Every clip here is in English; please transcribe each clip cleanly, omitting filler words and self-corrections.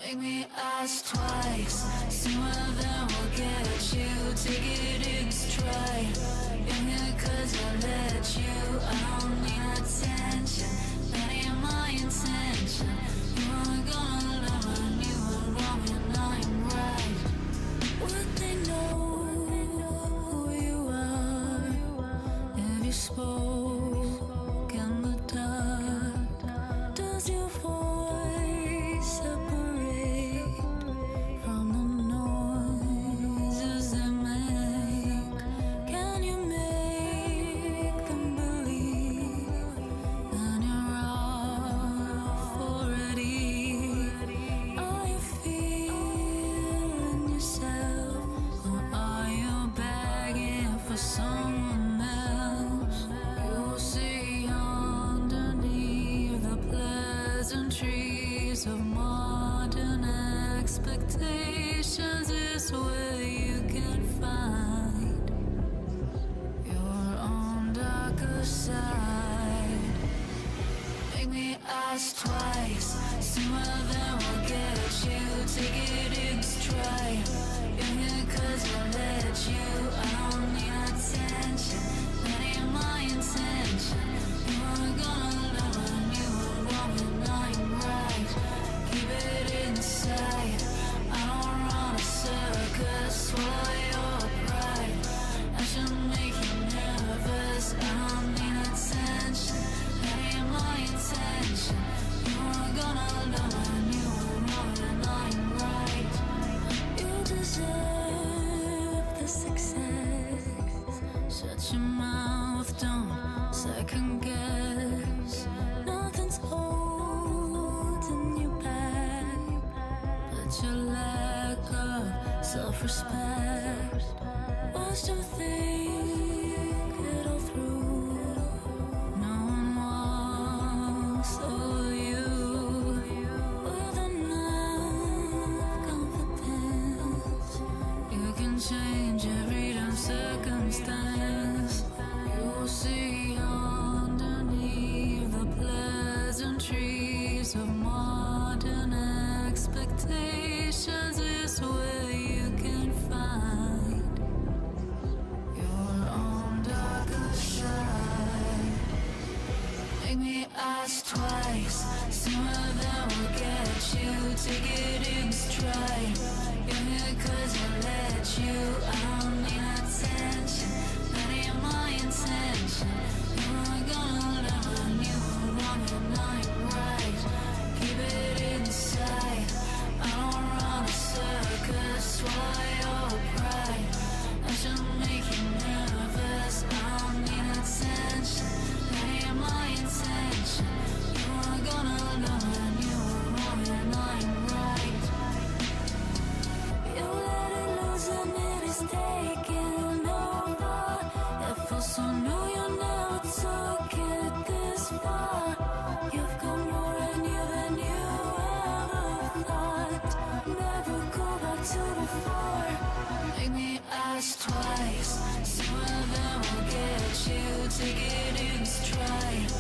Make me ask twice. Sooner than we'll get you. Take it in stride. You're here 'cause I let you. I don't need attention. That ain't my intention. You aren't gonna love when you were wrong and I'm right. Would they know who you are if you spoke in the dark? Does your voice separate from the noises they make? Can you make them believe that you're off already? Are you feeling yourself, or are you begging for someone else? You'll see underneath the pleasantries of modern expectations is where you can find your own darker side. Make me ask twice. Sooner than we'll get you. Take it in stride. You're here 'cause I let you. I don't need attention. That ain't my intention. You aren't gonna love when you were wrong and I'm right. Keep it inside. I don't run a circus. Swallow your pride. I should make you nervous. I don't need attention. That ain't my intention. You aren't gonna love when you were wrong and I'm right. You deserve the success. Shut your mouth, don't second guess. Nothing's holding you back but your lack of self-respect. Once you think it all through, no one walks over you with enough confidence. You can change every damn circumstance. You'll see underneath the pleasantries of modern expectations is where you can find your own darker side. Make me ask twice. Sooner than we'll get you. Take it in stride. You're here 'cause I let you. I don't need attention. That ain't my intention. You aren't gonna love when you were wrong and I'm right. Keep it inside. I don't run a circus. Swallow your pride. I should make you nervous. I don't need attention. That ain't my intention. You aren't gonna love when you were wrong and I'm right. You let it loose and it is taking over. It feels so new, you never took it this far. You've got more in you than you ever thought. Never go back to before. Make me ask twice. Sooner than we'll get you. Take it in stride.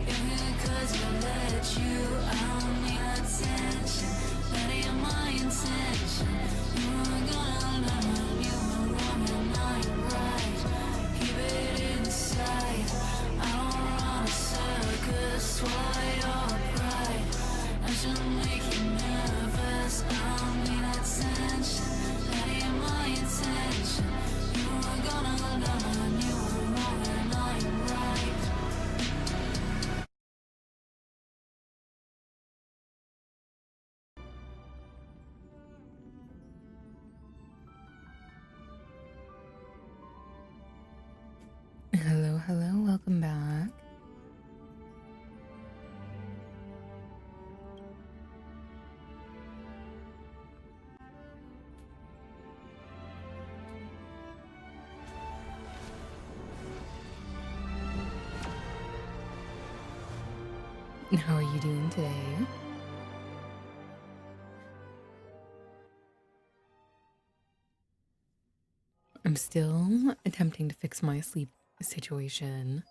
You're here 'cause I let you. I don't need attention. That ain't my intention. You aren't gonna love when you were wrong and I'm right. Keep it inside. I don't run a circus. Swallow your pride. I should make you nervous. I don't need attention. That ain't my intention. You aren't gonna love when you were wrong and I'm right. Hello, hello, welcome back. How are you doing today? I'm still attempting to fix my sleep situation.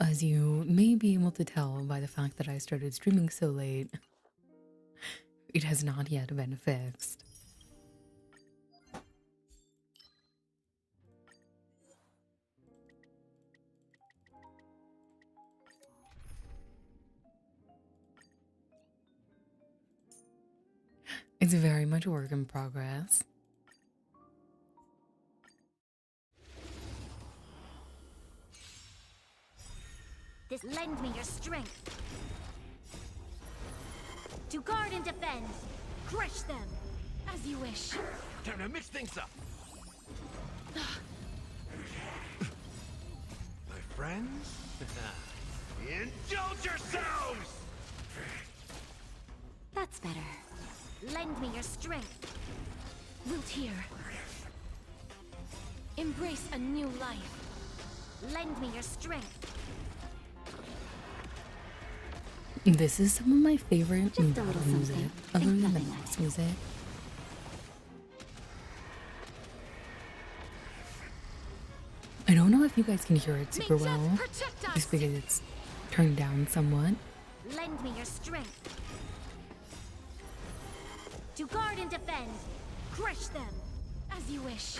As you may be able to tell by the fact that I started streaming so late, it has not yet been fixed. It's very much a work in progress. This lend me your strength. To guard and defend. Crush them. As you wish. Time to mix things up. My friends? Indulge yourselves! That's better. Lend me your strength. Wilt here. Embrace a new life. Lend me your strength. This is some of my favorite Just a little battle music, something. other Think than the nothing of boss it. music. I don't know if you guys can hear it super May death well, protect us! just because it's turned down somewhat. Lend me your strength. To guard and defend. Crush them. As you wish.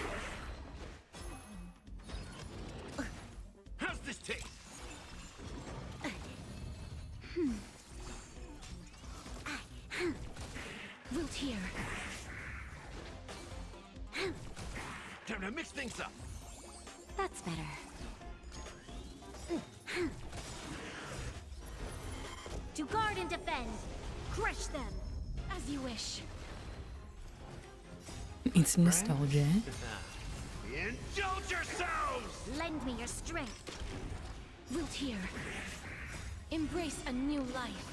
How's this taste? Wilt here. Time to mix things up. That's better. To guard and defend. Crush them. As you wish. It's nostalgic. Indulge yourselves! Lend me your strength. Wilt here. Embrace a new life.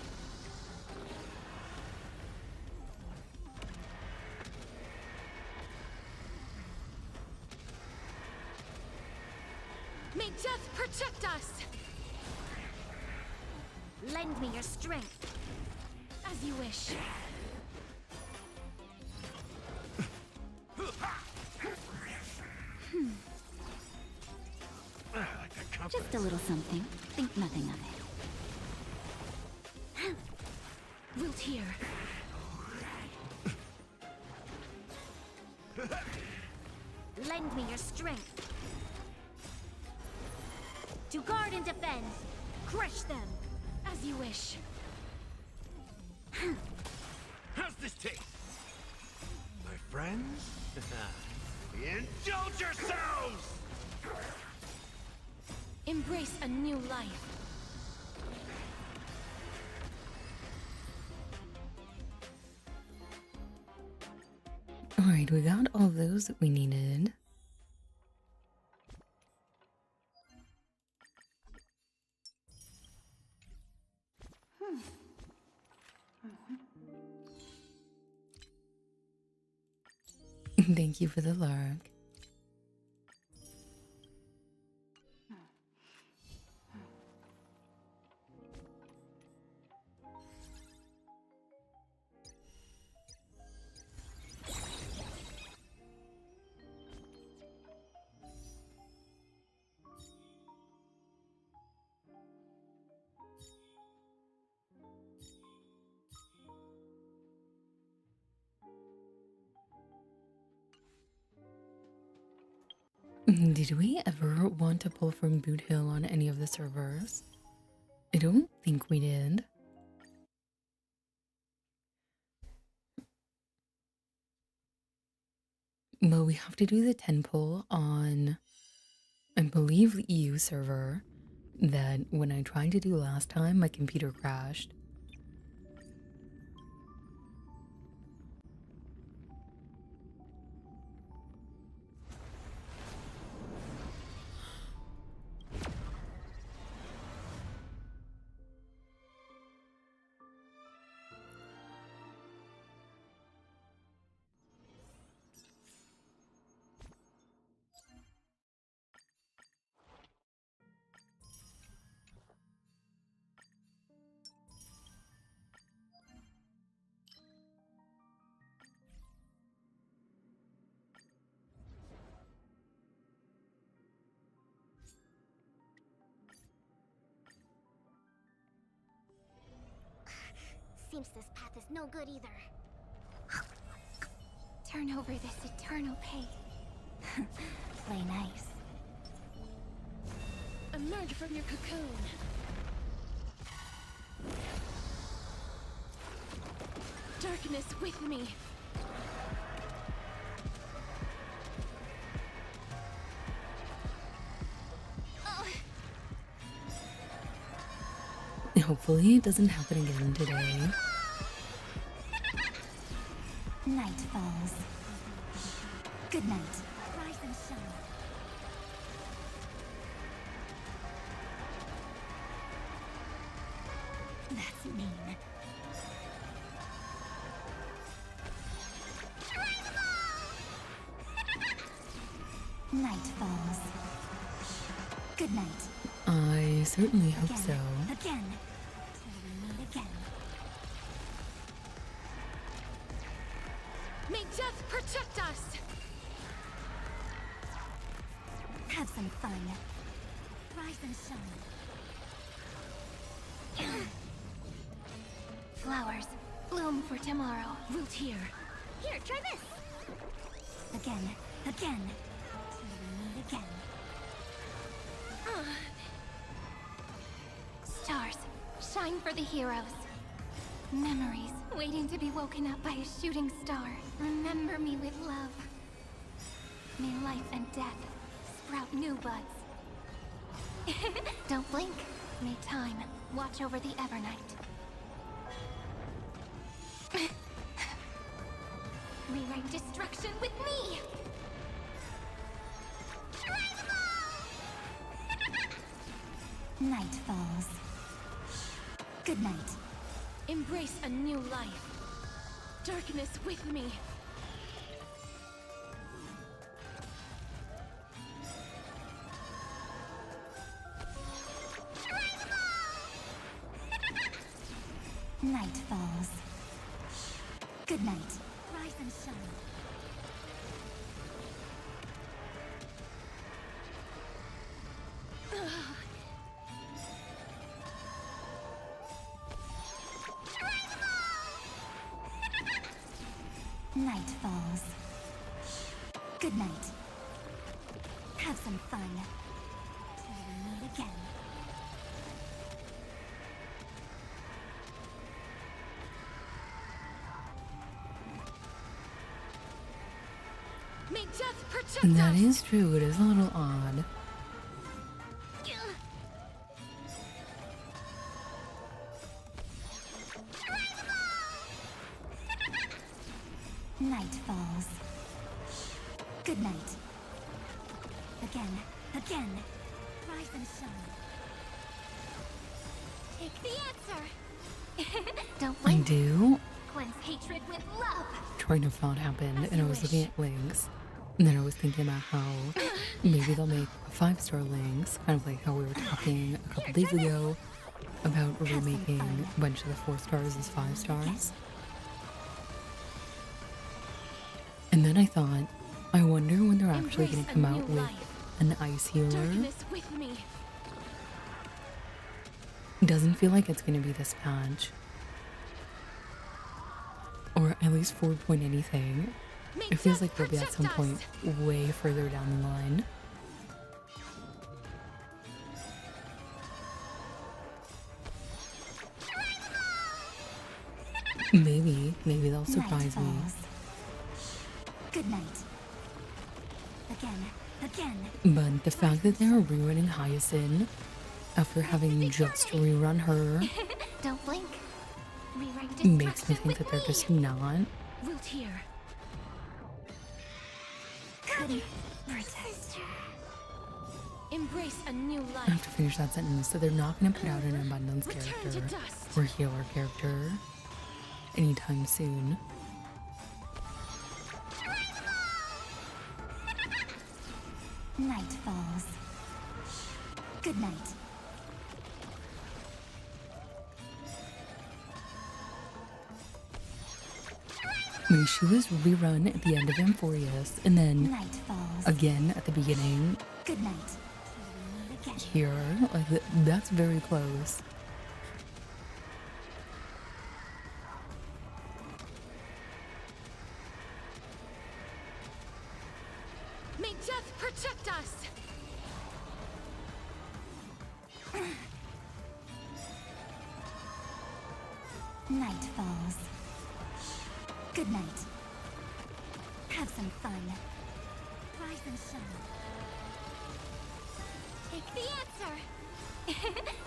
May death protect us! Lend me your strength. As you wish. I like that confidence. Just a little something. Think nothing of it. Wilt here. Lend me your strength. To guard and defend. Crush them. As you wish. How's this taste? My friends? Indulge yourselves! Embrace a new life. Alright, we got all those that we needed. Thank you for the lurk. Did we ever want to pull from Boot Hill on any of the servers? I don't think we did. But we have to do the 10 pull on, I believe, the EU server that when I tried to do last time, my computer crashed. Seems this path is no good either. Turn over this eternal pain. Play nice. Emerge from your cocoon. Darkness with me. Hopefully it doesn't happen again today. Night falls. Good night. Rise and shine. That's mean. Night falls. Good night. I certainly hope so. Again. Till we meet again. May death protect us! Have some fun. Rise and shine. Flowers, bloom for tomorrow. Root here. Here, try this. Again, again. Till we meet again. Stars, shine for the heroes. Memories waiting to be woken up by a shooting star. Remember me with love. May life and death sprout new buds. Don't blink. May time watch over the Evernight. Rewrite destruction with me! Night falls. Good night. Embrace a new life. Darkness with me. Night falls. Good night. Rise and shine. Night falls. Good night. Have some fun. Till we meet again. May death protect That us! is true, it is a little odd. Night falls. Good night. Again, again. Rise and shine. Take the answer. Don't I blink. do. Cleanse hatred with love. Trying to thought happened, As and I you was wish. looking at links, and then I was thinking about how maybe they'll make 5-star links, kind of like how we were talking a couple days ago about remaking a bunch of the 4 stars as 5 stars. And then I thought, I wonder when they're actually going to come out with an ice healer. Darkness with me. Doesn't feel like it's going to be this patch. Or at least 4 point anything. May It feels death like they'll be at protect some us. point way further down the line. Maybe they'll surprise me. Night falls. Good night. Again, again. But the fact that they're rerunning Hyacinth after having just rerun her Don't blink. Rewrite makes me destruction think with that they're me. just not. Root here. Couldn't protect. Embrace a new I life. have to finish that sentence. So they're not going to put out an abundance Return to character dust. or healer character anytime soon. Night falls. Good night. I mean, she was rerun at the end of Amphorius, and then Night falls. again at the beginning Good night. Till we meet again. here. Like, that's very close. Night falls. Good night. Have some fun. Rise and shine. Take the answer.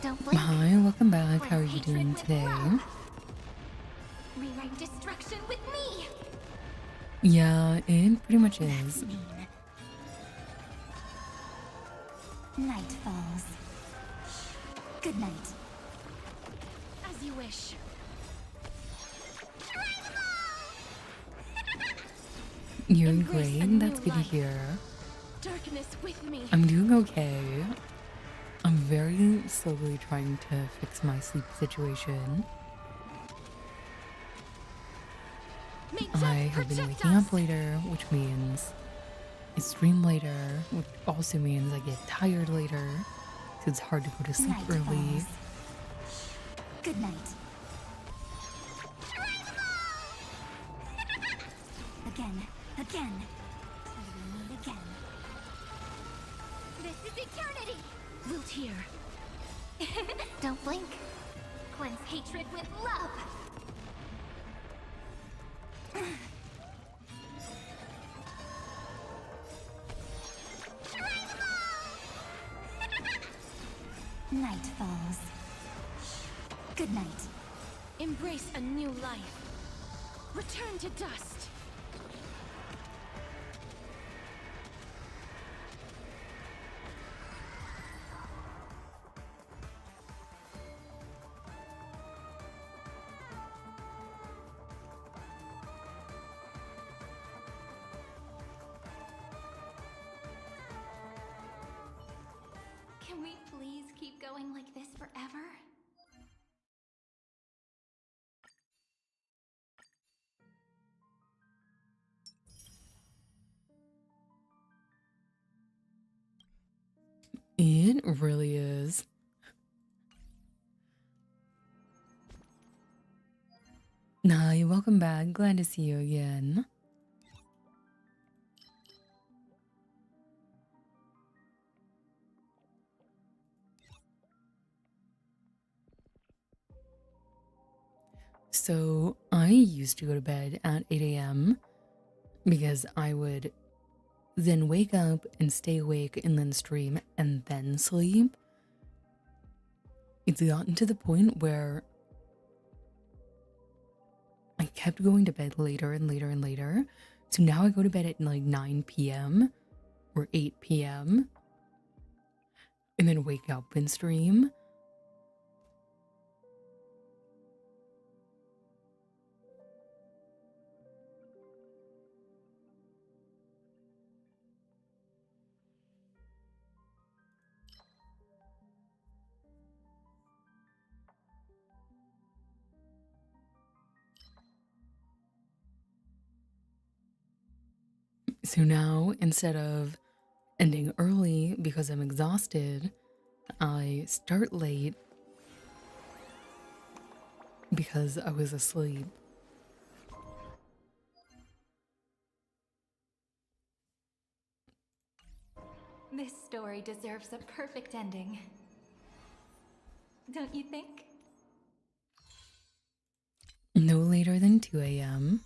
Don't blink. Hi, welcome back. How are you Hatred doing with today? love. Rewrite destruction with me. Yeah, it pretty much is. Mean. Night falls. Good night. As you wish. You're Embrace great. a new That's good to life. hear. Darkness with me. I'm doing okay. I'm very slowly trying to fix my sleep situation. May I death have been protect waking us. up later, which means I stream later, which also means I get tired later, so it's hard to go to sleep Night early. falls. Good night. Again. Again. Till we meet again. This is eternity. Wilt here. Don't blink. Cleanse hatred with love. Night falls. Good night. Embrace a new life. Return to dust. Can we please keep going like this forever? It really is. Hi, welcome back. Glad to see you again. So, I used to go to bed at 8 a.m. because I would then wake up and stay awake and then stream and then sleep. It's gotten to the point where I kept going to bed later and later and later. So now I go to bed at like 9 p.m. or 8 p.m. and then wake up and stream. So now, instead of ending early because I'm exhausted, I start late because I was asleep. This story deserves a perfect ending. Don't you think? No later than 2 a.m.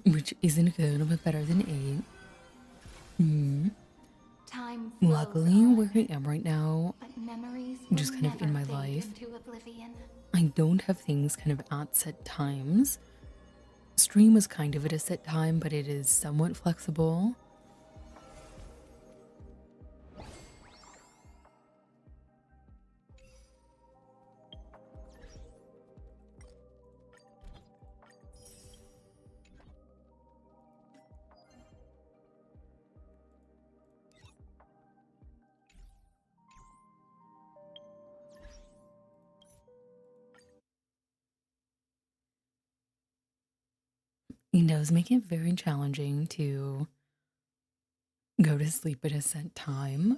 Which isn't good, but better than 8. Time Luckily, flows where on, I am right now, but memories just will kind of in never my fade life, into oblivion. I don't have things kind of at set times. Stream is kind of at a set time, but it is somewhat flexible. It does make it very challenging to go to sleep at a set time.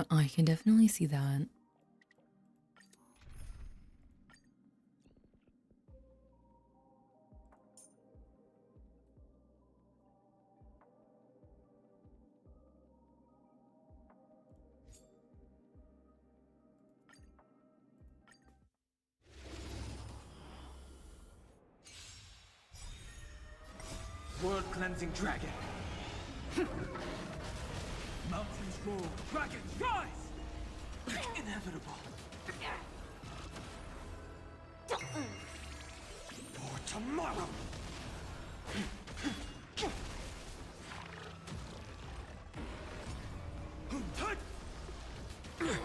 I can definitely see that. World cleansing dragon. Mountains roll, dragons rise! Inevitable. For tomorrow!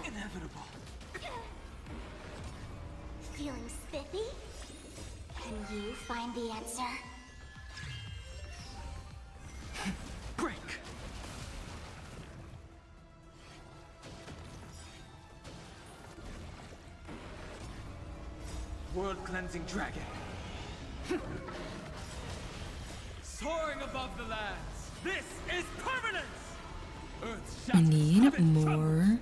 Inevitable. Feeling spiffy? Can you find the answer? Break! World cleansing dragon. Soaring above the lands. This is permanence! Earth's I shadows need heaven more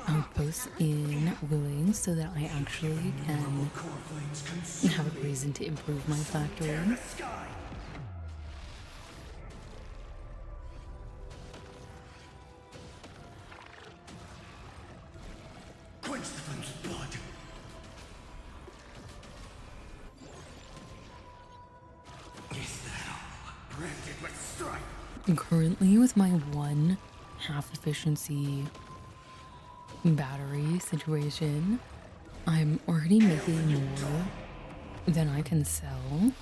outposts in Willing so that I actually can Core flames consume have a reason to improve my factory. the sky! Quench the flame's blood! Is that all? Branded with strife! Currently, with my one half efficiency battery situation, I'm already making more than I can sell.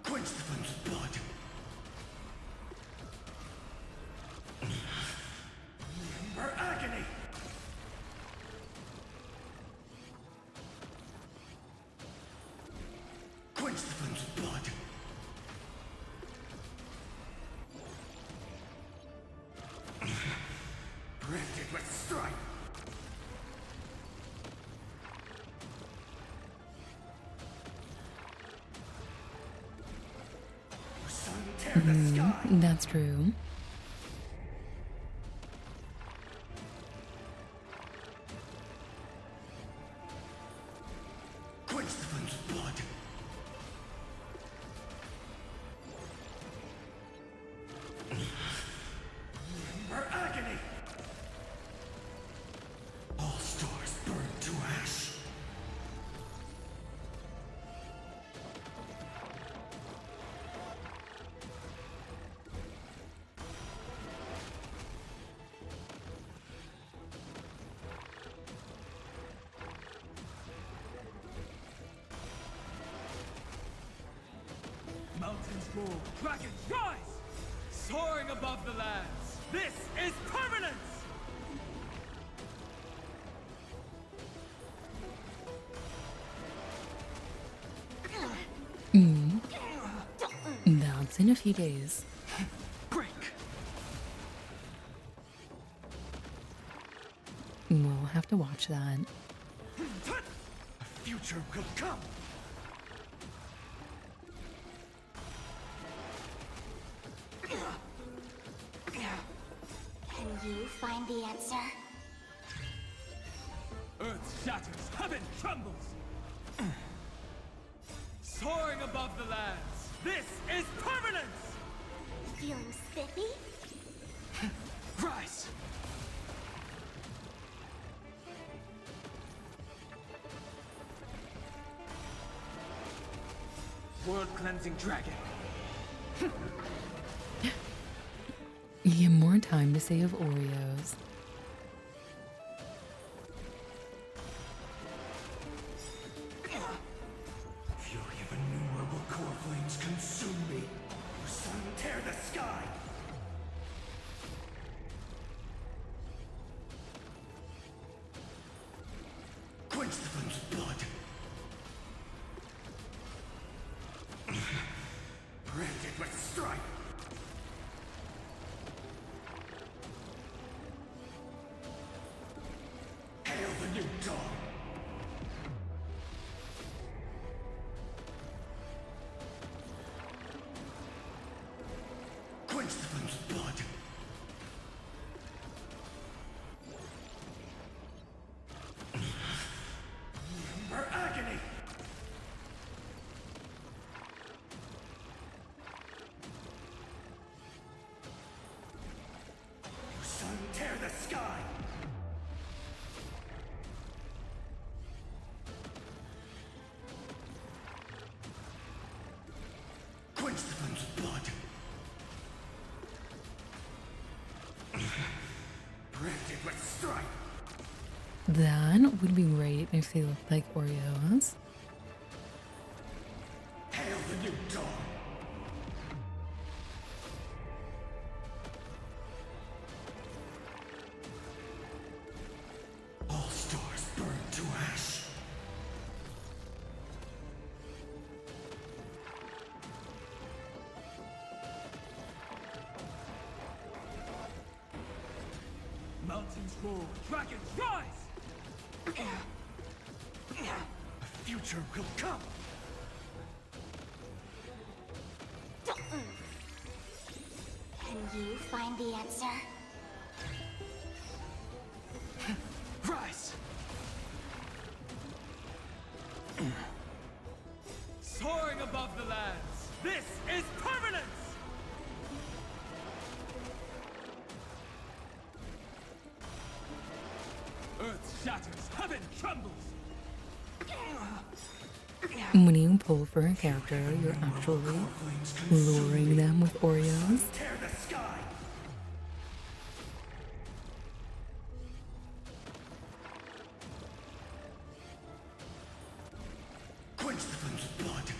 Quench the flame's blood! Remember agony! Quench the flame's blood! Branded with strife! The sun tear the sky! That's true. Quench the flame's blood! Remember agony! All stars burn to ash! Mountains roll, dragons rise! Soaring above the lands. This is permanence! That's in a few days. Break! We'll have to watch that. A future will come! Can you find the answer? Earth shatters, heaven trembles! Soaring above the lands. This is permanence! Feeling spiffy? Rise! World cleansing dragon. You have more time to save Oreos. Fury of innumerable core flames consume me! The sun tear the sky! Quench the flame's blood! Branded with strife! strike! That would be great if they looked like Oreos. Hail the new dawn! All stars burn to ash. Mountains roar, dragons rise! A future will come! Can you find the answer? Rise! Soaring above the lands, this is permanence! Earth shatters, heaven trembles! When you pull for a character, you're actually luring them with Oreos. Tear the sky! Quench the flames of blood!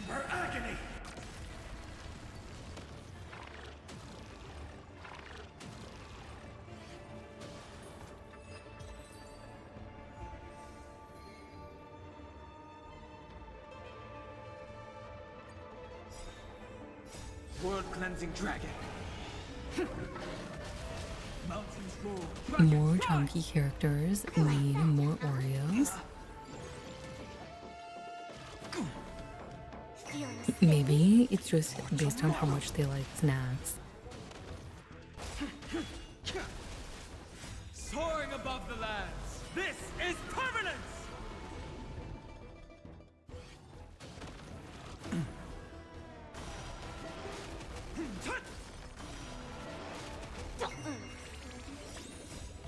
Remember agony! World-cleansing dragon. Mountains roar, More dragons rise! chunky characters need more Oreos. Fearless. Maybe it's just based on how much they like snacks. Soaring above the lands, this is permanence!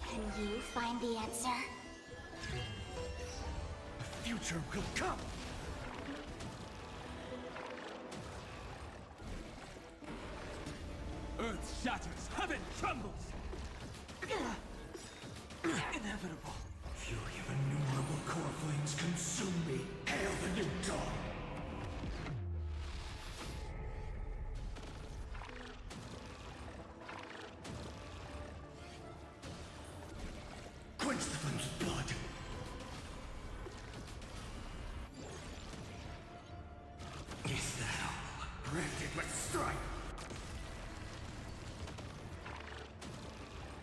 Can you find the answer? A future will come! Earth shatters, heaven trembles! Inevitable. Fury of innumerable core flames consume me! Hail the new dawn! Quench the flames of blood! Is that all? Branded with strife!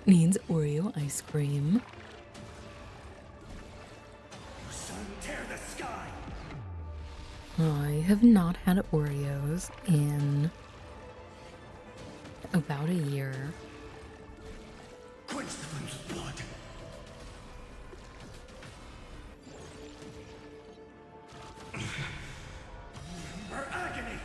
Needs Oreo ice cream. Sun tear the sky! I have not had Oreos in about a year. Quench the flames of blood! Remember agony!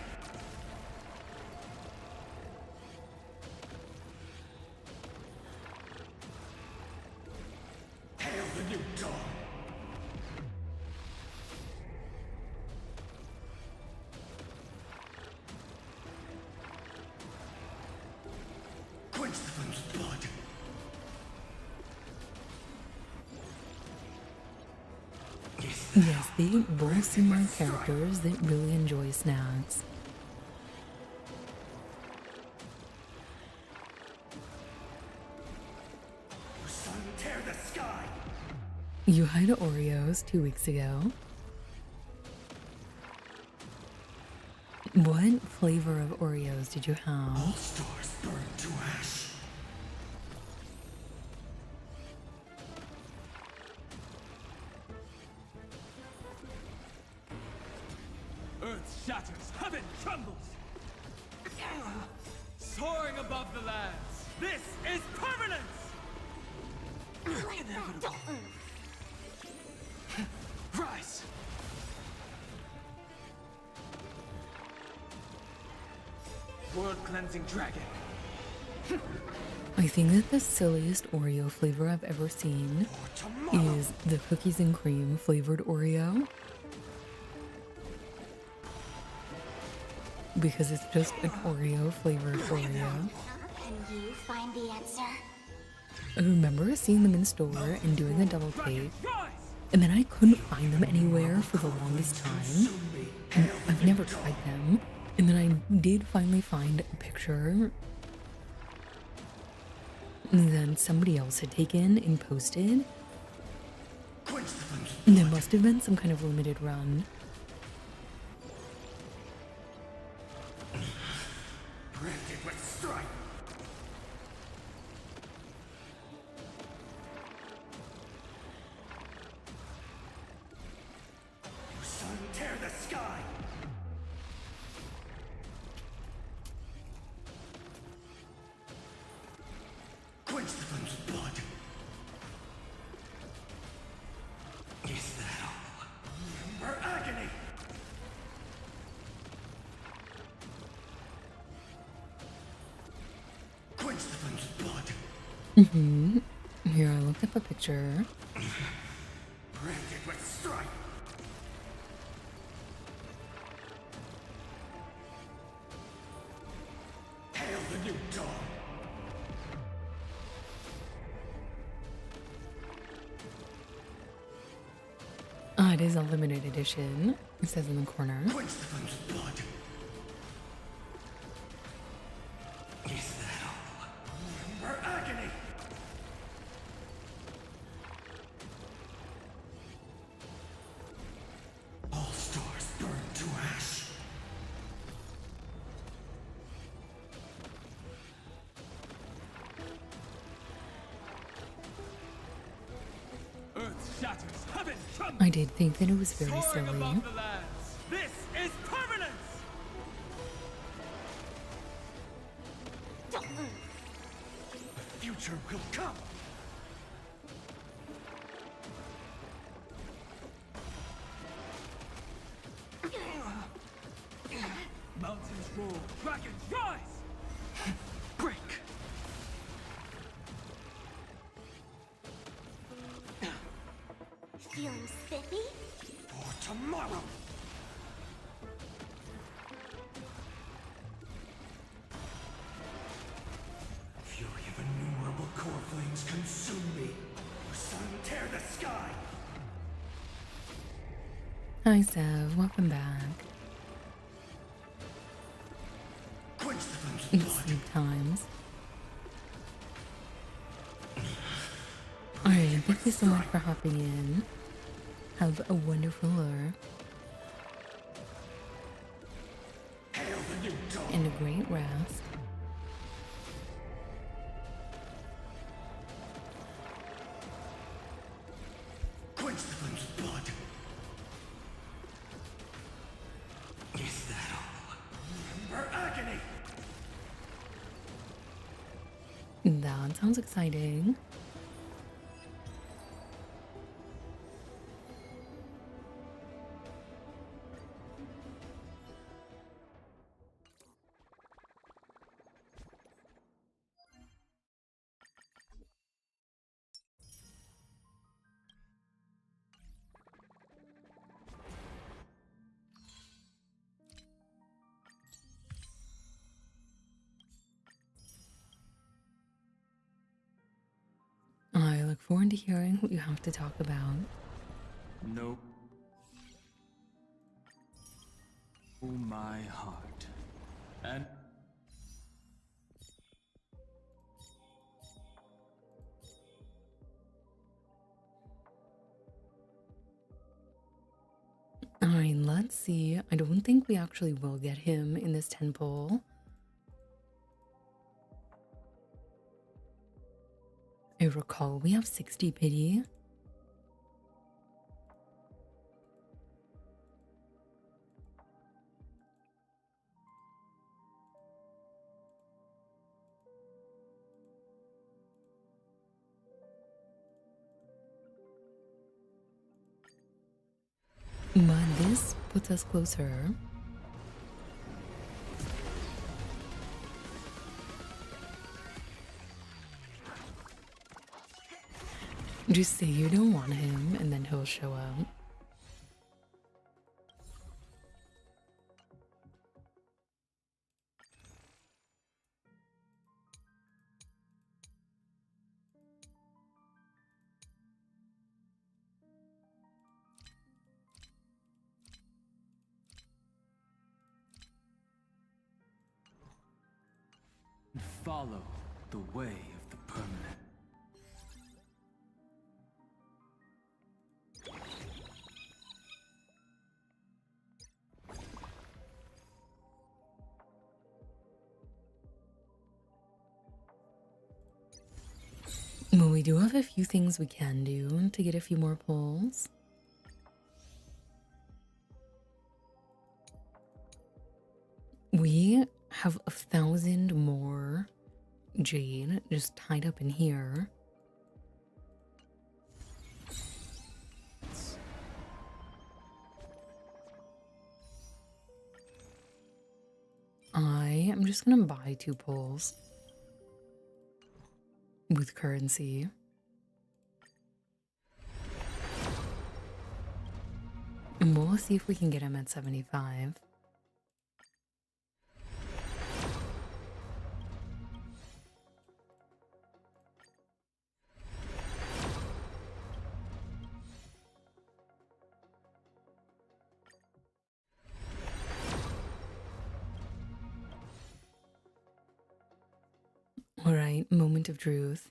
Hail the new dawn! Quench the flames of blood! Yes, they both seem like characters that really enjoy snacks. Sun tear the sky! You had Oreos 2 weeks ago. What flavor of Oreos did you All have? stars burn to ash! Earth shatters, heaven trembles! Soaring above the lands, this is permanence! Inevitable. Rise! World-cleansing dragon. I think that the silliest Oreo flavor I've ever seen For tomorrow! is the cookies and cream flavored Oreo. because it's just an Oreo flavored Oreo. Can you find the answer? I remember seeing them in store and doing a double take, Rise! and then I couldn't find them anywhere for the longest time. And I've never tried them, and then I did finally find a picture that somebody else had taken and posted. And there must have been some kind of limited run. Branded with stripe. Your son tear the sky. Quench the flames of blood. Is that all? Remember agony. Quench the flames of blood. Here, I looked up a picture. Branded with stripe. Hail the new dawn. Ah, it is a limited edition. It says in the corner. Quench the flames of blood. Is that all? Remember agony. All stars burn to ash. Earth shatters, heaven trembles. I did think that it was very Soaring silly. above the lands. This is permanence! The future will come. Mountains roar, dragons rise! Break. Feeling spiffy? For tomorrow. Fury of innumerable core flames consume me. Your son tear the sky. Hi, Sev. Welcome back. Quench the flames of It's blood. sleep times. Alright, thank you so much for hopping in. Have a wonderful Hail the new dawn. and a great rest. Quench the flames of blood. Is that all? Remember agony. That sounds exciting. I look forward to hearing what you have to talk about. Nope. Oh, my heart. And Alright, let's see. I don't think we actually will get him in this temple. I recall we have 60 pity. But this puts us closer. Just say you don't want him and then he'll show up. follow the way of the permanent. Well, we do have a few things we can do to get a few more pulls. We have 1,000 more jade just tied up in here. I am just gonna buy 2 pulls with currency. And we'll see if we can get him at 75. All right, moment of truth.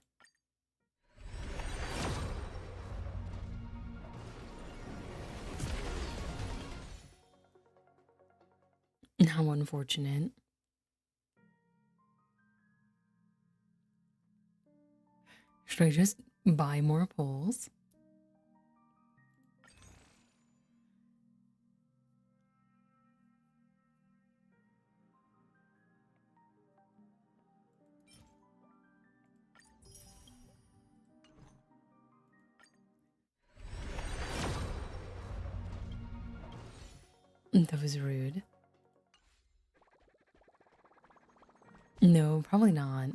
How unfortunate. Should I just buy more pulls? That was rude. No, probably not.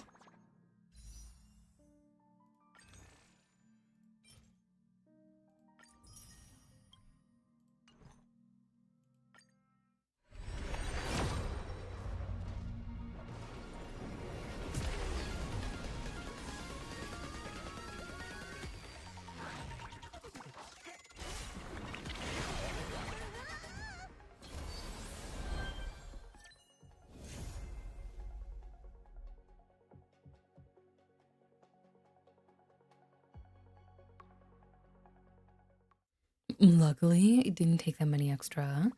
Luckily, it didn't take that many extra.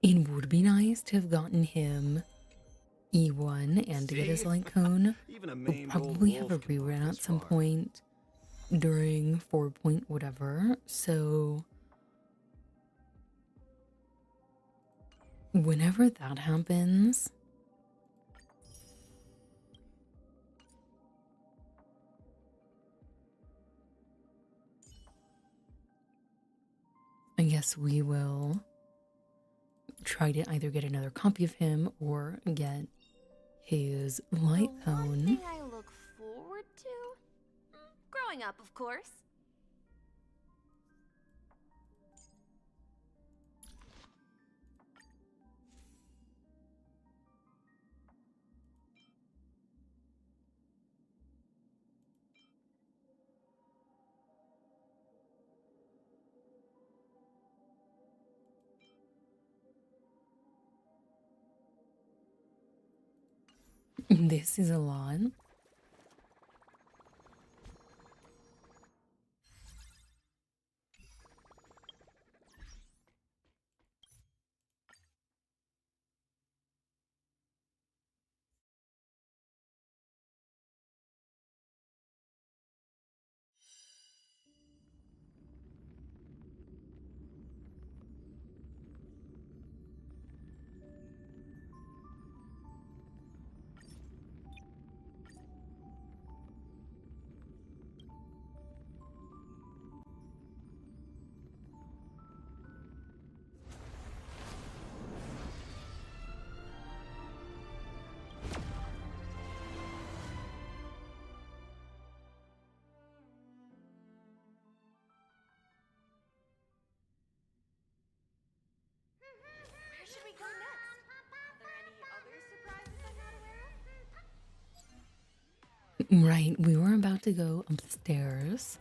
It would be nice to have gotten him E1 and to get his light cone. Even a We'll maimed old probably have a wolf can walk rerun at this some far. point during 4 point whatever. So whenever that happens, I guess we will try to either get another copy of him or get his light The one cone. thing I look forward to? Growing up, of course. This is a lot. Right, we were about to go upstairs.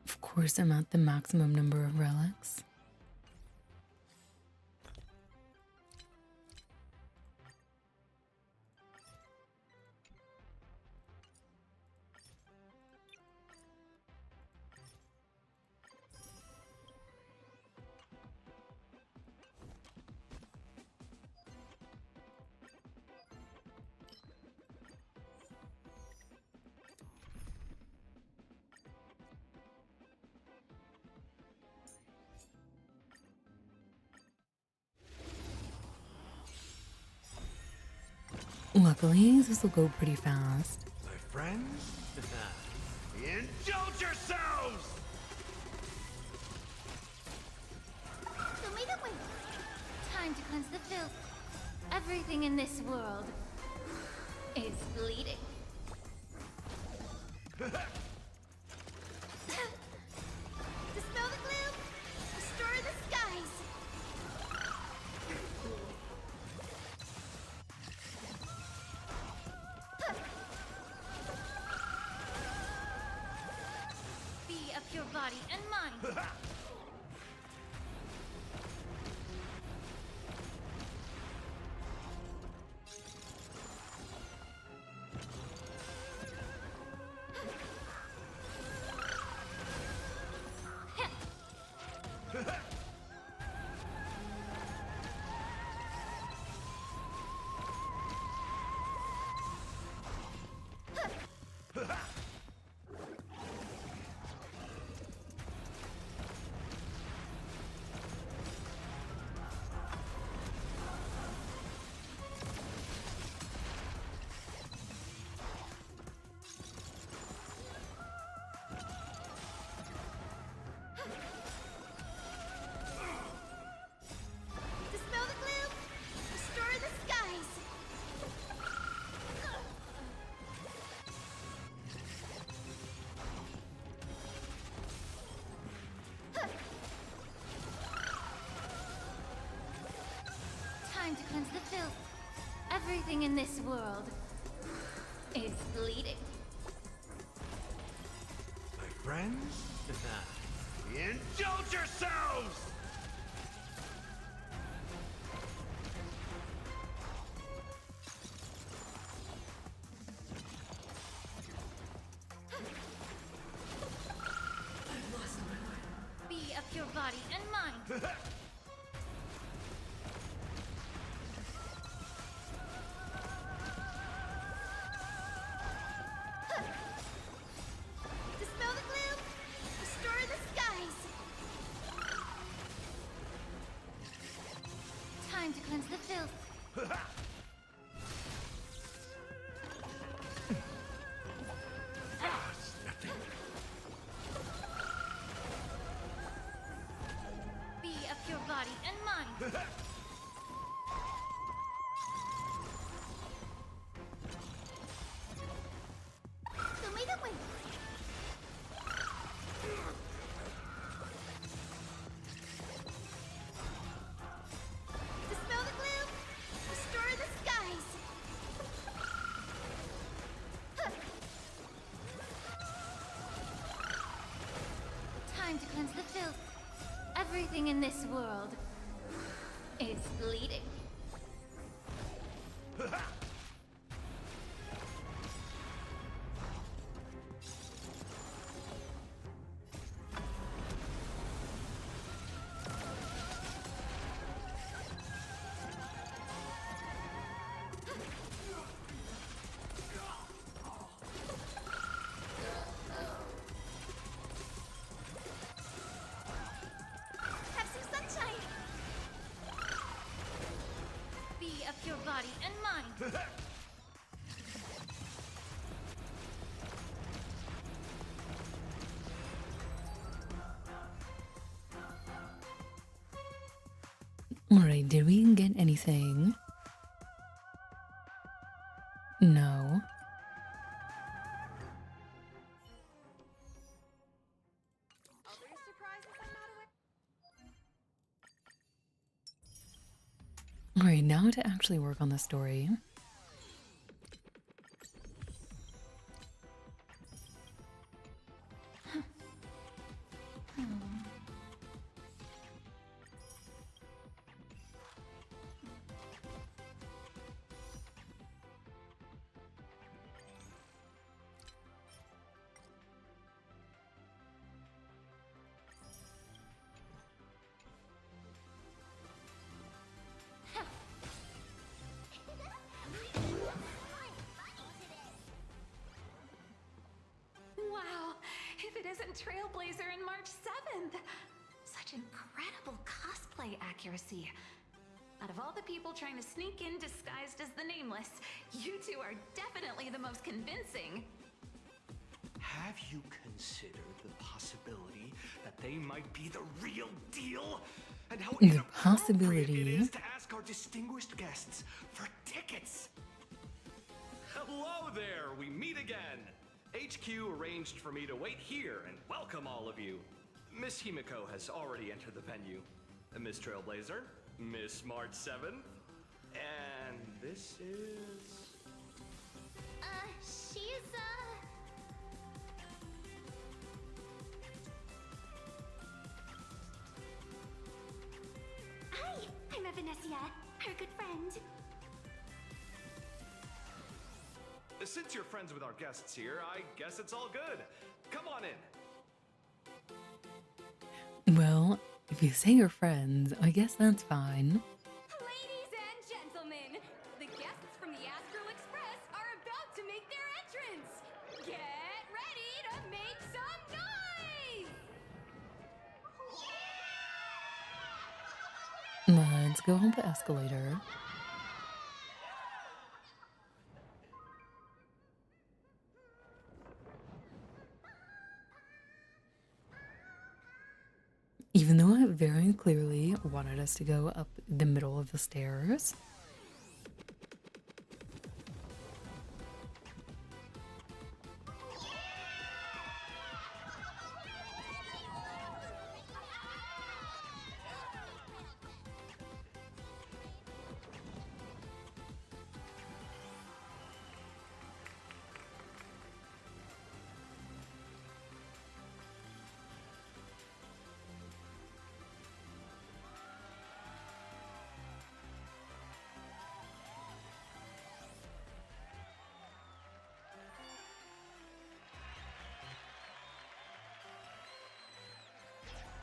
Of course, I'm at the maximum number of relics. Luckily, this will go pretty fast. My friends? Indulge yourselves! Show me the way. Time to cleanse the filth. Everything in this world is bleeding. Dispel the gloom. Restore the skies. Be of your body and mind. Dispel the gloom. Restore the skies. Time to cleanse the filth. Everything in this world is bleeding. My friends? Indulge yourselves! Be of your body and mind. Dispel the gloom. Restore the skies. Time to cleanse the filth. Be of your body and mind. Show me the way. Dispel the gloom. Restore the skies. Time to cleanse the filth. Everything in this world is bleeding. Have some sunshine. Be of your body and mind. anything? No. Alright, now to actually work on the story. Wow, if it isn't Trailblazer and March 7th! Such incredible cosplay accuracy. Out of all the people trying to sneak in disguised as the Nameless, you two are definitely the most convincing. Have you considered the possibility that they might be the real deal? And how The inappropriate possibility. it is to ask our distinguished guests for tickets? Hello there, we meet again. HQ arranged for me to wait here and welcome all of you. Miss Himiko has already entered the venue. Miss Trailblazer, Miss March 7th, and this is... She's, Hi, I'm Evanesia, her good friend. Since you're friends with our guests here, I guess it's all good. Come on in. Well, if you say you're friends, I guess that's fine. Ladies and gentlemen, the guests from the Astral Express are about to make their entrance. Get ready to make some noise! Let's go on the escalator. Even though it very clearly wanted us to go up the middle of the stairs.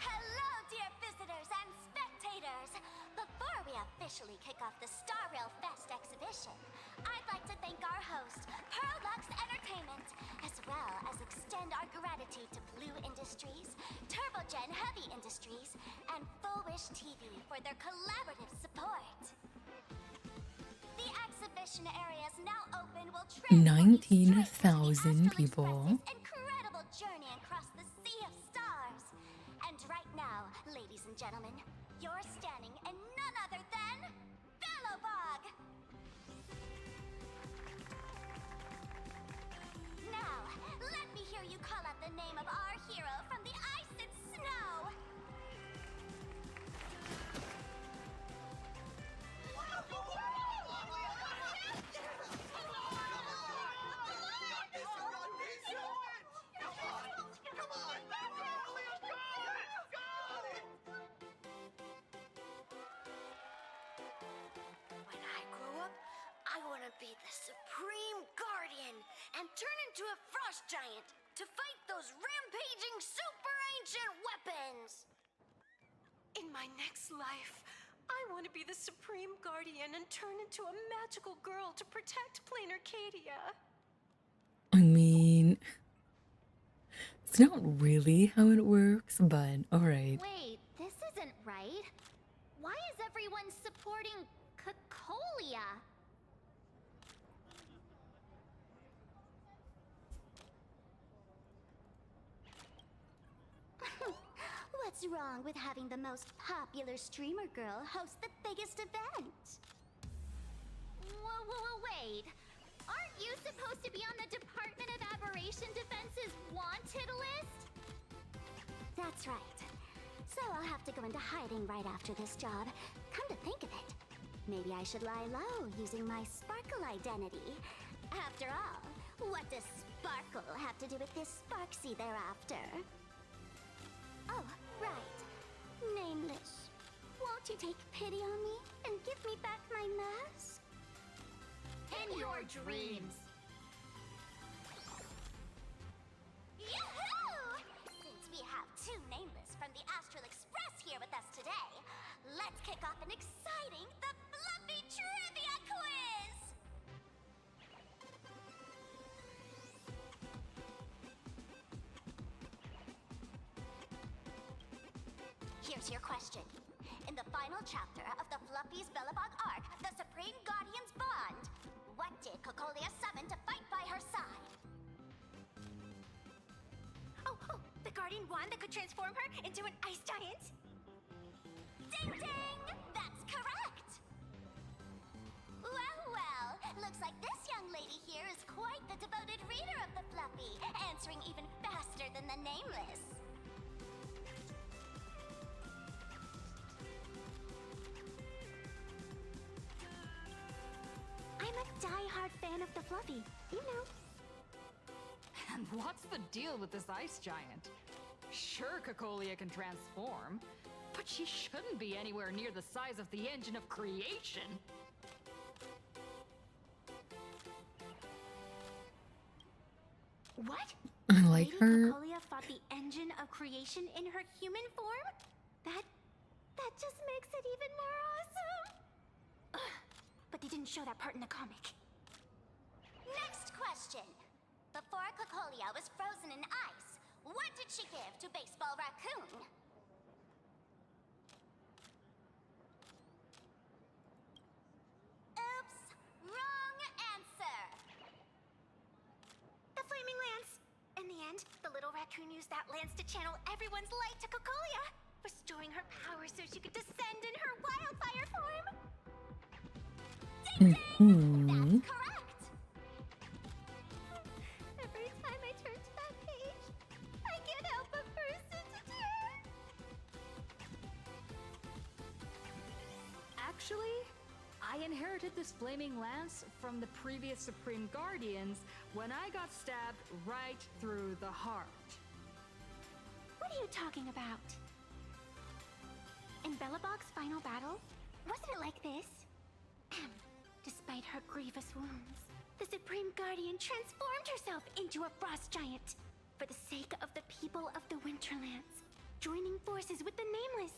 Hello, dear visitors and spectators! Before we officially kick off the Star Rail Fest exhibition, I'd like to thank our host, Pearl Lux Entertainment, as well as extend our gratitude to Blue Industries, Turbogen Heavy Industries, and Full Wish TV for their collaborative support. The exhibition area is now open. Will 19,000 people. Incredible journey across the sea of stars. And right now, ladies and gentlemen, you're standing in none other than Bellowbog. Now, let me hear you call out the name of our hero from the ice and snow. When I grow up, I want to be the Supreme Guardian and turn into a frost giant to fight those rampaging super ancient weapons. In my next life, I want to be the Supreme Guardian and turn into a magical girl to protect Plain Arcadia. I mean, it's not really how it works, but alright. Wait, this isn't right. Why is everyone supporting Cocolia? What's wrong with having the most popular streamer girl host the biggest event? supposed to be on the Department of Aberration Defense's wanted list? That's right. So I'll have to go into hiding right after this job. Come to think of it, maybe I should lie low using my Sparkle identity. After all, what does Sparkle have to do with this Sparksy thereafter? Oh, right. Nameless. Won't you take pity on me and give me back my mask? In your dreams. Yoo-hoo! Since we have two Nameless from the Astral Express here with us today, let's kick off an exciting The Fluffy Trivia Quiz! Here's your question. In the final chapter of the Fluffy's Bellabog arc, the Supreme Guardian's Bond, what did Cocolia summon to fight by her side? Oh, the Guardian wand that could transform her into an ice giant? Ding ding! That's correct! Well, looks like this young lady here is quite the devoted reader of the Fluffy, answering even faster than the Nameless. I'm a die-hard fan of the Fluffy, you know. And what's the deal with this ice giant? Sure, Cocolia can transform, but she shouldn't be anywhere near the size of the engine of creation. What? I like Lady her. Cocolia fought the engine of creation in her human form? That just makes it even more awesome. Ugh, but they didn't show that part in the comic. Next question. Before Cocolia was frozen in ice, what did she give to Baseball Raccoon? Oops, wrong answer. The flaming lance. In the end, the little raccoon used that lance to channel everyone's light to Cocolia, restoring her power so she could descend in her wildfire form. Ding ding! That's correct. Every time I turn to that page, I can't help but burst into tears. Actually, I inherited this flaming lance from the previous Supreme Guardians when I got stabbed right through the heart. What are you talking about? In Bellabog's final battle, wasn't it like this? Despite her grievous wounds, the Supreme Guardian transformed herself into a frost giant for the sake of the people of the Winterlands, joining forces with the Nameless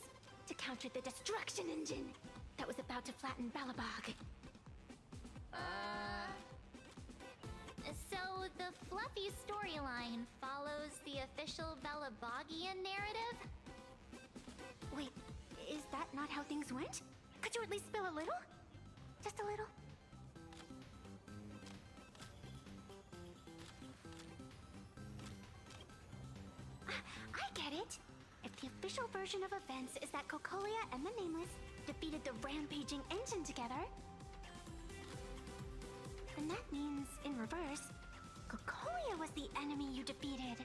to counter the destruction engine that was about to flatten Bellabog. So the Fluffy storyline follows the official Bellabogian narrative? Wait, is that not how things went? Could you at least spill a little? Just a little? I get it. If the official version of events is that Cocolia and the Nameless defeated the rampaging engine together, then that means, in reverse, Cocolia was the enemy you defeated.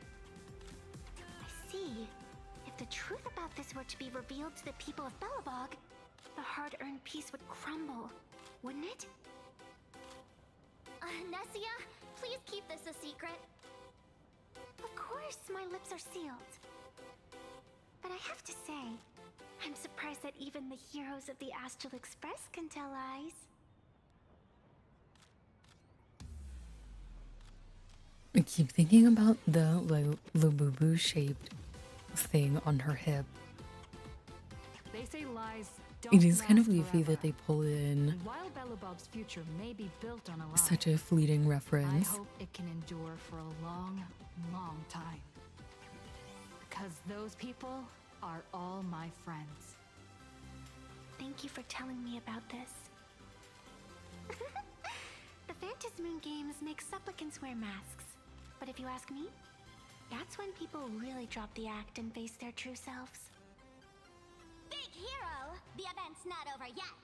I see. If the truth about this were to be revealed to the people of Bellabog, the hard-earned peace would crumble, wouldn't it? Nessia, please keep this a secret. Of course, my lips are sealed. But I have to say, I'm surprised that even the heroes of the Astral Express can tell lies. I keep thinking about the Labubu shaped thing on her hip. They say lies don't It is kind of last goofy forever. that they pull in And while Bellabog's future may be built on a lie, such a fleeting I reference. hope it can endure for a long, long time. Because those people are all my friends. Thank you for telling me about this. The Phantasmoon games make supplicants wear masks. But if you ask me, that's when people really drop the act and face their true selves. Big hero! The event's not over yet.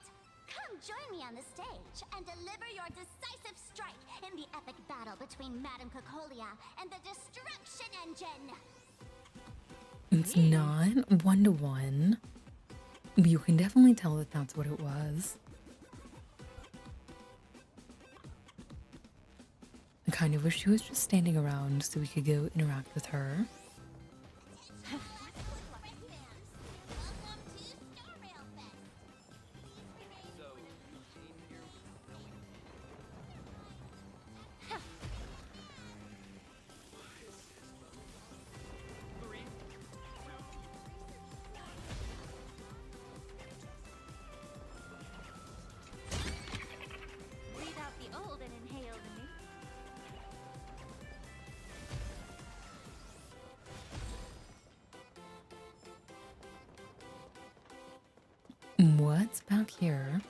Come join me on the stage and deliver your decisive strike in the epic battle between Madame Cocolia and the Destruction Engine. It's not 1-to-1, but you can definitely tell that that's what it was. I kind of wish she was just standing around so we could go interact with her. Breathe out the old and inhale the new. What's back here?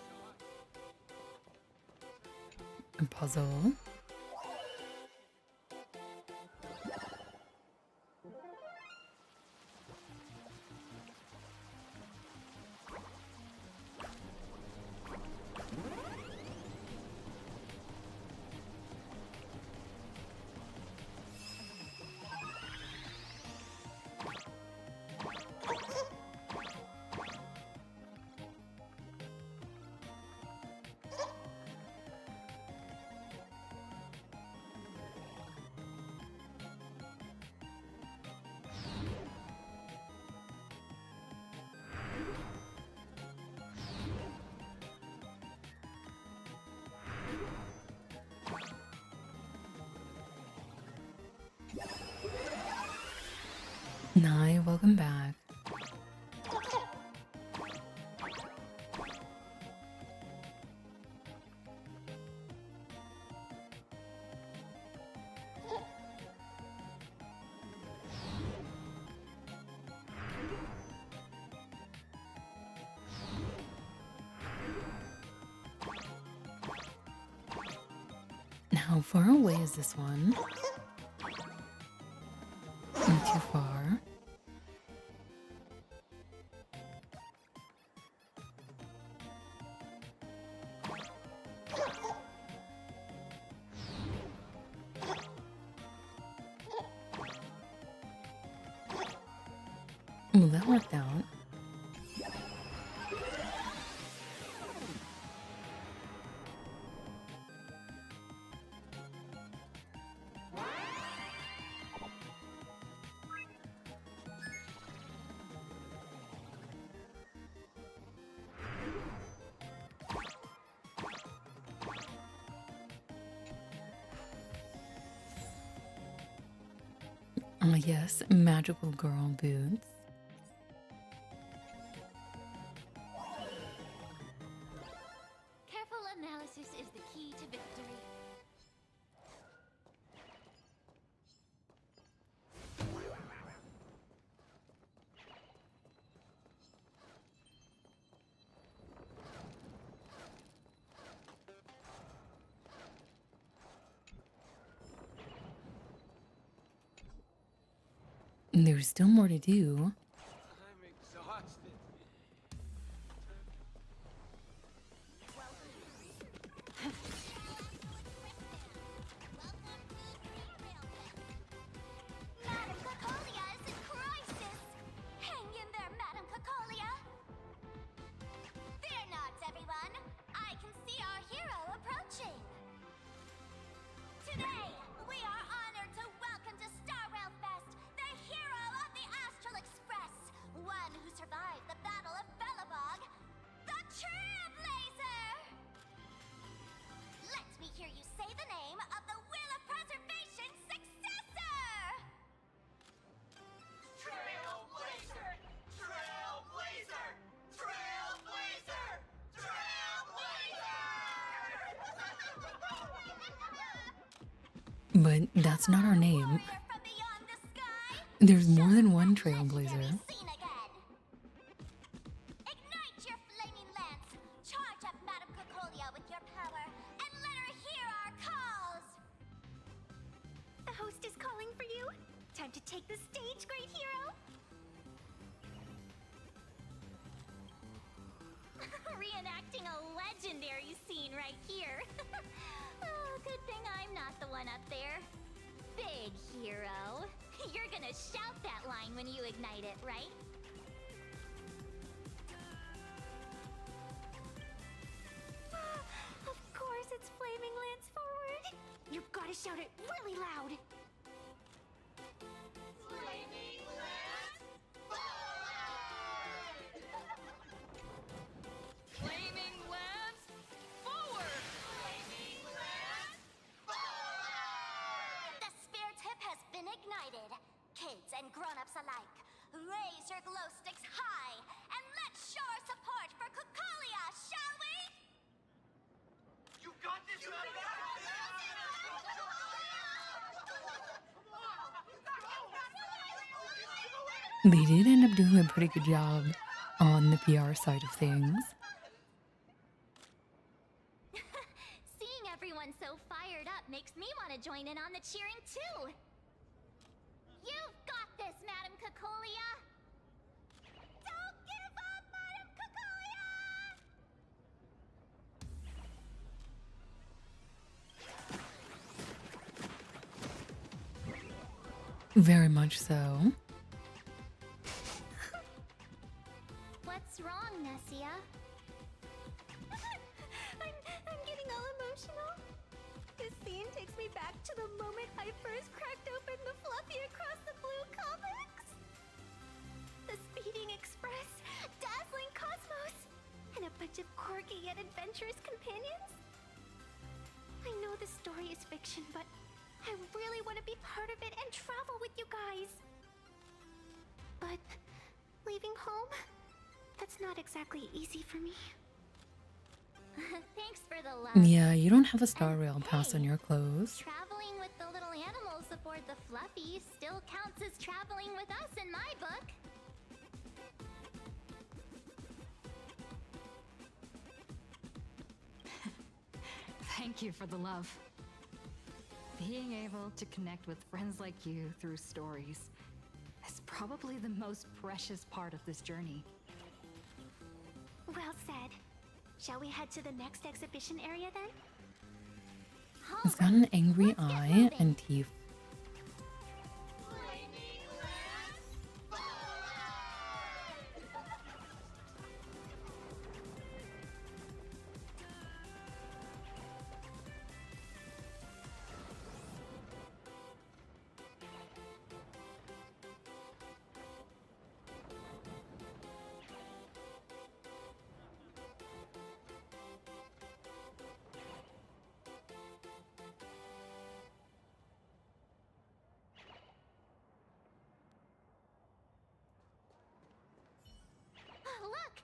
A puzzle. Hi, welcome back. How far away is this one? Not too far. Well, that worked out. Yes, magical girl boots. Careful analysis is the key to victory. There's still more to do. I'm exhausted. Madame Cocolia is in crisis! Hang in there, Madame Cocolia! Fear not, everyone! I can see our hero approaching! Today, we are honored to welcome to Starwell Fest the hero of the Astral Express, one who survived the Battle of Belobog, the Trailblazer! Let me hear you say the name of the Will of Preservation successor! Trailblazer! Trailblazer! Trailblazer! Trailblazer! But that's not our name. Warrior from beyond the sky! There's more than one Let me trailblazer. be seen again. Ignite your flaming lance! Charge up Madame Cocolia with your power, and let her hear our calls! The host is calling for you. Time to take the stage, great hero! reenacting a legendary scene right here. Oh, good thing I'm not the one up there. Big hero. You're gonna shout that line when you ignite it, right? Of course it's Flaming Lance forward. You've gotta shout it really loud. Flaming Lance forward! Flaming Lance forward! Flaming Lance forward! The spare tip has been ignited. Kids and grown-ups alike, raise your glow sticks high and let's show our support for Kukalia, shall we? You got this, They did end up doing a pretty good job on the PR side of things. Seeing everyone so fired up makes me want to join in on the cheering too. You've got this, Madam Kukolia! Don't give up, Madam Kukolia! Very much so. What's wrong, Nessia? I'm getting all emotional. This scene takes me back to the moment I first cracked open the Fluffy Across the Blue comics. The Speeding Express, Dazzling Cosmos, and a bunch of quirky yet adventurous companions. I know the story is fiction, but I really want to be part of it and travel with you guys. But leaving home? That's not exactly easy for me. Thanks for the love. Yeah, you don't have a Star Rail pass on your clothes. Traveling with the little animals aboard the Fluffy still counts as traveling with us in my book. Thank you for the love. Being able to connect with friends like you through stories is probably the most precious part of this journey. Well said. Shall we head to the next exhibition area then? It's got an angry eye and teeth. Look!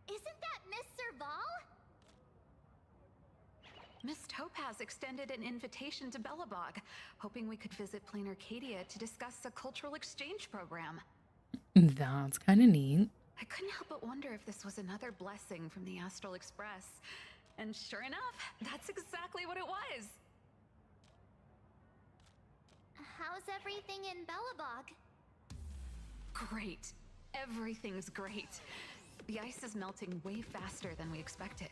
Isn't that Miss Serval? Miss Topaz extended an invitation to Belobog, hoping we could visit Plain Arcadia to discuss a cultural exchange program. That's kind of neat. I couldn't help but wonder if this was another blessing from the Astral Express. And sure enough, that's exactly what it was. How's everything in Belobog? Great. Everything's great. The ice is melting way faster than we expected.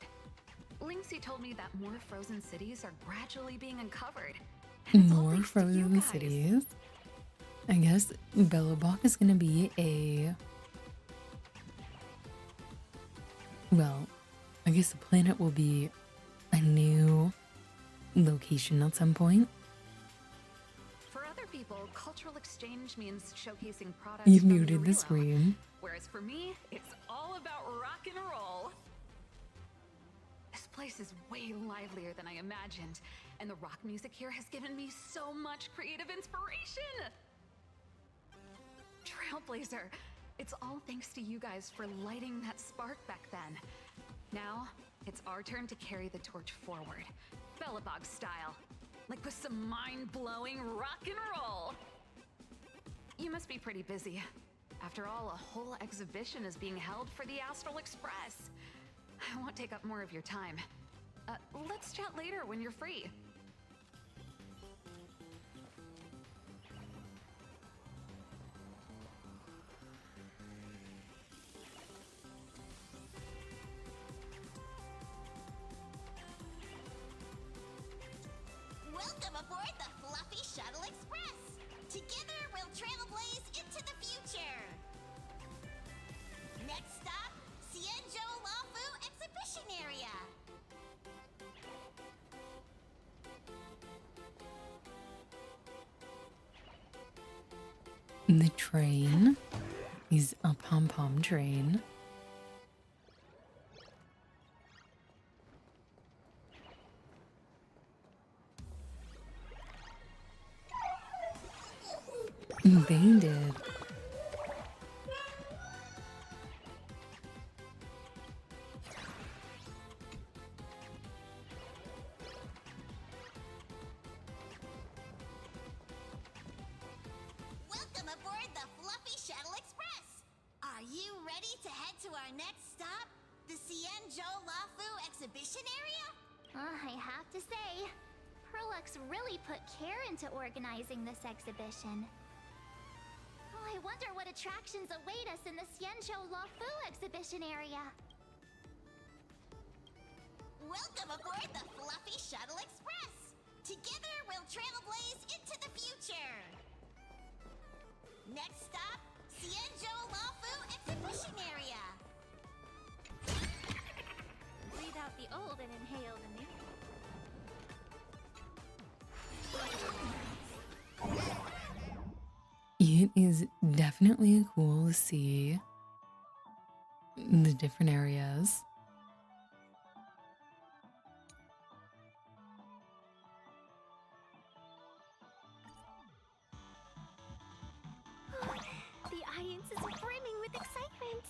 Linksy told me that more frozen cities are gradually being uncovered. And it's all More thanks to you frozen guys. cities. I guess Belobog is gonna be a... Well, I guess the planet will be a new location at some point. For other people, cultural exchange means showcasing products You've from muted the Eureka. screen. Whereas for me, it's all about rock and roll. This place is way livelier than I imagined, and the rock music here has given me so much creative inspiration. Trailblazer, it's all thanks to you guys for lighting that spark back then. Now, it's our turn to carry the torch forward, Belobog style, like with some mind-blowing rock and roll. You must be pretty busy. After all, a whole exhibition is being held for the Astral Express. I won't take up more of your time. Let's chat later when you're free. The train is a pom-pom train. They did. Welcome aboard the Fluffy Shuttle Express! Are you ready to head to our next stop? The Cienjo Lafu exhibition area? I have to say, Perlux really put care into organizing this exhibition. Oh, I wonder what attractions await us in the Cienjo Lafu exhibition area. Welcome aboard the Fluffy Shuttle Express! Together we'll trailblaze into the future! Next stop, Cienjo Lafu exhibition area! Breathe out the old and inhale the new. It is definitely cool to see the different areas. The audience is brimming with excitement.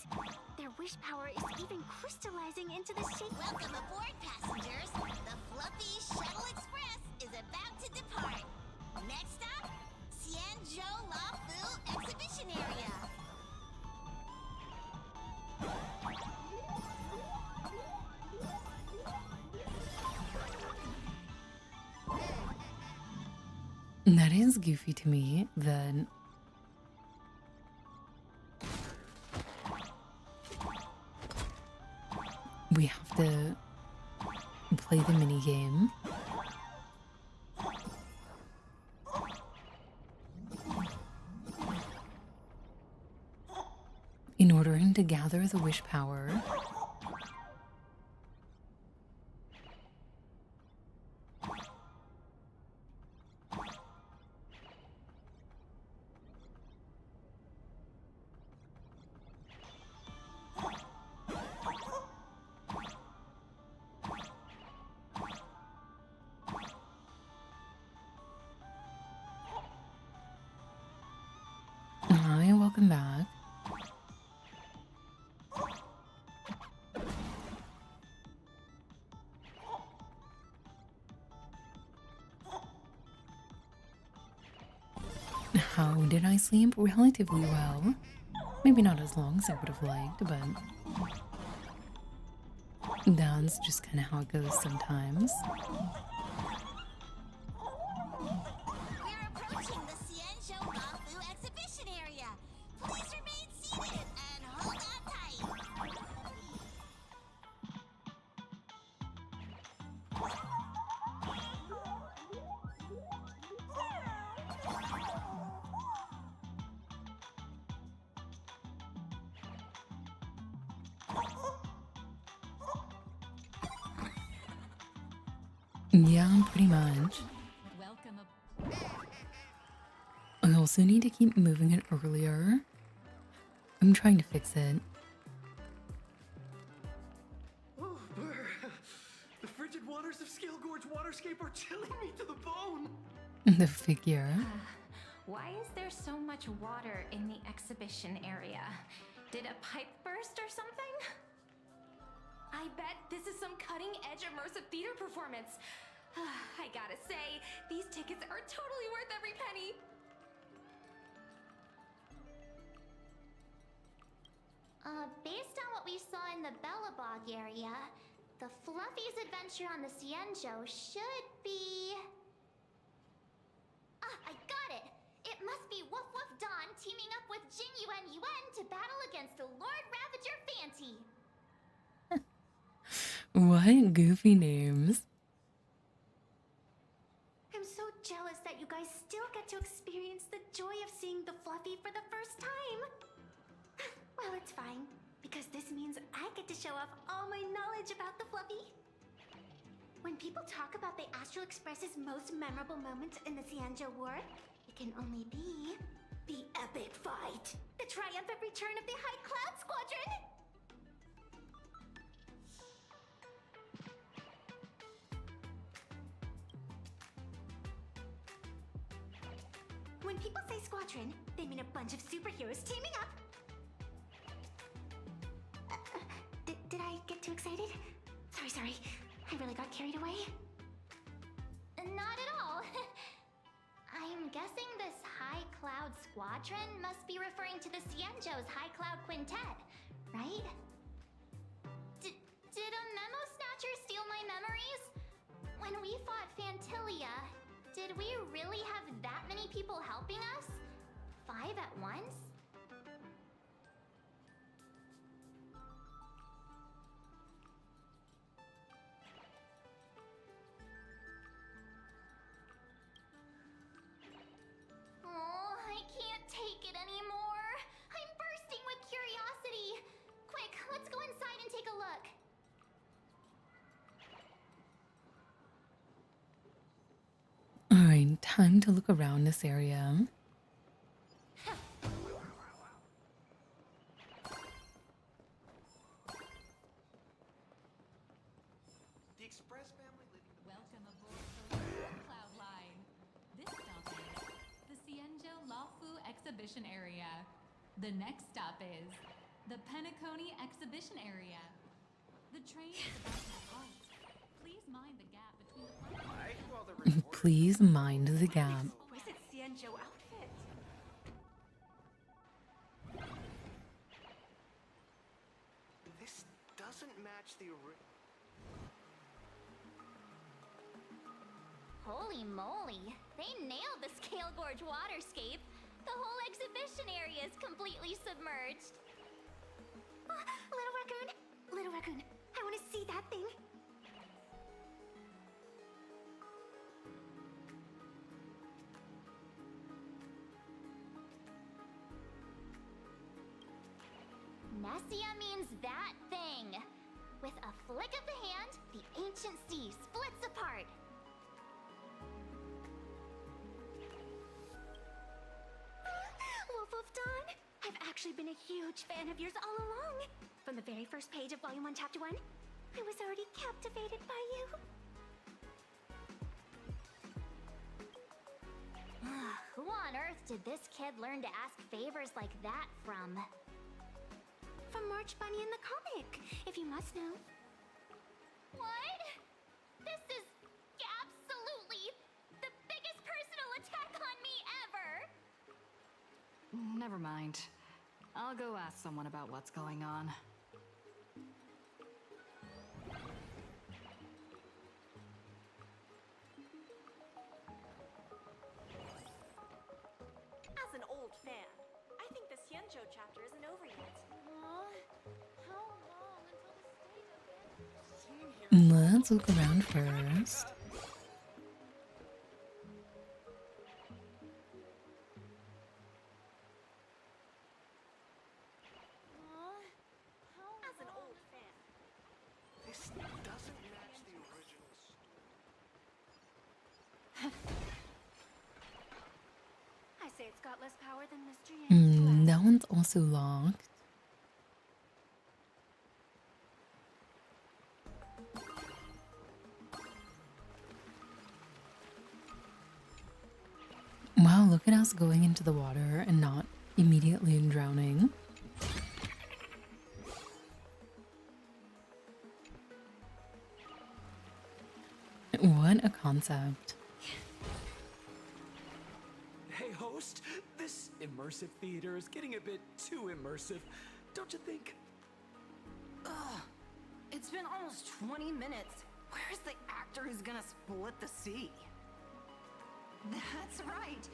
Their wish power is even crystallizing into the shape. Welcome aboard, passengers! The Fluffy Shuttle Express is about to depart. Next stop, Cienjo Lafu exhibition area. That is goofy to me that we have to play the mini game. In order to gather the wish power. Hi, welcome back. How did I sleep? Relatively well. Maybe not as long as I would have liked, but that's just kind of how it goes sometimes. We're approaching the Cienjo Lafu exhibition area. Please remain seated and hold on tight. Yeah, pretty much. Welcome I also need to keep moving it earlier. I'm trying to fix it. Oh, brr. The frigid waters of Scale Gorge Waterscape are chilling me to the bone. The figure. Why is there so much water in the exhibition area? Did a pipe burst or something? I bet this is some cutting-edge immersive theater performance. I gotta say, these tickets are totally worth every penny. Based on what we saw in the Bellabog area, the Fluffy's adventure on the Cienjo should be... Ah, I got it! It must be Woof Woof Dawn teaming up with Jing Yuan Yuan to battle against the Lord Ravager Fanti. What goofy names. I'm so jealous that you guys still get to experience the joy of seeing the Fluffy for the first time. Well, it's fine, because this means I get to show off all my knowledge about the Fluffy. When people talk about the Astral Express's most memorable moments in the Cienjo War, it can only be The epic fight! The triumphant return of the High Cloud Squadron! When people say squadron, they mean a bunch of superheroes teaming up. Did I get too excited? Sorry. I really got carried away. Not at all. I'm guessing this High Cloud Squadron must be referring to the Cienjo's High Cloud Quintet, right? Did a memo snatcher steal my memories? When we fought Fantilia, did we really have that many people helping us? 5 at once? Oh, I can't take it anymore. I'm bursting with curiosity. Quick, let's go inside and take a look. Alright, time to look around this area. The Express family living the Welcome aboard the Cloud Line. This stop is the Cienjo Lafu Exhibition Area. The next stop is the Penacony Exhibition Area. The train is about to halt. Please mind the gap between the platforms. Please mind the gap. Exquisite Cienjo outfit. This doesn't match the original. Holy moly, they nailed the Scale Gorge waterscape. The whole exhibition area is completely submerged. Little raccoon, I want to see that thing. Nessia means that thing. With a flick of the hand, the ancient sea splits apart. Wolf of Dawn, I've actually been a huge fan of yours all along. From the very first page of Volume 1, Chapter 1, I was already captivated by you. Who on earth did this kid learn to ask favors like that from? From March Bunny in the comic, if you must know. What? This is absolutely the biggest personal attack on me ever! Never mind. I'll go ask someone about what's going on. As an old fan, I think the Cienjo chapter isn't over yet. How long until the state of Let's look around first. As an old fan, This doesn't match the original I say it's got less power than Mr. Yang. That one's also locked. Wow, look at us going into the water and not immediately drowning. What a concept. Hey, host, this immersive theater is getting a bit too immersive, don't you think? Ugh, it's been almost 20 minutes. Where's the actor who's gonna split the sea? That's right.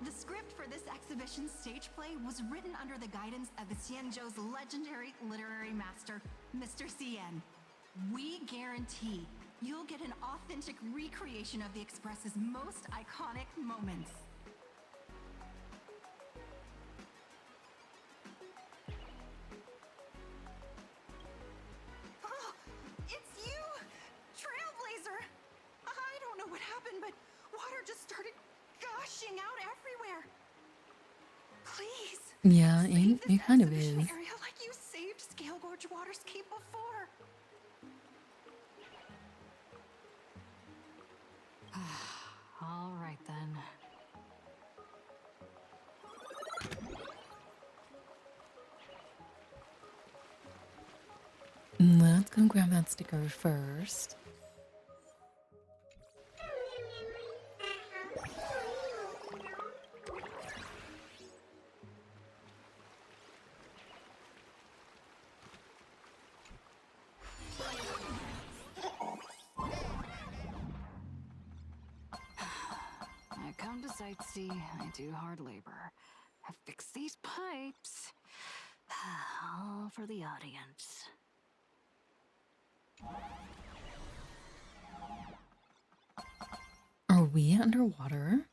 The script for this exhibition stage play was written under the guidance of the Cienjo's legendary literary master, Mr. Cien. We guarantee you'll get an authentic recreation of the Express's most iconic moments. Oh, it's you! Trailblazer! I don't know what happened, but water just started gushing out everywhere. Please. Yeah, Save this it kind of exhibition is. area like you saved Scale Gorge Waterscape before. All right then. Let's go grab that sticker first. I come to sightsee, I do hard labor. I fix these pipes. All for the audience. Are we underwater?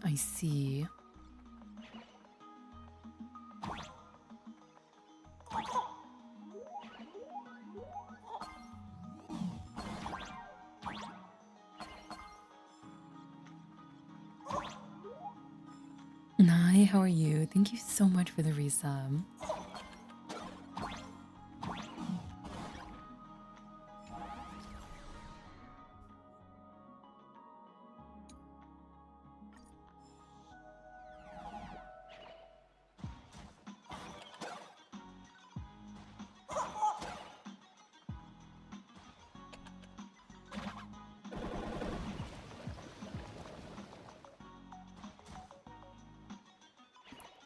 I see. Hi, how are you? Thank you so much for the resub.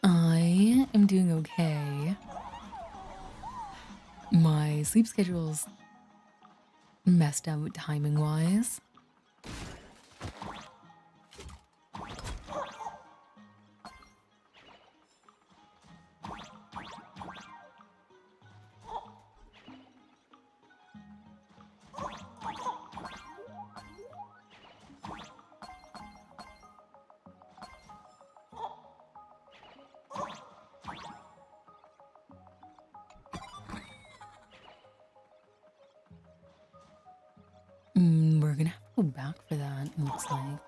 I am doing okay. My sleep schedule's messed out timing wise. We're gonna have to go back for that, it looks like.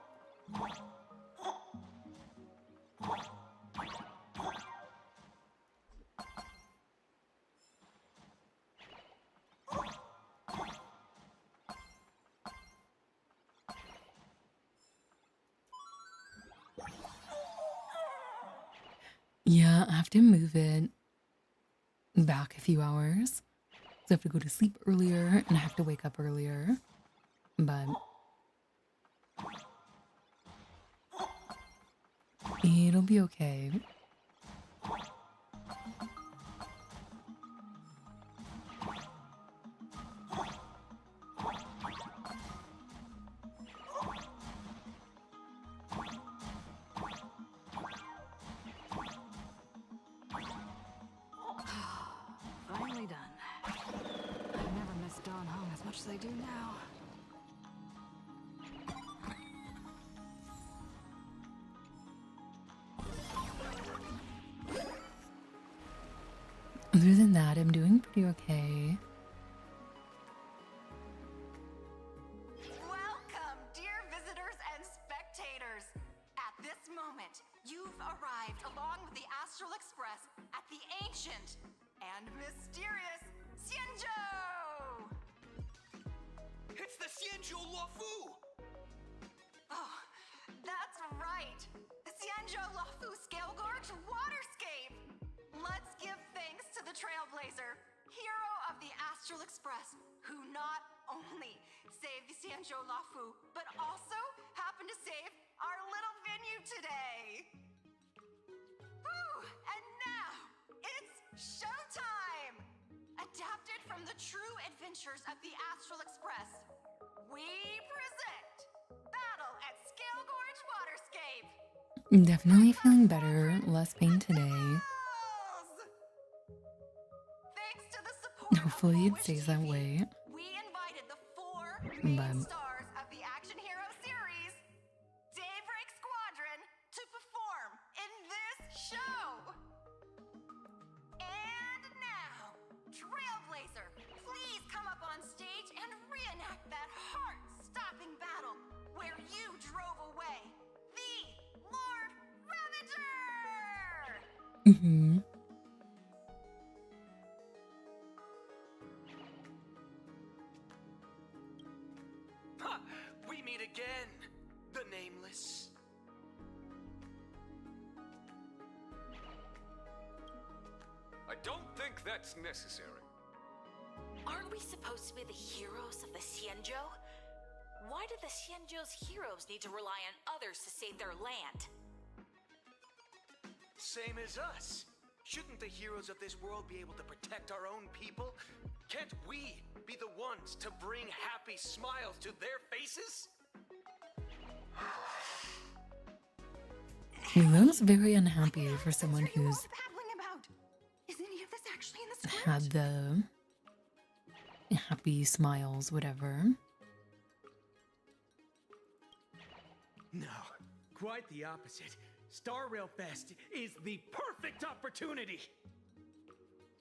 Yeah, I have to move it back a few hours. So I have to go to sleep earlier and I have to wake up earlier. But it'll be okay. Finally done. I've never missed Dawn home as much as I do now. Other than that, I'm doing pretty okay. Welcome, dear visitors and spectators. At this moment, you've arrived along with the Astral Express at the ancient and mysterious Xianzhou! It's the Xianzhou Luofu! Oh, that's right. The Xianzhou Luofu Scale Gorge Waterscape! Let's give thanks to the Trailblazer, hero of the Astral Express, who not only saved the Xianzhou Luofu, but also happened to save our little venue today. Whew, and now, it's showtime! Adapted from the true adventures of the Astral Express, we present Battle at Scale Gorge Waterscape! Definitely feeling better, less pain today. Thanks to the support Hopefully of it stays that way. we invited the 4 main But stars of the Action Hero series, Daybreak Squadron, to perform in this show. And now, Trailblazer, please come up on stage and reenact that heart-stopping battle where you drove away the Lord Ravager! mhm. Ha! We meet again, the Nameless. I don't think that's necessary. Aren't we supposed to be the heroes of the Xianzhou? Why do the Xianzhou's heroes need to rely on others to save their land? Same as us. Shouldn't the heroes of this world be able to protect our own people? Can't we be the ones to bring happy smiles to their faces? He looks very unhappy for someone who's Babbling about. Is any of this actually in the script? had the happy smiles, whatever. No, quite the opposite. Star Rail Fest is the perfect opportunity.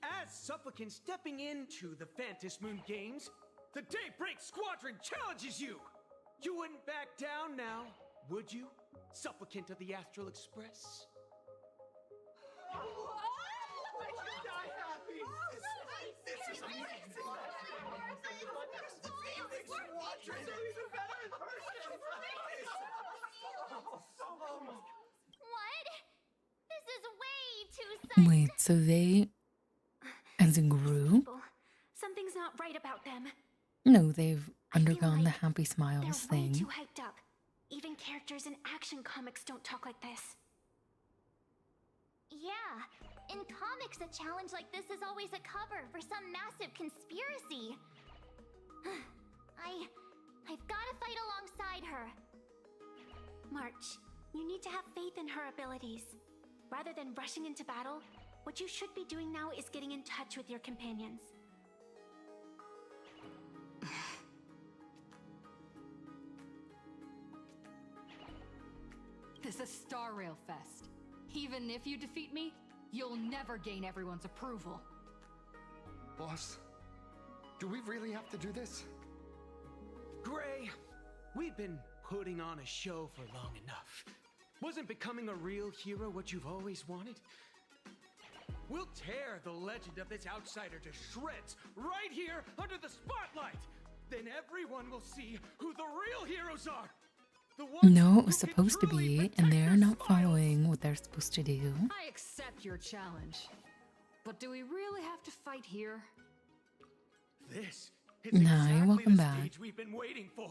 As supplicants stepping into the Phantom Moon Games, the Daybreak Squadron challenges you. You wouldn't back down now, would you, supplicant of the Astral Express? What? This is way too sudden. Wait, so they, as a group? Something's not right about them. No, they've undergone the like happy They're smiles way thing. too hyped up. Even characters in action comics don't talk like this. Yeah, in comics, a challenge like this is always a cover for some massive conspiracy. I've gotta fight alongside her. March, you need to have faith in her abilities. Rather than rushing into battle, what you should be doing now is getting in touch with your companions. This is Star Rail Fest. Even if you defeat me, you'll never gain everyone's approval. Boss, do we really have to do this? Gray, we've been putting on a show for long enough. Wasn't becoming a real hero what you've always wanted? We'll tear the legend of this outsider to shreds right here under the spotlight. Then everyone will see who the real heroes are. The ones No, it was who can supposed to truly be, protect and they're their not smiles. following what they're supposed to do. I accept your challenge. But do we really have to fight here? This is Hi, exactly welcome the back. stage we've been waiting for.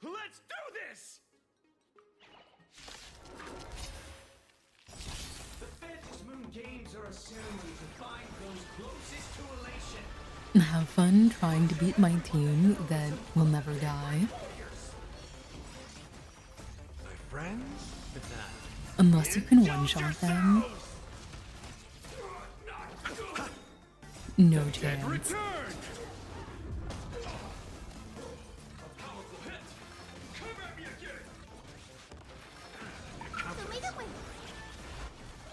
Let's do this! The Phantom Moon Games are a ceremony to find those closest to elation. Have fun trying to beat my team that will never die. My friends? Unless you can one-shot them. No chance. Return!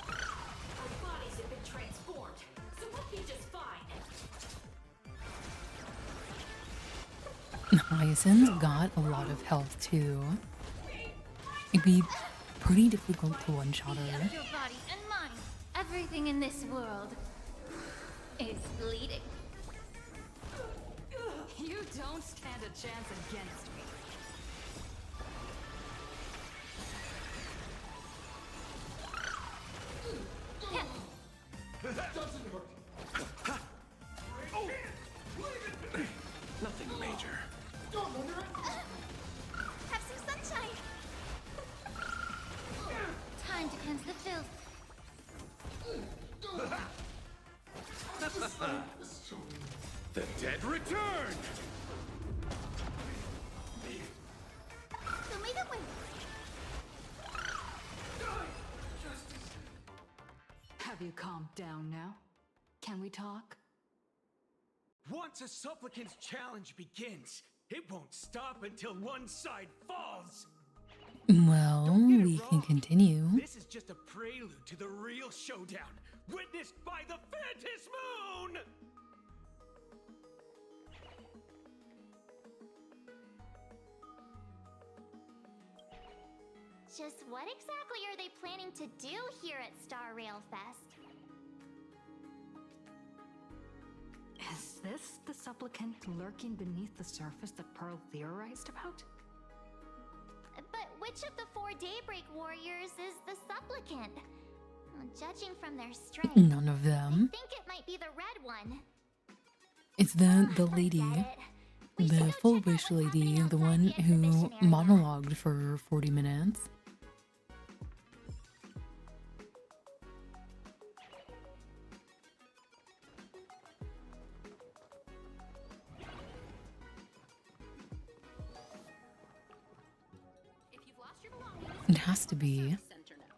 Our bodies have been transformed, so we'll be just fine. Hyacinth's got a lot of health too. It'd be pretty difficult to one-shot her. Your body and mine. Everything in this world is bleeding. You don't stand a chance against me. Nothing major. Have some sunshine. Time to cleanse the filth. The dead return! Show me the way. Have you calmed down now? Can we talk? Once a supplicant's challenge begins, It won't stop until one side falls. Well, Don't get it we can wrong. continue. This is just a prelude to the real showdown, witnessed by the Phantom Moon! Just what exactly are they planning to do here at Star Rail Fest? Is this the supplicant lurking beneath the surface that Pearl theorized about? But which of the 4 Daybreak Warriors is the supplicant? Judging from their strength, None of them. I think it might be the red one. It's the lady, Forget it. the full wish lady, the one who monologued for 40 minutes. If you've lost your belongings, It has to be. center now.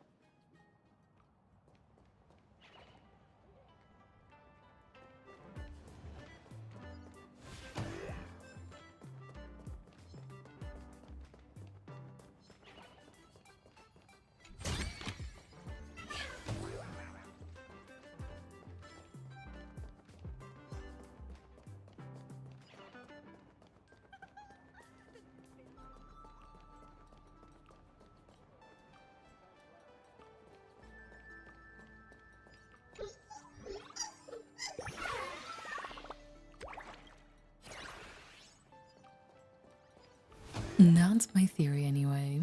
That's my theory anyway.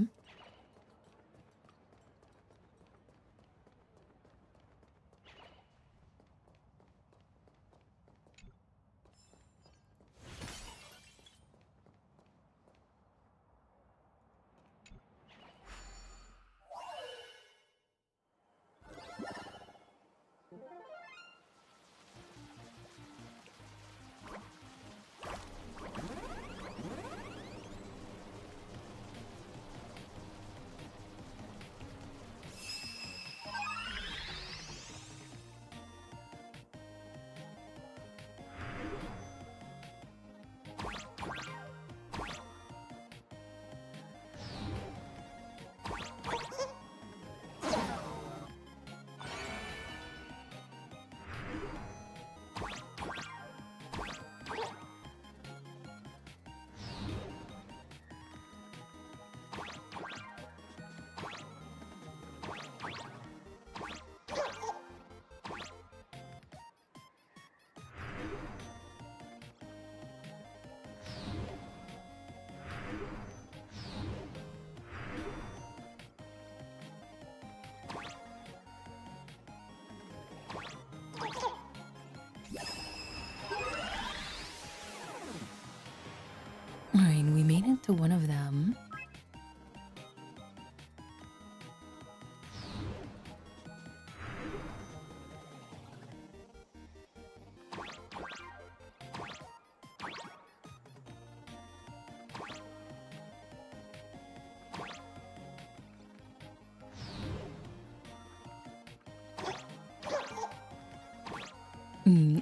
Alright, we made it to one of them.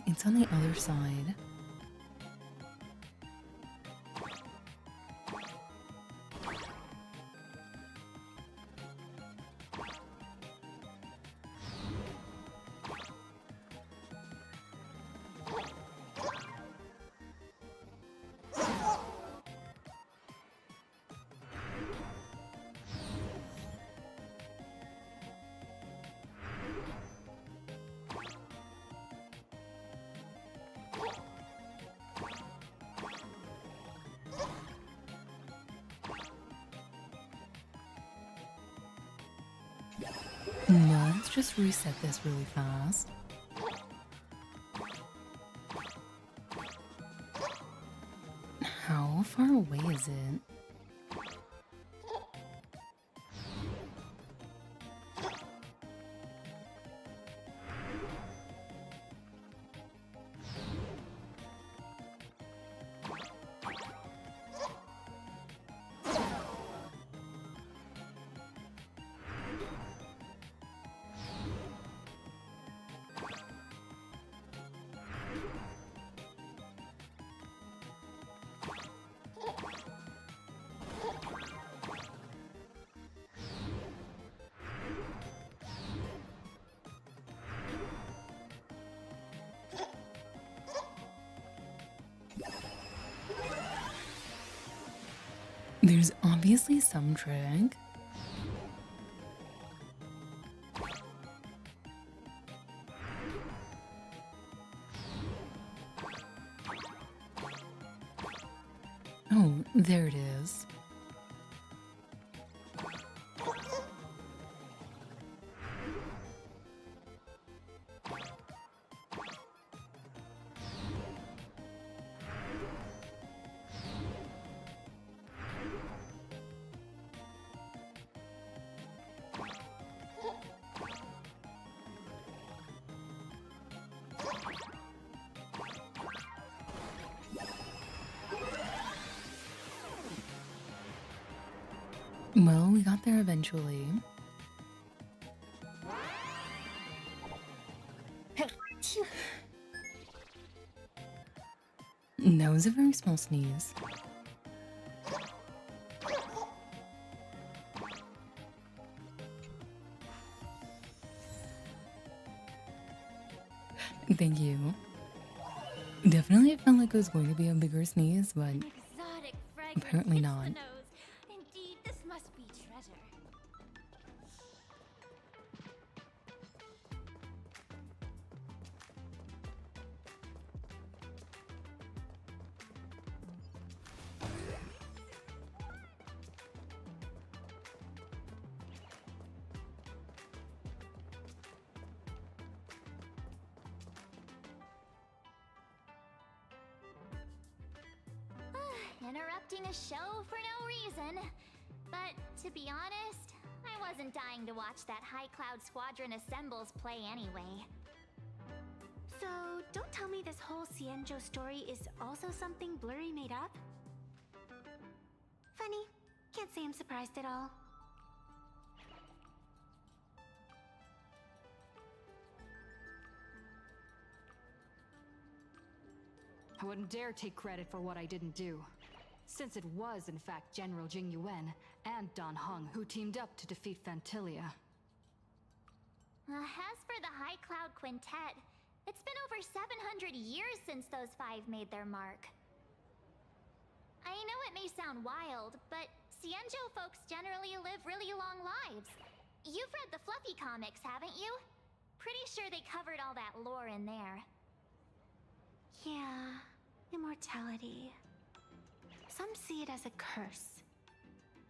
It's on the other side. Let's just reset this really fast. How far away is it? There's obviously some trick. Oh, there it is. Well, we got there eventually. That was a very small sneeze. Thank you. Definitely it felt like it was going to be a bigger sneeze, but Exotic fragrance apparently hits not. the nose. Indeed, this must be treasure. Interrupting a show for no reason. But to be honest, I wasn't dying to watch that High Cloud Squadron Assembles play anyway. So, don't tell me this whole Cienjo story is also something Blurry made up? Funny. Can't say I'm surprised at all. I wouldn't dare take credit for what I didn't do, since it was in fact General Jing Yuan and Don Hung who teamed up to defeat Fantilia. As for the High Cloud Quintet, it's been over 700 years since those five made their mark. I know it may sound wild, but Cienjo folks generally live really long lives. You've read the Fluffy comics, haven't you? Pretty sure they covered all that lore in there. Yeah, immortality. Some see it as a curse.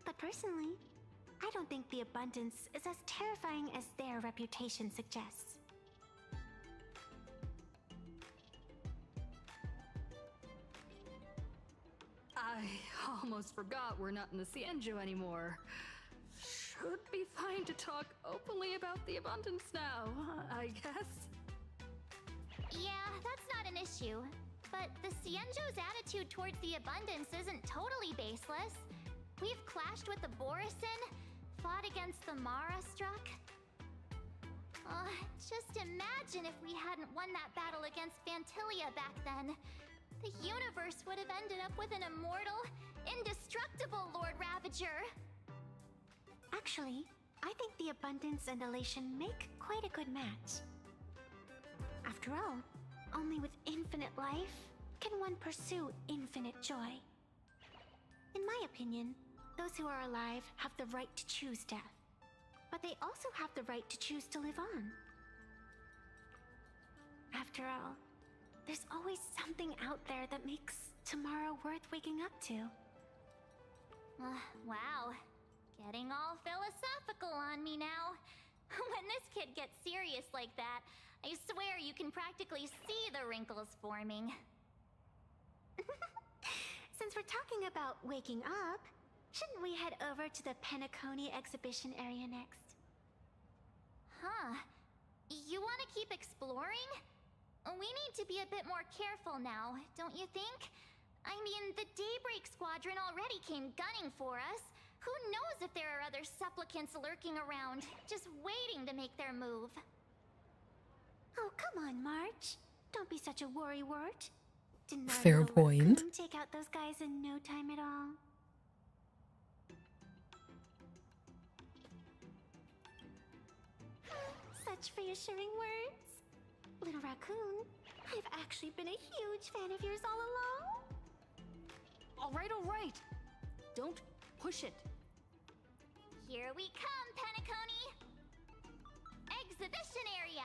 But personally, I don't think the abundance is as terrifying as their reputation suggests. I almost forgot we're not in the Cienjo anymore. Should be fine to talk openly about the abundance now, I guess. Yeah, that's not an issue. But the Cienjo's attitude towards the abundance isn't totally baseless. We've clashed with the Borisin, fought against the Mara Struck. Just imagine if we hadn't won that battle against Fantilia back then. The universe would have ended up with an immortal, indestructible Lord Ravager. Actually, I think the abundance and elation make quite a good match. After all, only with infinite life can one pursue infinite joy. In my opinion, those who are alive have the right to choose death, but they also have the right to choose to live on. After all, there's always something out there that makes tomorrow worth waking up to. Wow, getting all philosophical on me now. When this kid gets serious like that, I swear you can practically see the wrinkles forming. Since we're talking about waking up, shouldn't we head over to the Penacony exhibition area next? Huh. You want to keep exploring? We need to be a bit more careful now, don't you think? I mean, the Daybreak Squadron already came gunning for us. Who knows if there are other supplicants lurking around, just waiting to make their move. Oh, come on, March. Don't be such a worrywart. Didn't our Fair little point. raccoon take out those guys in no time at all? Such reassuring words. Little raccoon, I've actually been a huge fan of yours all along. All right. Don't push it. Here we come, Penacony! Exhibition area!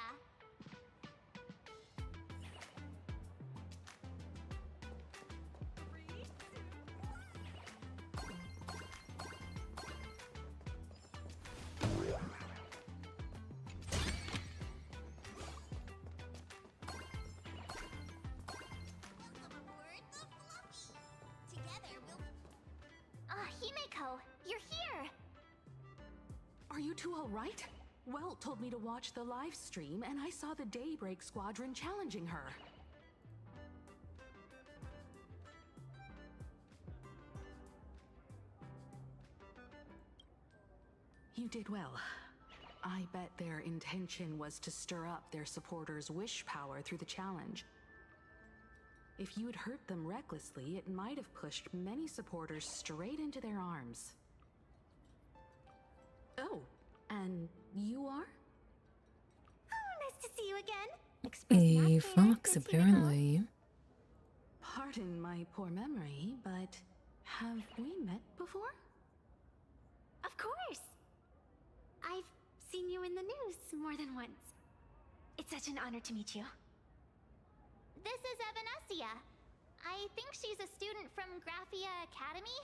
Himeko, you're here! Are you two all right? Welt told me to watch the live stream, and I saw the Daybreak Squadron challenging her. You did well. I bet their intention was to stir up their supporters' wish power through the challenge. If you had hurt them recklessly, it might have pushed many supporters straight into their arms. Oh, and you are? Oh, nice to see you again. A fox, apparently. Pardon my poor memory, but have we met before? Of course. I've seen you in the news more than once. It's such an honor to meet you. This is Evanessia. I think she's a student from Graphia Academy.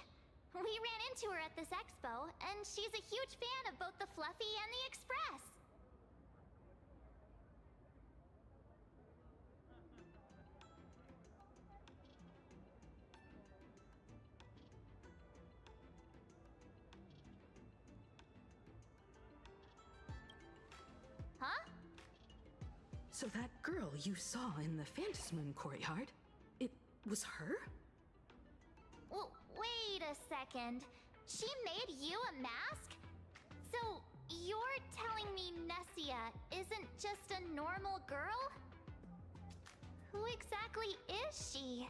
We ran into her at this expo, and she's a huge fan of both the Fluffy and the Express. Huh? So that girl you saw in the Phantasmoon courtyard, it was her? Well, wait a second. She made you a mask? So, you're telling me Nessia isn't just a normal girl? Who exactly is she?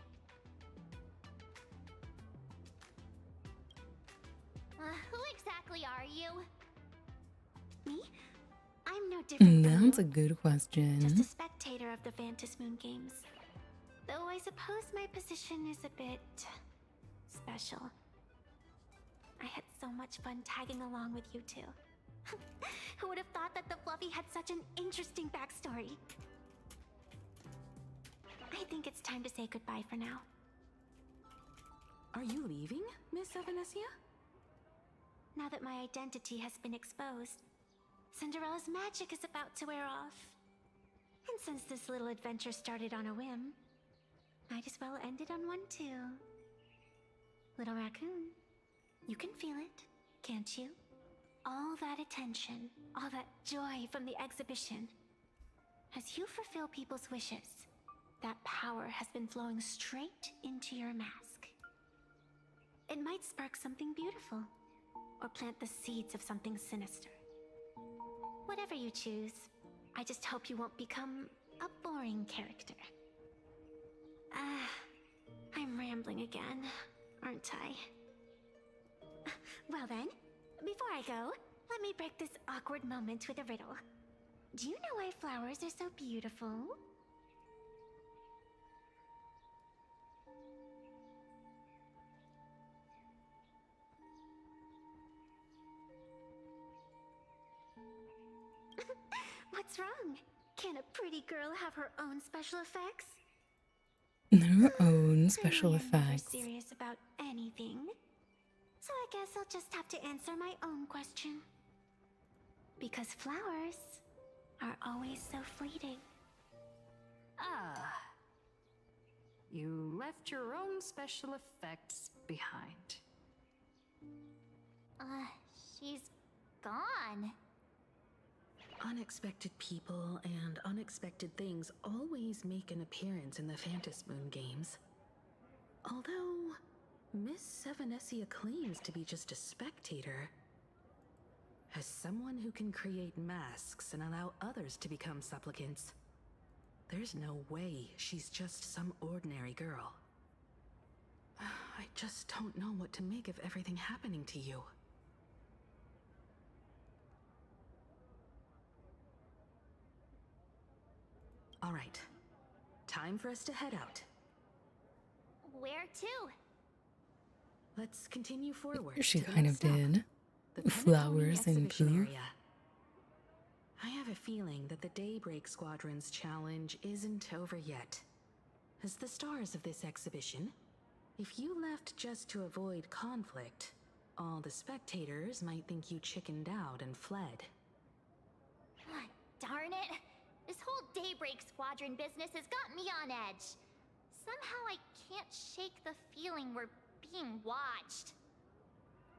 Who exactly are you? Me? I'm no different from That's you. a good question. Just a spectator of the Phantasmoon games. Though I suppose my position is a bit special. I had so much fun tagging along with you two. Who would have thought that the Fluffy had such an interesting backstory? I think it's time to say goodbye for now. Are you leaving, Miss Evanessia? Now that my identity has been exposed, Cinderella's magic is about to wear off. And since this little adventure started on a whim, might as well end it on one too. Little raccoon, you can feel it, can't you? All that attention, all that joy from the exhibition. As you fulfill people's wishes, that power has been flowing straight into your mask. It might spark something beautiful, or plant the seeds of something sinister. Whatever you choose, I just hope you won't become a boring character. I'm rambling again, aren't I? Well then, before I go, let me break this awkward moment with a riddle. Do you know why flowers are so beautiful? What's wrong? Can a pretty girl have her own special effects? Their own special I'm never effects. serious about anything. So I guess I'll just have to answer my own question. Because flowers are always so fleeting. Ah. You left your own special effects behind. She's gone. Unexpected people and unexpected things always make an appearance in the Phantasmoon games. Although, Miss Evanessia claims to be just a spectator. As someone who can create masks and allow others to become supplicants, there's no way she's just some ordinary girl. I just don't know what to make of everything happening to you. All right, time for us to head out. Where to? Let's continue forward. She to the kind next of stop, did. the Pentaconia Flowers and exhibition poo. area. I have a feeling that the Daybreak Squadron's challenge isn't over yet. As the stars of this exhibition, if you left just to avoid conflict, all the spectators might think you chickened out and fled. Ah, darn it! This whole Daybreak Squadron business has got me on edge. Somehow I can't shake the feeling we're being watched.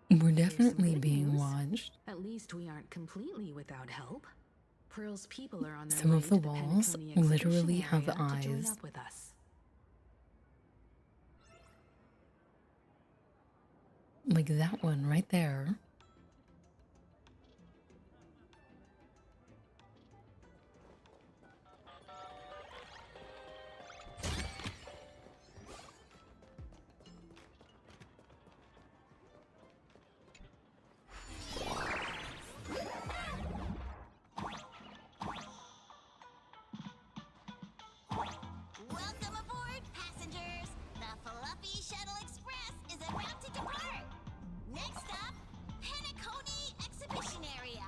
We're Here's some definitely good being news. watched. At least we aren't completely without help. Pearl's people are on their Some way of the to the walls Pentaconia literally exhibition have area to join eyes. up with us. Like that one right there. Welcome aboard, passengers! The Fluffy Shuttle Express is about to depart! Next stop, Pentaconia Exhibition Area.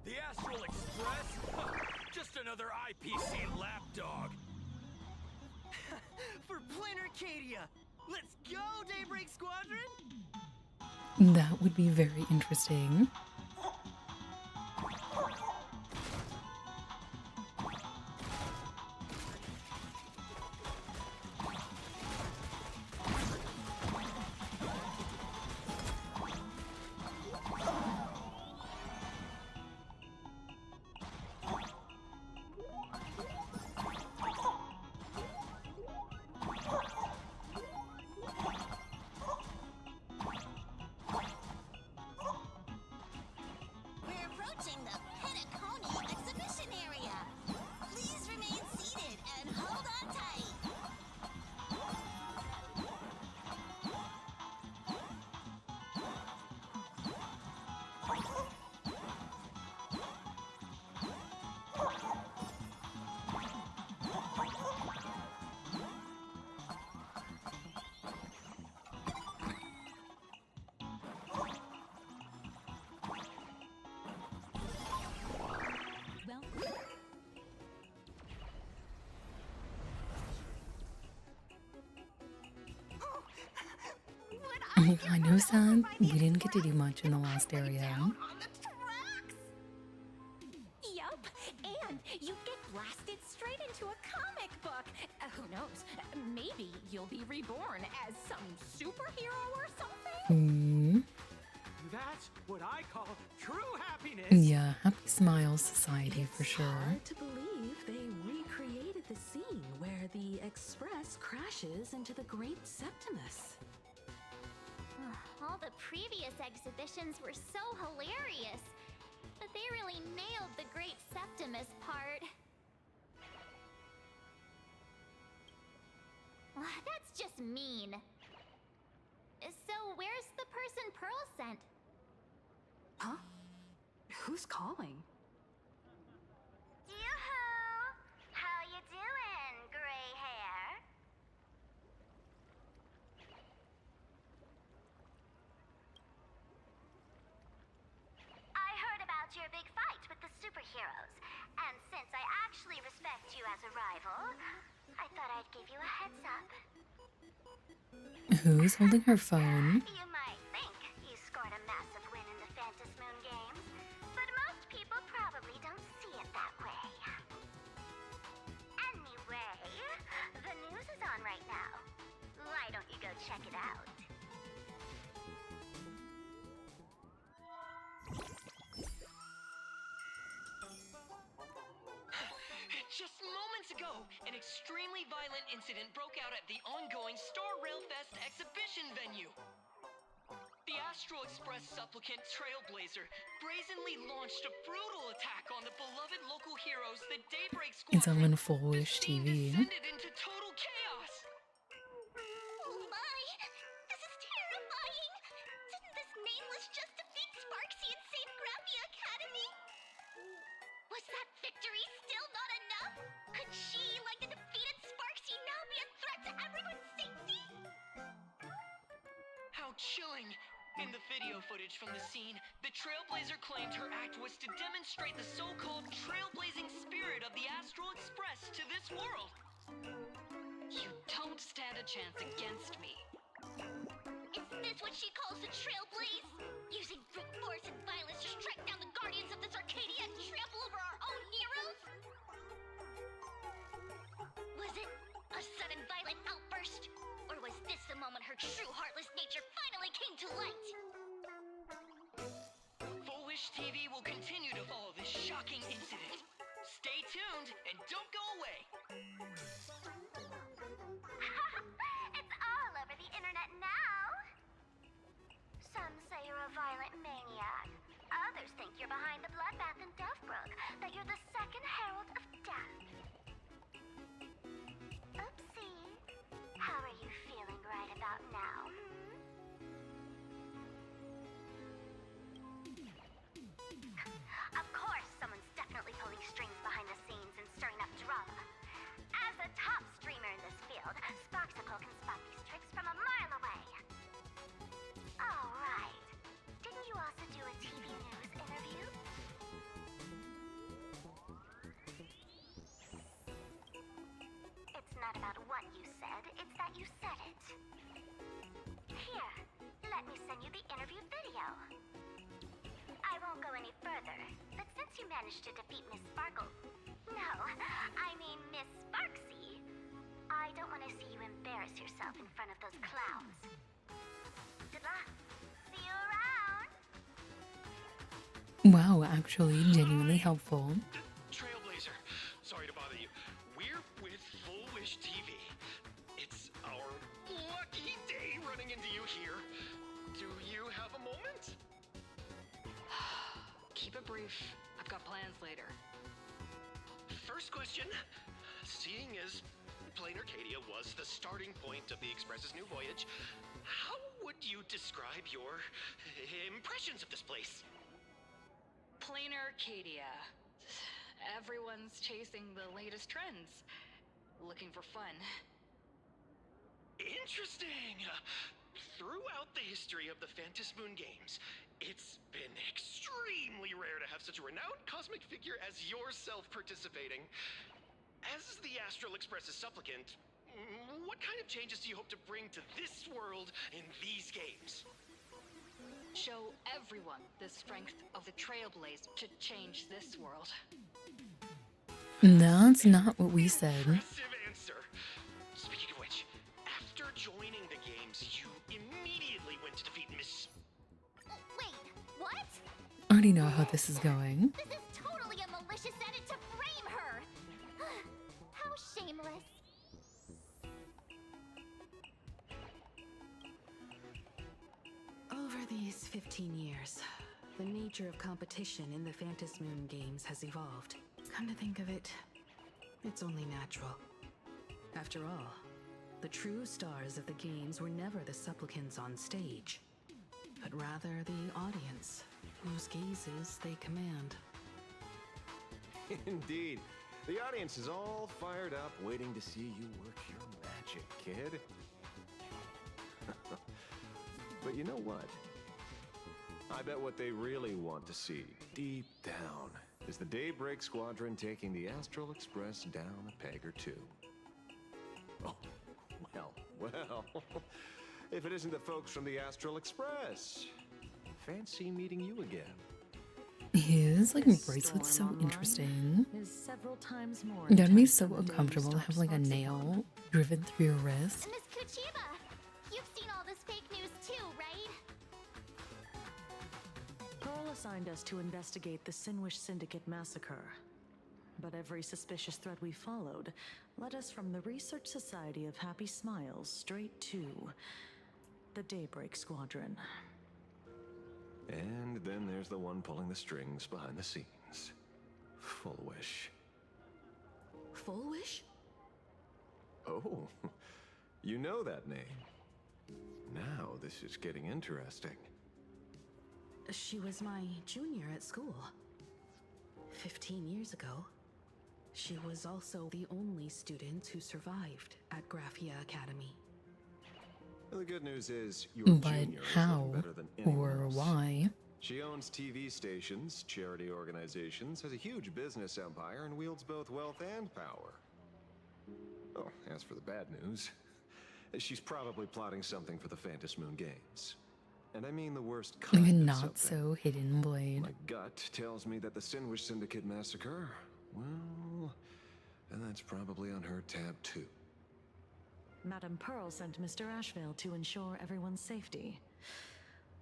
The Astral Express? Just another IPC lapdog. For Plain Arcadia! Let's go, Daybreak Squadron! That would be very interesting. We're approaching the Pentaconia Exhibition Area. Please remain seated and hold on tight. I know, son. We didn't get to do much in the last area. Yup, and you get blasted straight into a comic book. Who knows? Maybe you'll be reborn as some superhero or something? That's what I call true happiness! Yeah, Happy Smiles Society for sure. Hard to believe they recreated the scene where the Express crashes into the Great Septimus. All the previous exhibitions were so hilarious, but they really nailed the Great Septimus part. That's just mean. So where's the person Pearl sent? Huh? Who's calling? Yoo-hoo! How you doing, gray hair? I heard about your big fight with the superheroes, and since I actually respect you as a rival, I thought I'd give you a heads up. Who's holding her phone? You might think you scored a massive win in the Phantom Moon games, but most people probably don't see it that way. Anyway, the news is on right now. Why don't you go check it out? Just moments ago, an extremely violent incident broke out at the ongoing Star Rail Fest exhibition venue. The Astral Express supplicant Trailblazer brazenly launched a brutal attack on the beloved local heroes, the Daybreak It's Squadron. on Full Wish TV. Descended into total chaos. Oh my! This is terrifying! Didn't this nameless just defeat Sparksy and save Graphia Academy? Was that victory still not enough? Could she, like the defeated Sparksy, now be a threat to everyone's safety? How chilling! In the video footage from the scene, the Trailblazer claimed her act was to demonstrate the so-called trailblazing spirit of the Astral Express to this world. You don't stand a chance against me. Is this what she calls the Trailblaze? Using brute force and violence to strike down the guardians of this Arcadia and trample over our own heroes? Was it a sudden violent outburst? Or was this the moment her true heartless nature finally came to light? Full Wish TV will continue to follow this shocking incident. Stay tuned and don't go away. It's all over the internet now. Some say you're a violent maniac. Others think you're behind the bloodbath in Deathbrook, that you're the second herald of death. Oopsie. How are you feeling right about now? Of course, someone's definitely pulling strings behind the scenes and stirring up drama. As a top streamer in this field, Sparksicle can spot these tricks from a mile away. All right. Didn't you also do a TV news interview? It's not about what you said, it's that you said it. Here, let me send you the interview video. I won't go any further, but since you managed to defeat Miss Sparkle... No, I mean Miss Sparksy, I don't want to see you embarrass yourself in front of those clowns. Good luck. See you around. Wow, actually genuinely helpful. Trailblazer, sorry to bother you. We're with Full Wish TV. It's our lucky day running into you here. Do you have a moment? Keep it brief. I've got plans later. First question. Seeing as Plain Arcadia was the starting point of the Express's new voyage, how would you describe your impressions of this place? Plain Arcadia. Everyone's chasing the latest trends. Looking for fun. Interesting. Throughout the history of the Phantasmoon games, it's been extremely rare to have such a renowned cosmic figure as yourself participating. As the Astral Express's supplicant, what kind of changes do you hope to bring to this world in these games? Show everyone the strength of the Trailblaze to change this world. That's not what we said. Impressive answer. Speaking of which, after joining the games, you immediately went to defeat Miss... Wait, what? I already know how this is going. This is totally a malicious edit to frame her! How shameless. Over these 15 years, the nature of competition in the Phantasmoon games has evolved. Come to think of it, it's only natural. After all, the true stars of the games were never the supplicants on stage, but rather the audience, whose gazes they command. Indeed. The audience is all fired up, waiting to see you work your magic, kid. But you know what? I bet what they really want to see, deep down, is the Daybreak Squadron taking the Astral Express down a peg or two. Oh, well. If it isn't the folks from the Astral Express. Fancy meeting you again. His bracelet's so interesting. Is several times more That'd be so uncomfortable to have like a nail driven through your wrist. Miss Kuchiba, you've seen all this fake news too, right? Pearl assigned us to investigate the Sinwish Syndicate massacre. But every suspicious thread we followed led us from the Research Society of Happy Smiles straight to the Daybreak Squadron. And then there's the one pulling the strings behind the scenes. Full Wish. Full Wish? Oh, you know that name. Now this is getting interesting. She was my junior at school. 15 years ago. She was also the only student who survived at Graphia Academy. Well, the good news is your But junior is how looking better than anyone or else. why? She owns TV stations, charity organizations, has a huge business empire, and wields both wealth and power. Oh, as for the bad news, she's probably plotting something for the Phantom Moon Games. And I mean the worst Like kind a of not something. so hidden blade. My gut tells me that the Sinwish Syndicate massacre, well, and that's probably on her tab too. Madame Pearl sent Mr. Ashvale to ensure everyone's safety.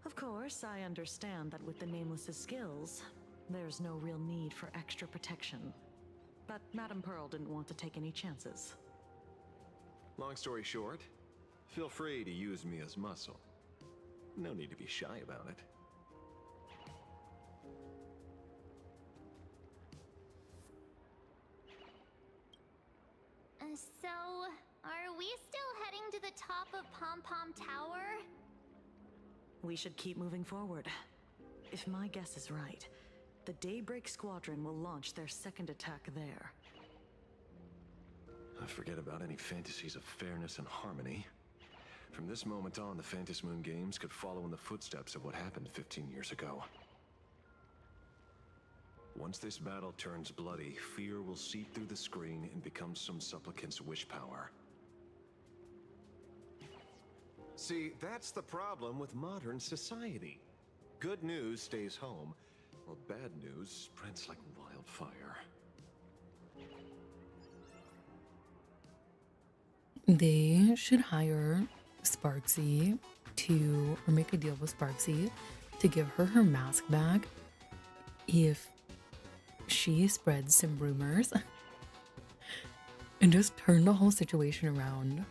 Of course, I understand that with the Nameless's skills, there's no real need for extra protection. But Madame Pearl didn't want to take any chances. Long story short, feel free to use me as muscle. No need to be shy about it. So, are we still heading to the top of Pom Pom Tower? We should keep moving forward. If my guess is right, the Daybreak Squadron will launch their second attack there. I forget about any fantasies of fairness and harmony. From this moment on, the Phantom Moon Games could follow in the footsteps of what happened 15 years ago. Once this battle turns bloody, fear will seep through the screen and become some supplicant's wish power. See, that's the problem with modern society. Good news stays home, while bad news spreads like wildfire. They should hire Sparksy to, or make a deal with Sparksy to give her her mask back if she spreads some rumors and just turn the whole situation around.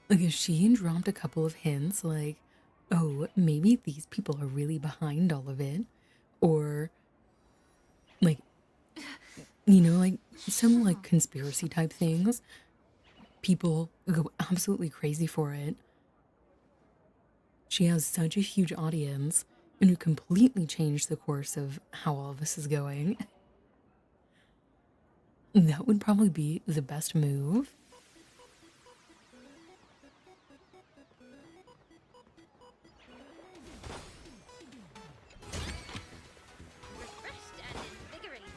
Like if she dropped a couple of hints like, oh, maybe these people are really behind all of it, or like, you know, like some like conspiracy type things, people go absolutely crazy for it. She has such a huge audience and would completely change the course of how all of this is going. That would probably be the best move. Refreshed and invigorated.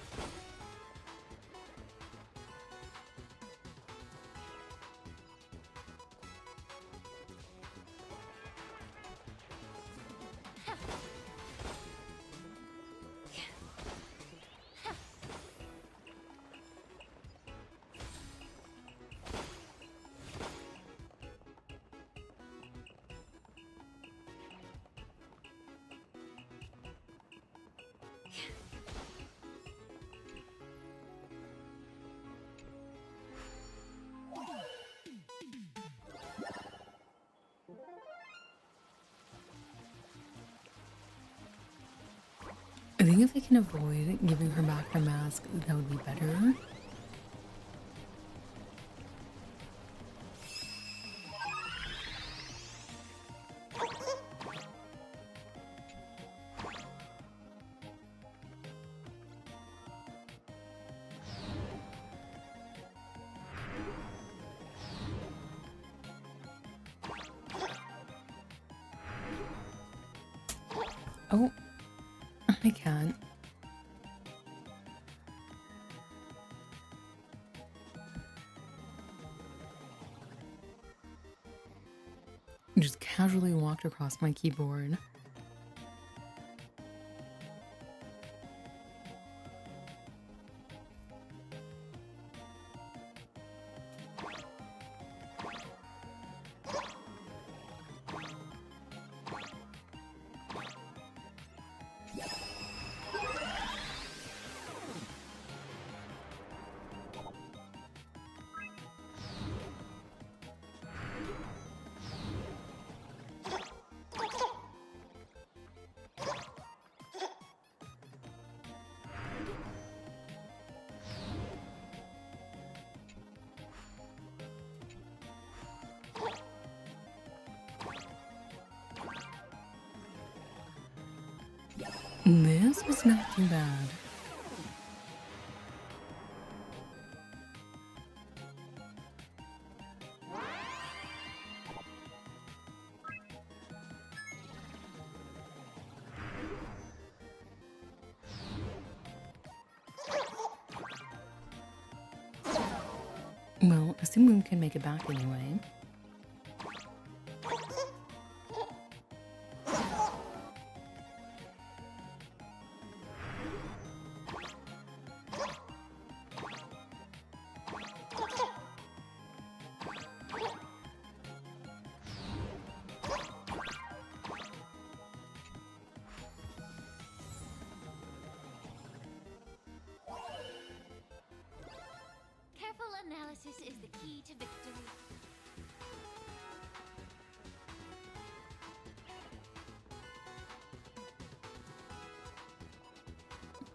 I think if I can avoid giving her back her mask, that would be better. Oh, I can't. Just casually walked across my keyboard. This was not too bad. Well, assuming we can make it back anyway. Careful analysis is the key to victory.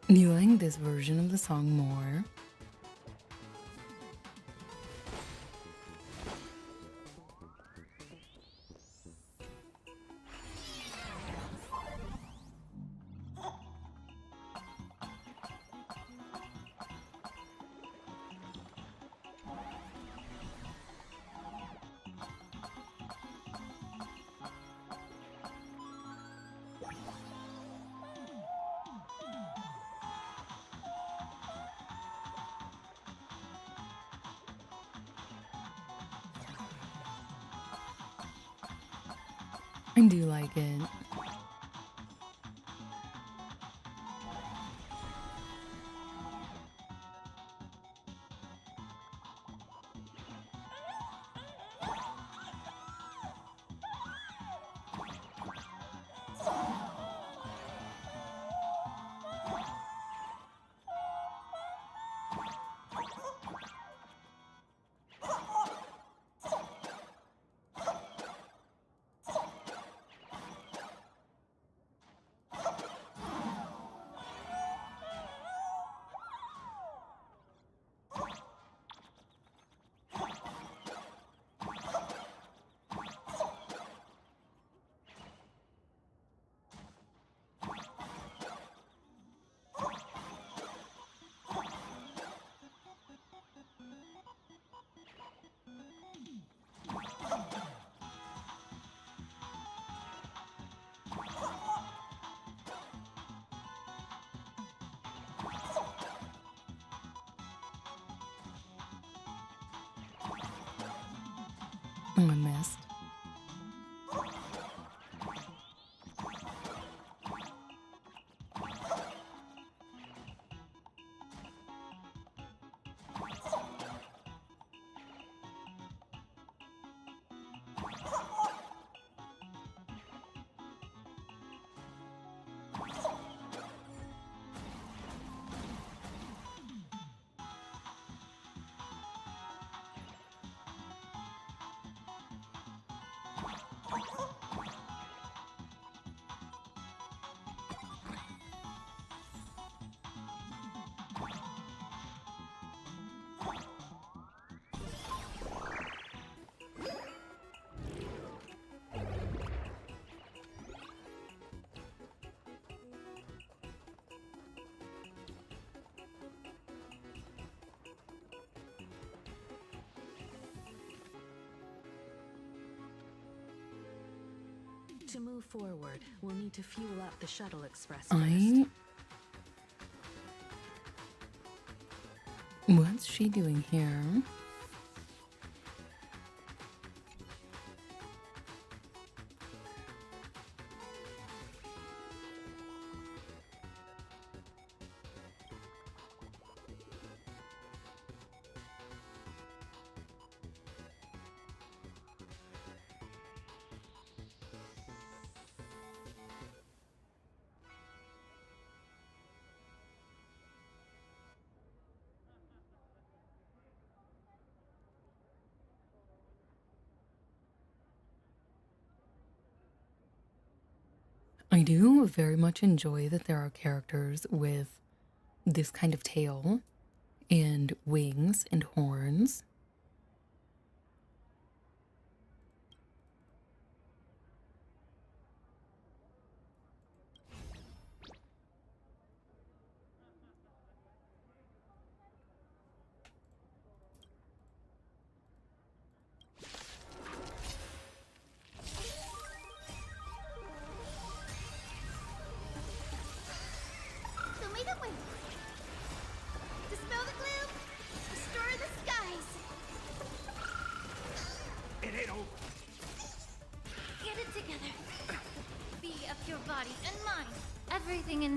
Do you like this version of the song more? I do like it. Oh, I missed. To move forward, we'll need to fuel up the shuttle express What's she doing here? I do very much enjoy that there are characters with this kind of tail and wings and horns.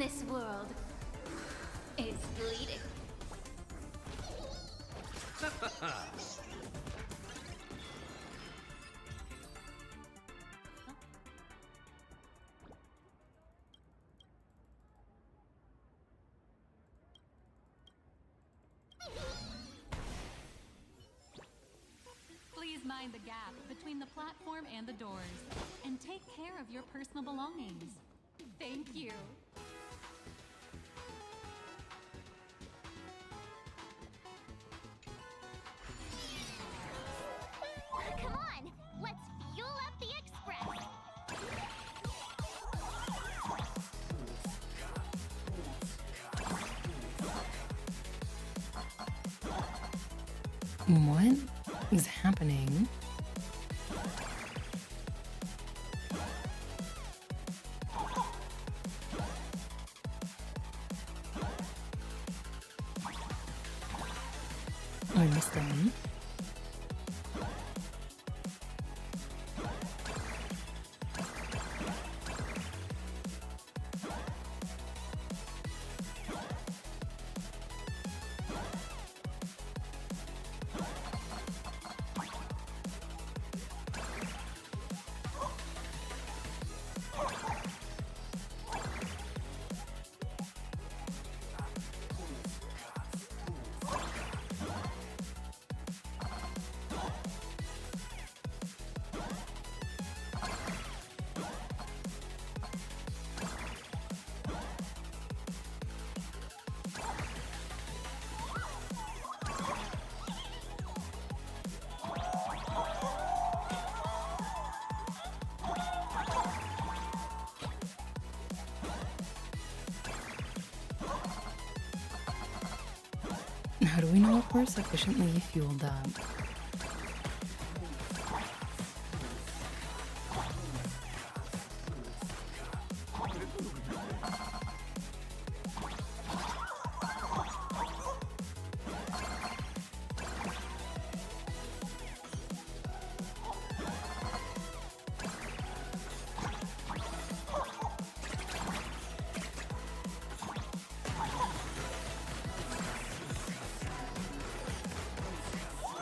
this world is bleeding. Please mind the gap between the platform and the doors, and take care of your personal belongings. Thank you. Come on, let's fuel up the express. What is happening? I missed them. How do we know if we're sufficiently fueled up?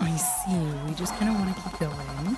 I see, we just kind of want to keep going.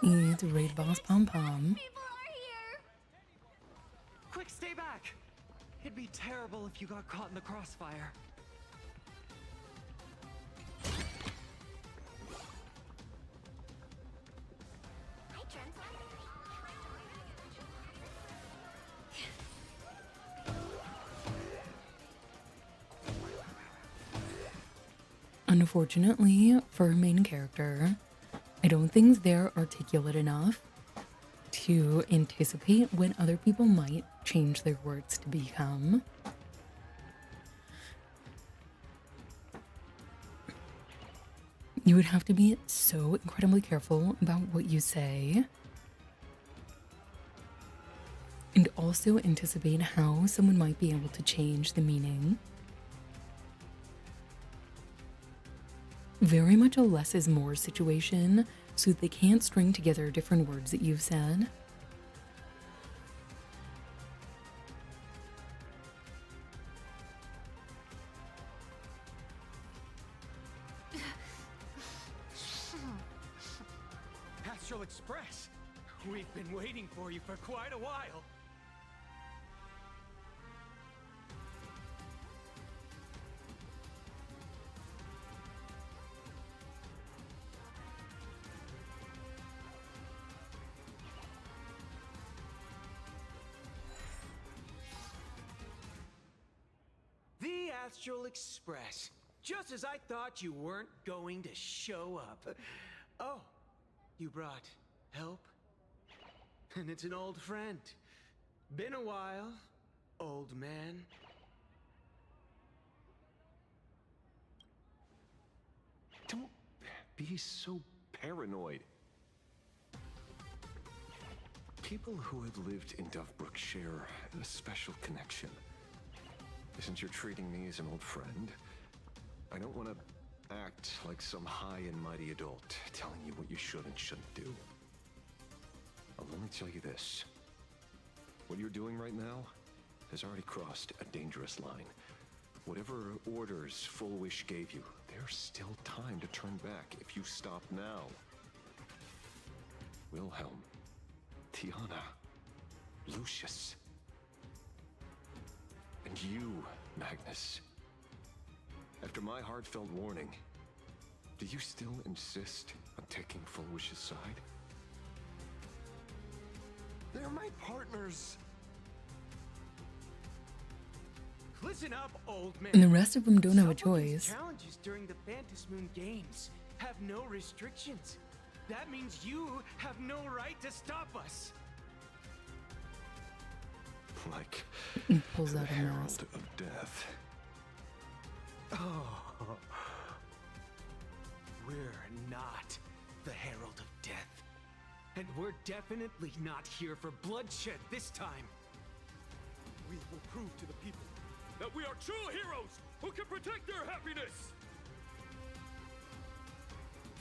It's Raid Boss Pom Pom. Quick, stay back! It'd be terrible if you got caught in the crossfire. Unfortunately, for our main character, I don't think they're articulate enough to anticipate when other people might change their words to become. You would have to be so incredibly careful about what you say, and also anticipate how someone might be able to change the meaning. Very much a less is more situation, so that they can't string together different words that you've said. Astral Express! We've been waiting for you for quite a while. The Astral Express. Just as I thought you weren't going to show up. Oh, you brought help? And it's an old friend. Been a while, old man. Don't be so paranoid. People who have lived in Dovebrook share a special connection. Since you're treating me as an old friend, I don't want to act like some high and mighty adult telling you what you should and shouldn't do. I'll only tell you this. What you're doing right now has already crossed a dangerous line. Whatever orders Full Wish gave you, there's still time to turn back if you stop now. Wilhelm, Tiana, Lucius, and you, Magnus. After my heartfelt warning, do you still insist on taking Full Wish's side? They're my partners. Listen up, old man. And the rest of them don't have a Supplicant's choice. Challenges during the Phantasmoon Games have no restrictions. That means you have no right to stop us. Like He pulls the out a Herald mask. of Death. Oh. We're not the Herald of Death. And we're definitely not here for bloodshed this time. We will prove to the people that we are true heroes who can protect their happiness!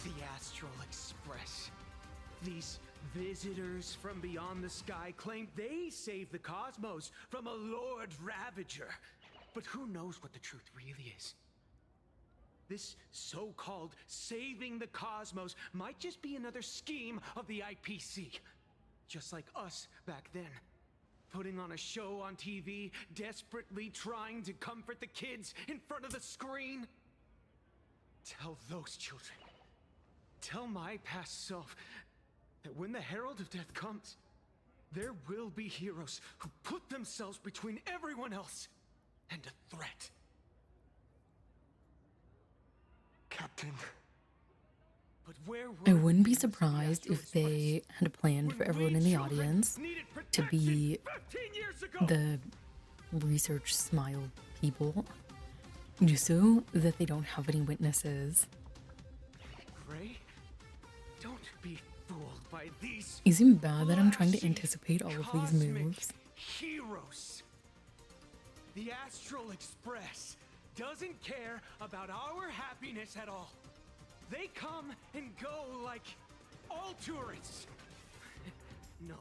The Astral Express. These visitors from beyond the sky claim they saved the cosmos from a Lord Ravager. But who knows what the truth really is? This so-called saving the cosmos might just be another scheme of the IPC. Just like us back then. Putting on a show on TV, desperately trying to comfort the kids in front of the screen. Tell those children. Tell my past self that when the Herald of Death comes, there will be heroes who put themselves between everyone else and a threat. Captain. But where I were wouldn't be we when surprised the if they had planned for everyone in the audience to be the research smile people, just so that they don't have any witnesses. Gray? Don't be fooled by these Is it bad that I'm trying to flashy anticipate all of these cosmic moves? Heroes. The Astral Express doesn't care about our happiness at all. They come and go like all tourists. No,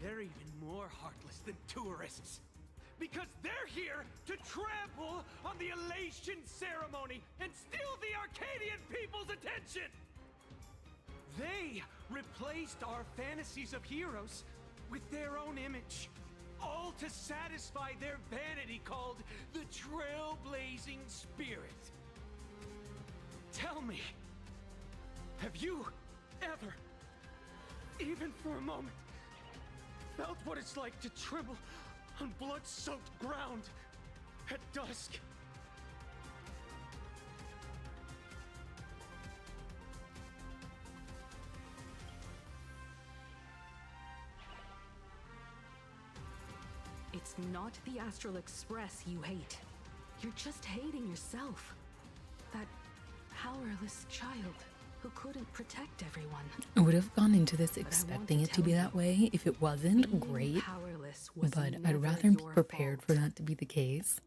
they're even more heartless than tourists. Because they're here to trample on the elation ceremony and steal the Arcadian people's attention. They replaced our fantasies of heroes with their own image. All to satisfy their vanity called the Trailblazing Spirit. Tell me, have you ever, even for a moment, felt what it's like to tremble on blood-soaked ground at dusk? It's not the Astral Express you hate. You're just hating yourself. That powerless child who couldn't protect everyone. I would have gone into this expecting it to be that way. If it wasn't, great. Powerless was But I'd never rather be your prepared fault. for that to be the case.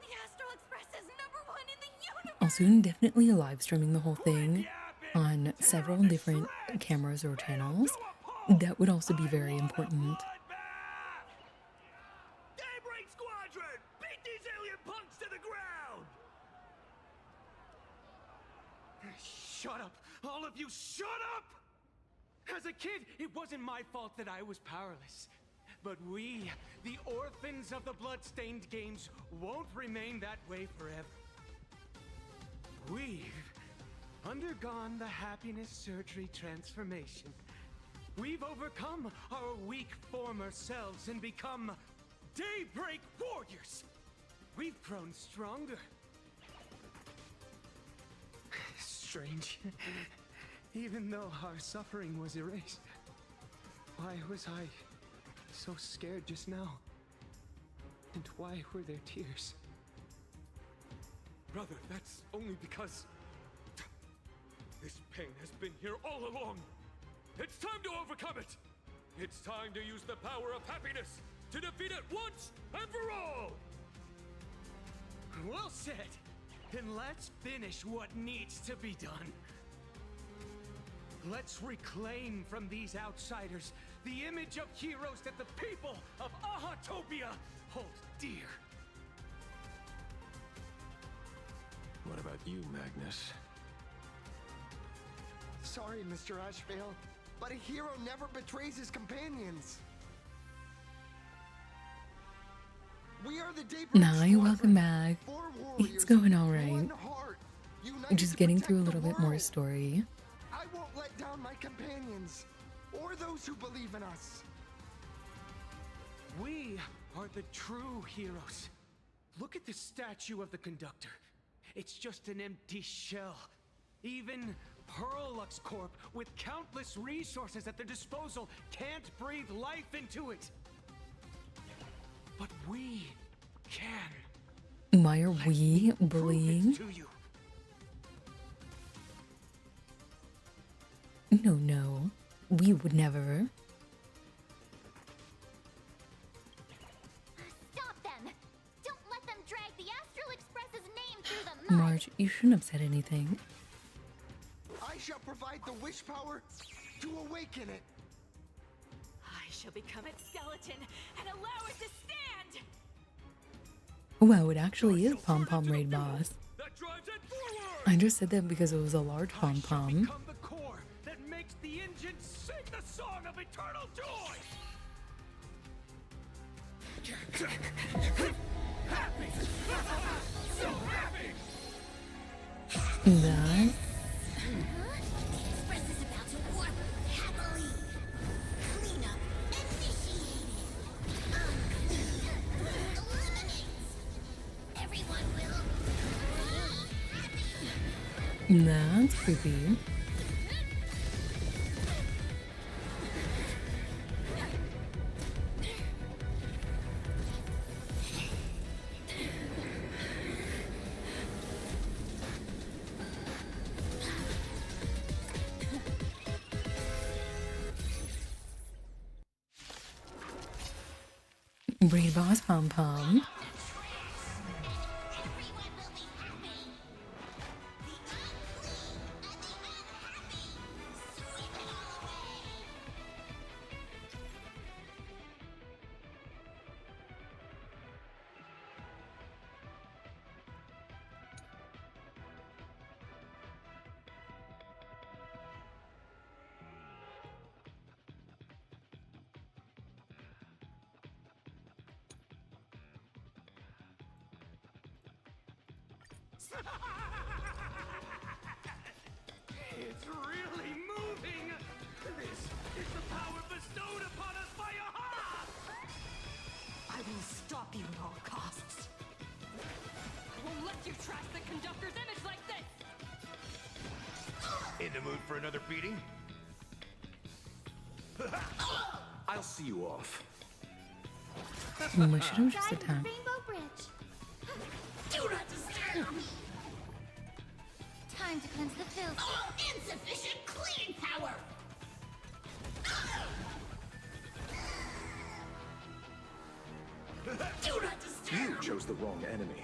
The Astral Express is #1 in the universe! I'll soon definitely live streaming the whole thing on several different cameras or channels. That would also be very important. Daybreak Squadron! Beat these alien punks to the ground! Shut up! All of you, shut up! As a kid, it wasn't my fault that I was powerless. But we, the orphans of the Bloodstained Games, won't remain that way forever. We've undergone the happiness surgery transformation. We've overcome our weak former selves and become Daybreak Warriors. We've grown stronger. Strange. Even though our suffering was erased, Why was I so scared just now? And why were there tears? Brother, that's only because this pain has been here all along. It's time to overcome it. It's time to use the power of happiness to defeat it once and for all. Well said. Then let's finish what needs to be done. Let's reclaim from these outsiders the image of heroes that the people of Ahatopia hold dear. What about you, Magnus? Sorry, Mr. Ashvale, but a hero never betrays his companions. We are the Daybreak Nah, Squadron. welcome back. 4 warriors, It's going all right. one heart, united Just to getting protect through a the little bit more world. story. I won't let down my companions, or those who believe in us. We are the true heroes. Look at the statue of the conductor. It's just an empty shell. Even Pearlux Corp, with countless resources at their disposal, can't breathe life into it. But we can. Why are we bullying? To you. No. We would never. Stop them! Don't let them drag the Astral Express's name through the mud! Marge, you shouldn't have said anything. I shall provide the wish power to awaken it. I shall become its skeleton and allow it to stand! Wow, it actually is Pom Pom Raid Boss. That drives it forward. I just said that because it was a large Pom Pom. Become the core that makes the engine sing the song of eternal joy. Happy! So happy! That. Express is about to warp happily. Cleanup initiated. Eliminate. Everyone will be happy. That's creepy. Raid Boss Pom Pom. It's really moving! This is the power bestowed upon us by Aha! I will stop you at all costs. I won't let you trash the conductor's image like this! In the mood for another beating? I'll see you off. We should have just Try the attacked. Rainbow Bridge. Do not disturb. Time to cleanse the filth. Insufficient cleaning power. Do not disturb. You chose the wrong enemy.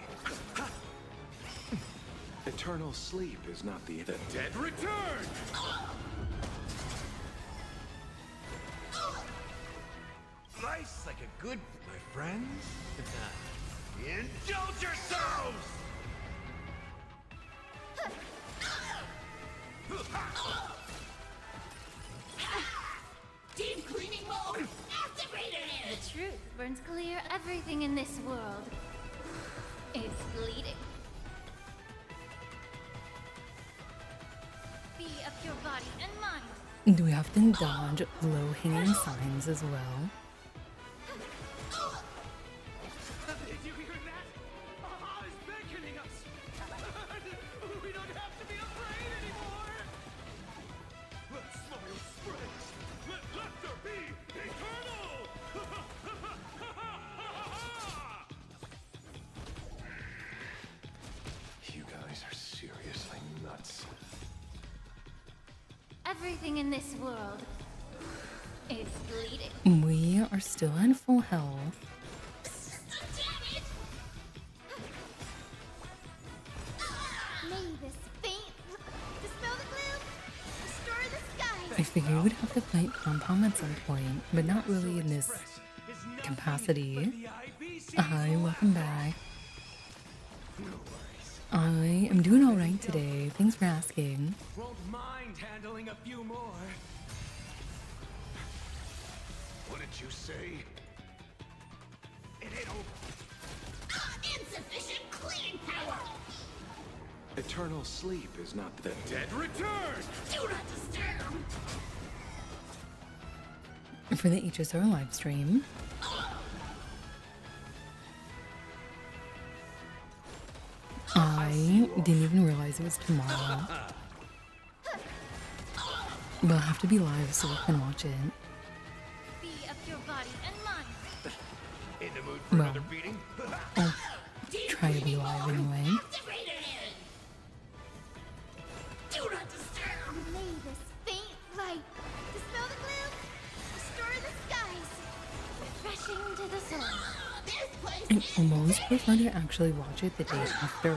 Eternal sleep is not the Dead return. Nice like a good, my friends. Indulge yourselves! Deep cleaning mode activated. The truth burns clear everything in this world. It's bleeding. Be of your body and mind. Do we have to dodge low-hanging signs as well? Did you hear that? Aha is beckoning us! We don't have to be afraid anymore! Let smile spread. Let laughter be. Everything in this world is bleeding. We are still in full hell. May this faint dispel the gloom, restore the skies. I figured we'd have to fight Pom Pom at some point, but not really in this capacity. Hi, welcome back. I am doing alright today. Thanks for asking. Won't mind handling a few more. What did you say? It ain't over. Insufficient cleaning power! Eternal sleep is not the Dead return! Do not disturb! For the HSR live stream. I didn't even realize it was tomorrow. We'll have to be live so we can watch it. Be of your body and mind. In the mood for Well, another beating? I'll try to be live anyway. Do not disturb! May this faint light dispel the gloom, restore the skies, refreshing to the soul. This place I almost prefer to actually watch it the day after.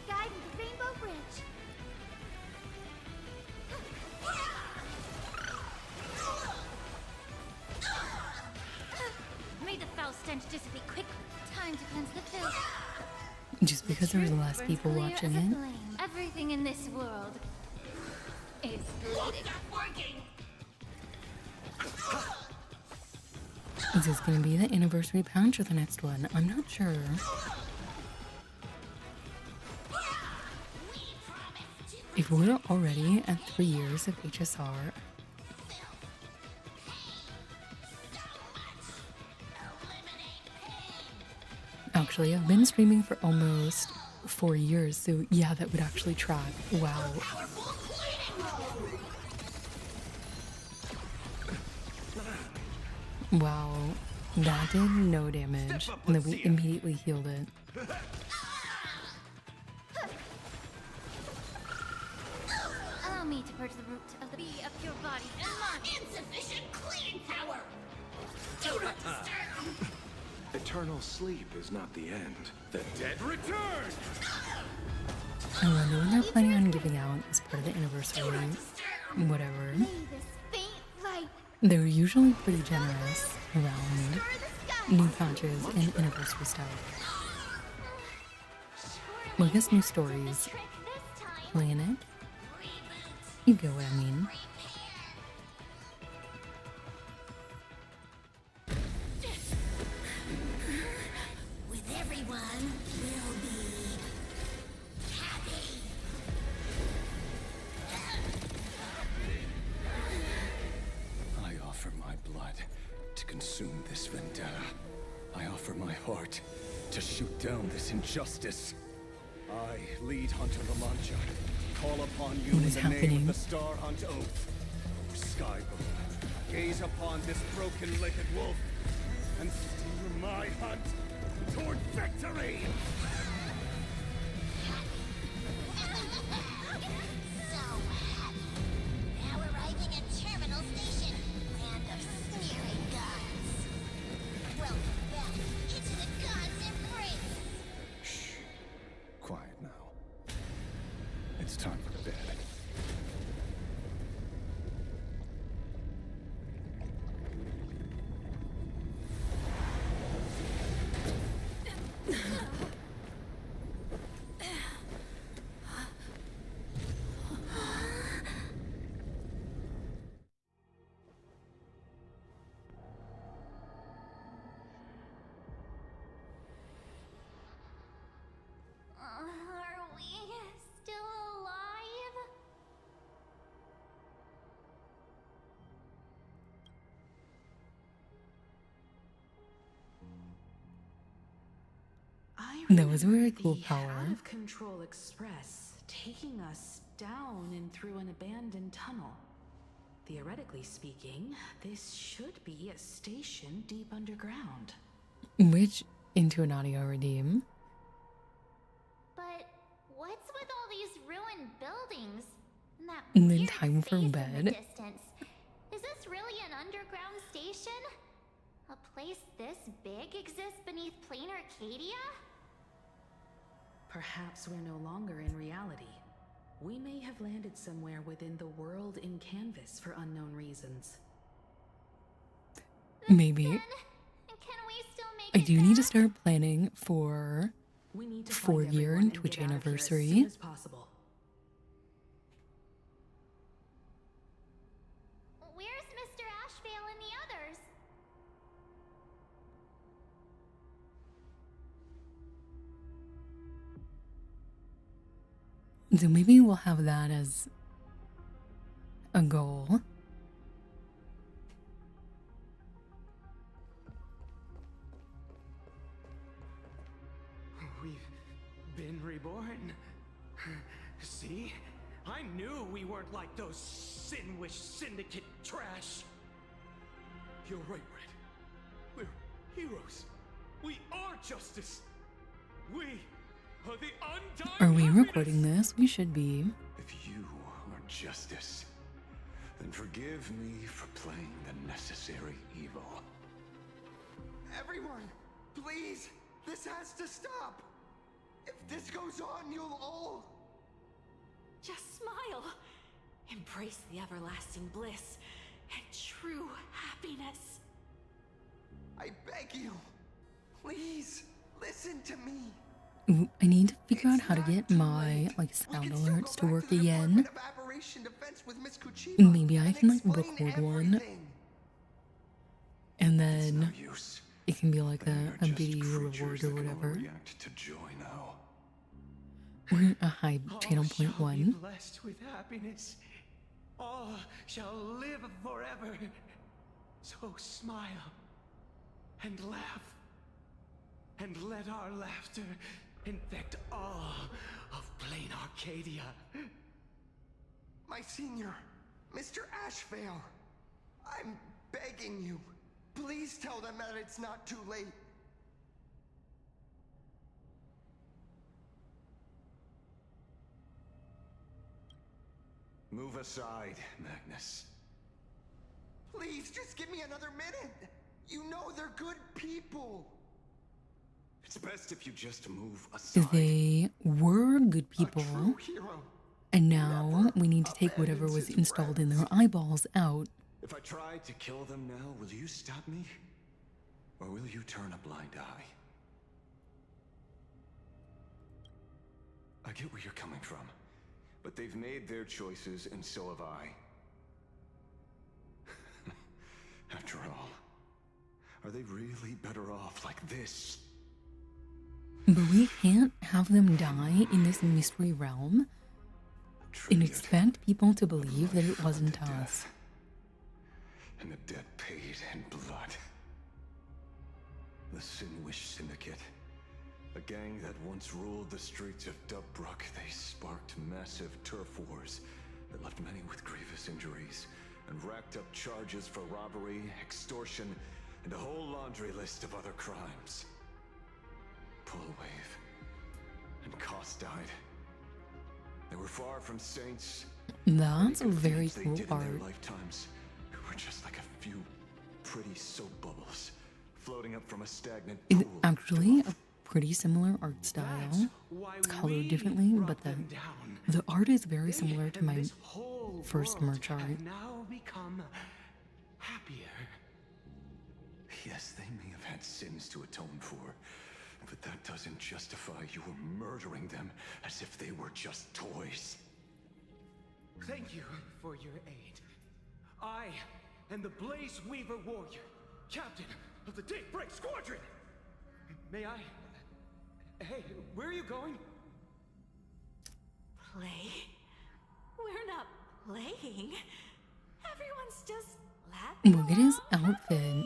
Guiding the Rainbow Bridge. May the foul stench dissipate quickly. Time to cleanse the filth. Just because there was less people Clear watching as a it. flame. Everything in this world is bleeding. Is this going to be the anniversary patch or the next one? I'm not sure. If we're already at 3 years of HSR, actually, I've been streaming for almost 4 years, so yeah, that would actually track. Wow. Wow, that did no damage, and then we immediately healed it. Allow me to purge the root of the bee of your body and mind. Insufficient cleaning power! Do not disturb! Eternal sleep is not the end. The dead return! I wonder when they're planning on giving out as part of the anniversary. Whatever. May this faint light They're usually pretty generous around new patches and anniversary stuff. Well, I guess new stories. Playing it? You get what I mean. With everyone, we'll be happy. I offer my blood to consume this vendetta. I offer my heart to shoot down this injustice. I, lead Hunter Lamancha, call upon you What in is the name happening? of the Star Hunt Oath. Skybound, gaze upon this broken-legged wolf and steer my hunt toward victory! So happy. Now arriving at Terminal Station, land of sneering gods. Welcome back into the gods' embrace. Shh. Quiet now. It's time for bed. Are we still alive? That was a very cool The power. Out of Control Express taking us down and through an abandoned tunnel. Theoretically speaking, this should be a station deep underground. Which into an audio redeem. But what's with all these ruined buildings? And that And then weird time for space in the bed. distance. Is this really an underground station? A place this big exists beneath plain Arcadia? Perhaps we're no longer in reality. We may have landed somewhere within the world in canvas for unknown reasons. Maybe. Can we still make I it do need to back? start planning for We need to 4-year and Twitch anniversary. As soon as possible. Where's Mr. Ashvale and the others? So maybe we'll have that as a goal. We've been reborn. See? I knew we weren't like those Sin-Wish Syndicate trash. You're right, Red. We're heroes. We are justice. We are the undying Are we happiness. recording this? We should be. If you are justice, then forgive me for playing the necessary evil. Everyone, please, this has to stop. If this goes on, you'll all... Just smile. Embrace the everlasting bliss and true happiness. I beg you, please, listen to me. Ooh, I need to figure out how to get my sound alerts to work again. Of Aberration Defense with Miss Kuchiba Maybe I can explain record one, everything. and then it can be like a video reward or whatever. React to joy now. We're at a high channel All shall point be 1. blessed with happiness. All shall live forever. So smile and laugh, and let our laughter infect all of plain Arcadia. My senior, Mr. Ashvale, I'm begging you, please tell them that it's not too late. Move aside, Magnus. Please, just give me another minute. You know they're good people. It's best if you just move aside. They were good people, Hero. and now we need to take whatever was installed in their eyeballs out. If I try to kill them now, will you stop me? Or will you turn a blind eye? I get where you're coming from, but they've made their choices, and so have I. After all, are they really better off like this? But we can't have them die in this mystery realm and expect people to believe that it wasn't us. And the debt paid in blood. The Sin-Wish Syndicate. A gang that once ruled the streets of Dubbrook. They sparked massive turf wars that left many with grievous injuries and racked up charges for robbery, extortion, and a whole laundry list of other crimes. Pull a wave, and Koss died. They were far from saints. That's a very They cool did in their art. lifetimes were just like a few pretty soap bubbles floating up from a stagnant It's pool. actually a pretty similar art style. It's colored differently, but the art is very similar to my first merch art. Now become happier. Yes, they may have had sins to atone for, but that doesn't justify you murdering them as if they were just toys. Thank you for your aid. I am the Blaze Weaver Warrior, captain of the Daybreak Squadron. May I? Hey, where are you going? Play? We're not playing. Everyone's just laughing. Look at his outfit.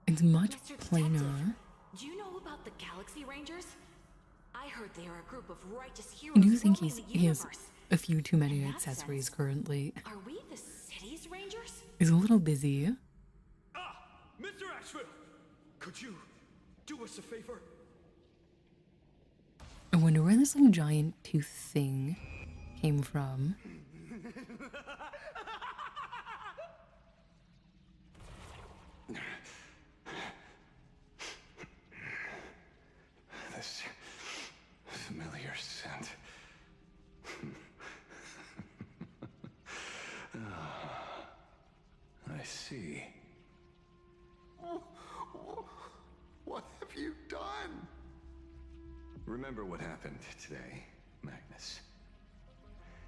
It's much plainer. Do you know about the Galaxy Rangers? I heard they are a group of righteous heroes. I do think roaming the he has universe. a few too many accessories currently. Are we the city's Rangers? He's a little busy. Mr. Ashville, could you do us a favor? I wonder where this like giant tooth thing came from. This familiar scent. I see. What have you done? Remember what happened today, Magnus.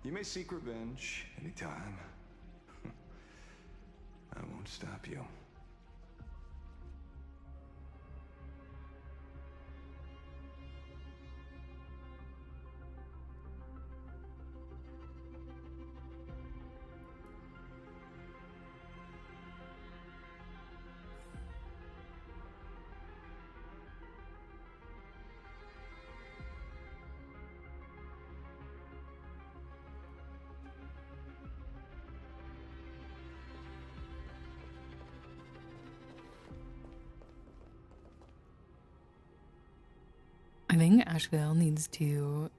You may seek revenge anytime. I won't stop you. I think Asheville needs to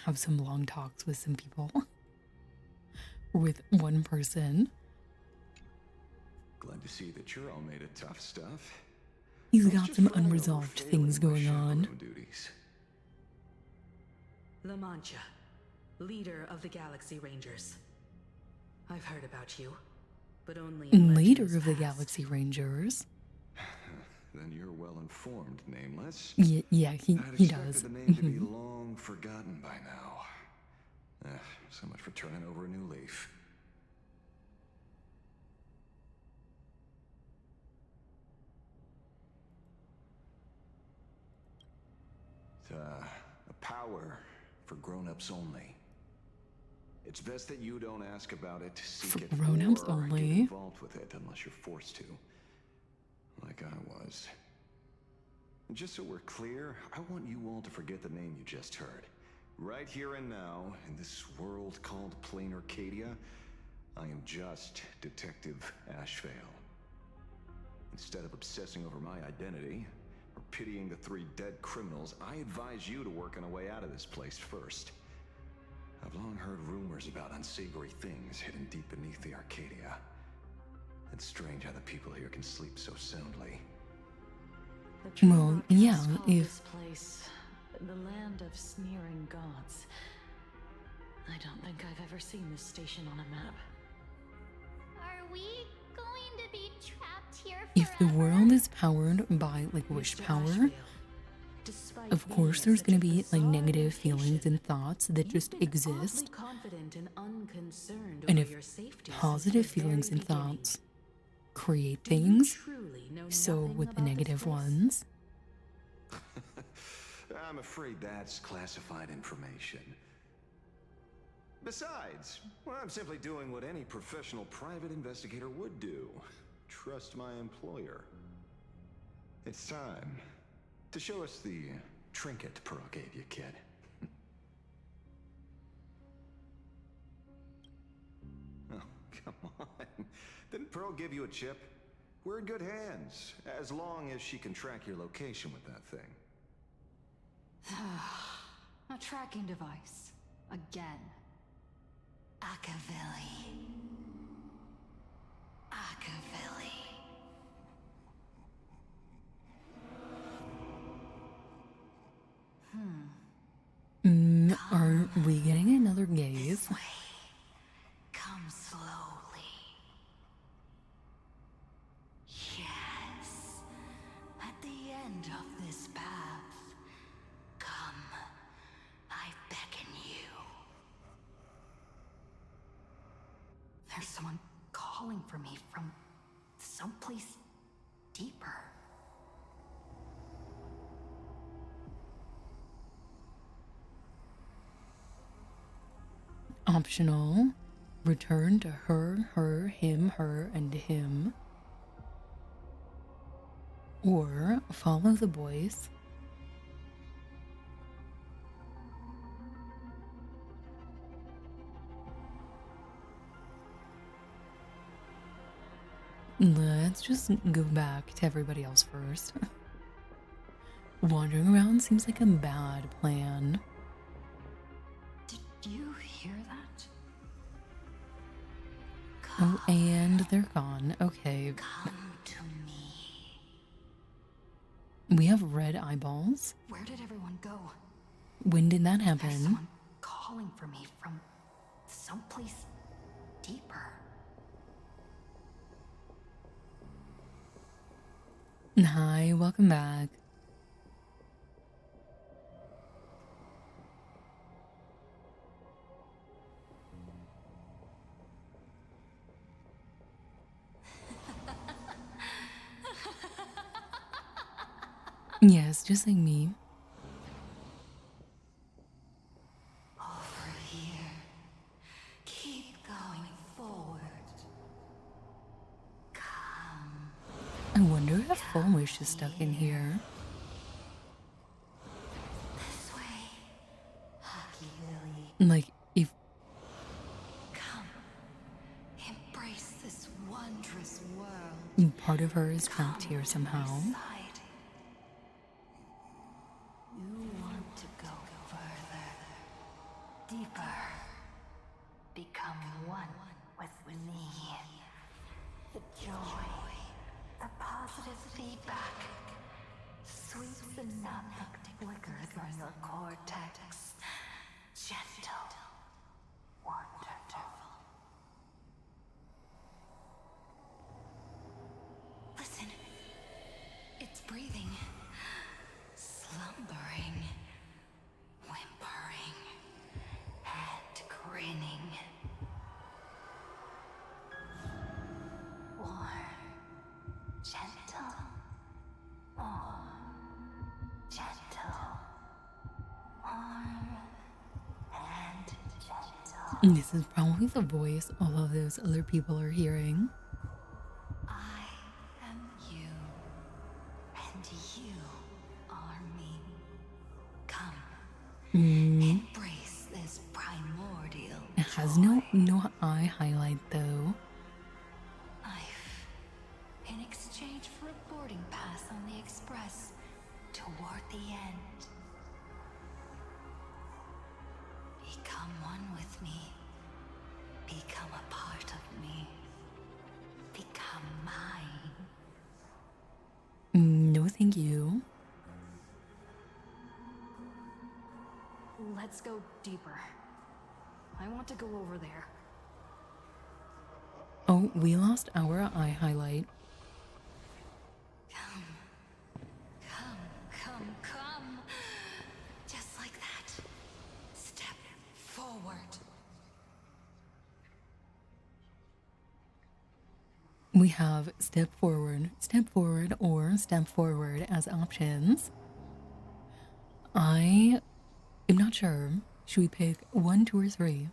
have some long talks with some people. With one person. Glad to see that you're all made of tough stuff. He's Let's got just some run it over unresolved failing things my going on. chaperone duties. La Mancha, leader of the Galaxy Rangers. I've heard about you, but only in Leader legends of the past. Galaxy Rangers. Then you're well informed, Nameless. Yeah, he I'd does. expected the name to be Mhm. long forgotten by now. So much for turning over a new leaf. It's a power for grown-ups only. It's best that you don't ask about it, seek For it, grown-ups or get only? involved with it unless you're forced to. Like I was. And just so we're clear, I want you all to forget the name you just heard. Right here and now, in this world called Plain Arcadia, I am just Detective Ashvale. Instead of obsessing over my identity, or pitying the 3 dead criminals, I advise you to work on a way out of this place first. I've long heard rumors about unsavory things hidden deep beneath the Arcadia. It's strange how the people here can sleep so soundly. Well, yeah, if This place, the land of sneering gods. I don't think I've ever seen this station on a map. Are we going to be trapped here if the world is powered by like wish power, of course there's gonna be like negative feelings and thoughts that just exist. Confident and unconcerned And over if your safety positive since the feelings very and beginning. thoughts create things, truly know so nothing with the about this negative place? ones, I'm afraid that's classified information. Besides, well, I'm simply doing what any professional private investigator would do. Trust my employer. It's time to show us the trinket Pearl gave you, kid. Oh, come on. Didn't Pearl give you a chip? We're in good hands, as long as she can track your location with that thing. A tracking device. Again. Akavilli. are we getting another gaze? Come slowly. Yes. At the end of this path. Come. I beckon you. There's someone calling for me from someplace deeper. Optional. Return to her, her, him, her, and him. Or follow the voice. Let's just go back to everybody else first. wandering around seems like a bad plan. Did you hear that? Oh, and they're gone. Okay. Come to me. We have red eyeballs. Where did everyone go? When did that There's happen? someone calling for me from someplace deeper. Hi, welcome back. Yes, just like me. Over here. Keep going forward. Come. I wonder if Full Wish is stuck in here. This way. Hockey Lily. Like, if Come. Embrace this wondrous world. part of her is trapped here somehow. Side. You want to go further. Deeper. Become one with me. The joy. The positive feedback. Sweet synaptic flickers on your cortex. Gentle. Wonderful. Listen. It's breathing. Slumbering. Whimpering. And grinning. Warm. Gentle. More. Gentle. Warm. And gentle. This is probably the voice all of those other people are hearing. I am you. And you are me. Come. Embrace this primordial It has no eye highlight though. life. In exchange for a boarding pass on the express toward the end. Become one with me. Become a part of me. Become mine. No, thank you. Let's go deeper. I want to go over there. Oh, we lost our eye highlight. Come. Just like that. Step forward. We have step forward, or step forward as options. I am not sure. Should we pick 1, 2, or 3?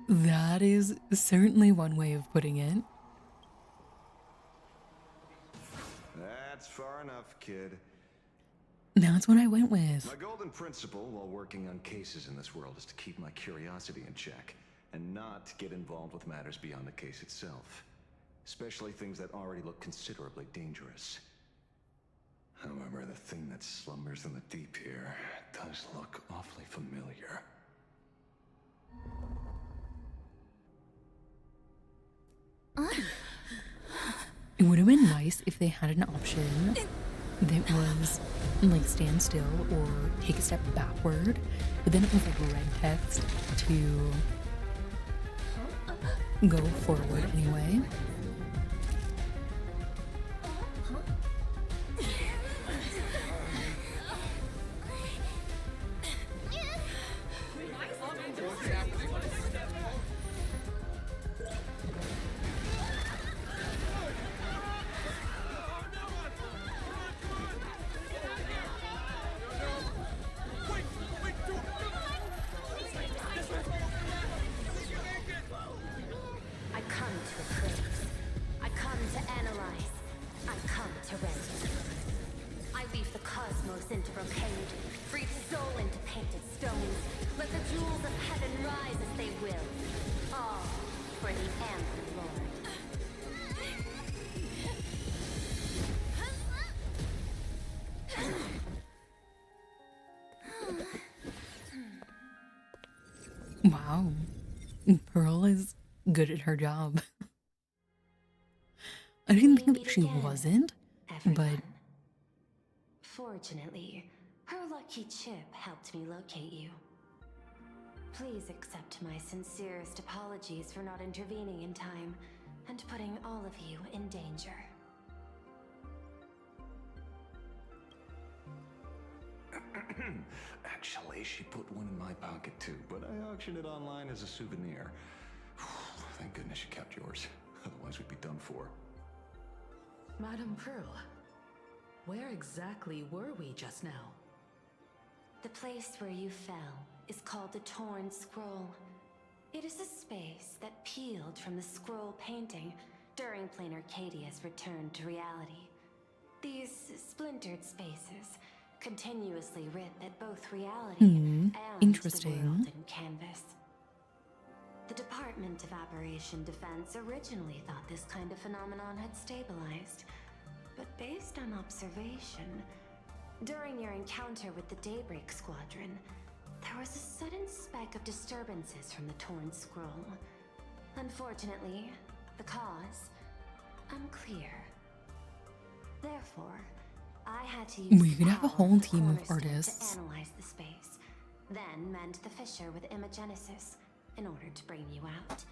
That is certainly one way of putting it. That's far enough, kid. That's what I went with. My golden principle while working on cases in this world is to keep my curiosity in check and not get involved with matters beyond the case itself, especially things that already look considerably dangerous. However, the thing that slumbers in the deep here does look awfully familiar. It would have been nice if they had an option that was like stand still or take a step backward, but then it was like red text to go forward anyway. I come to a place into brocade, breathe soul into painted stones. Let the jewels of heaven rise as they will. All for the Amber Lord. Wow. Pearl is good at her job. I didn't think that she wasn't, but Fortunately, her lucky chip helped me locate you. Please accept my sincerest apologies for not intervening in time and putting all of you in danger. Actually, she put one in my pocket too, but I auctioned it online as a souvenir. Thank goodness you kept yours. Otherwise, we'd be done for. Madame Pearl, where exactly were we just now? The place where you fell is called the Torn Scroll. It is a space that peeled from the scroll painting during Plain Arcadia's return to reality. These splintered spaces continuously rip at both reality and interesting. the world in canvas. The Department of Aberration Defense originally thought this kind of phenomenon had stabilized, but based on observation, during your encounter with the Daybreak Squadron, there was a sudden speck of disturbances from the Torn Scroll. Unfortunately, the cause, unclear. Therefore, I had to use we could have a whole team of Cornerstone artists. to analyze the space, then mend the fissure with imagenesis in order to bring you out.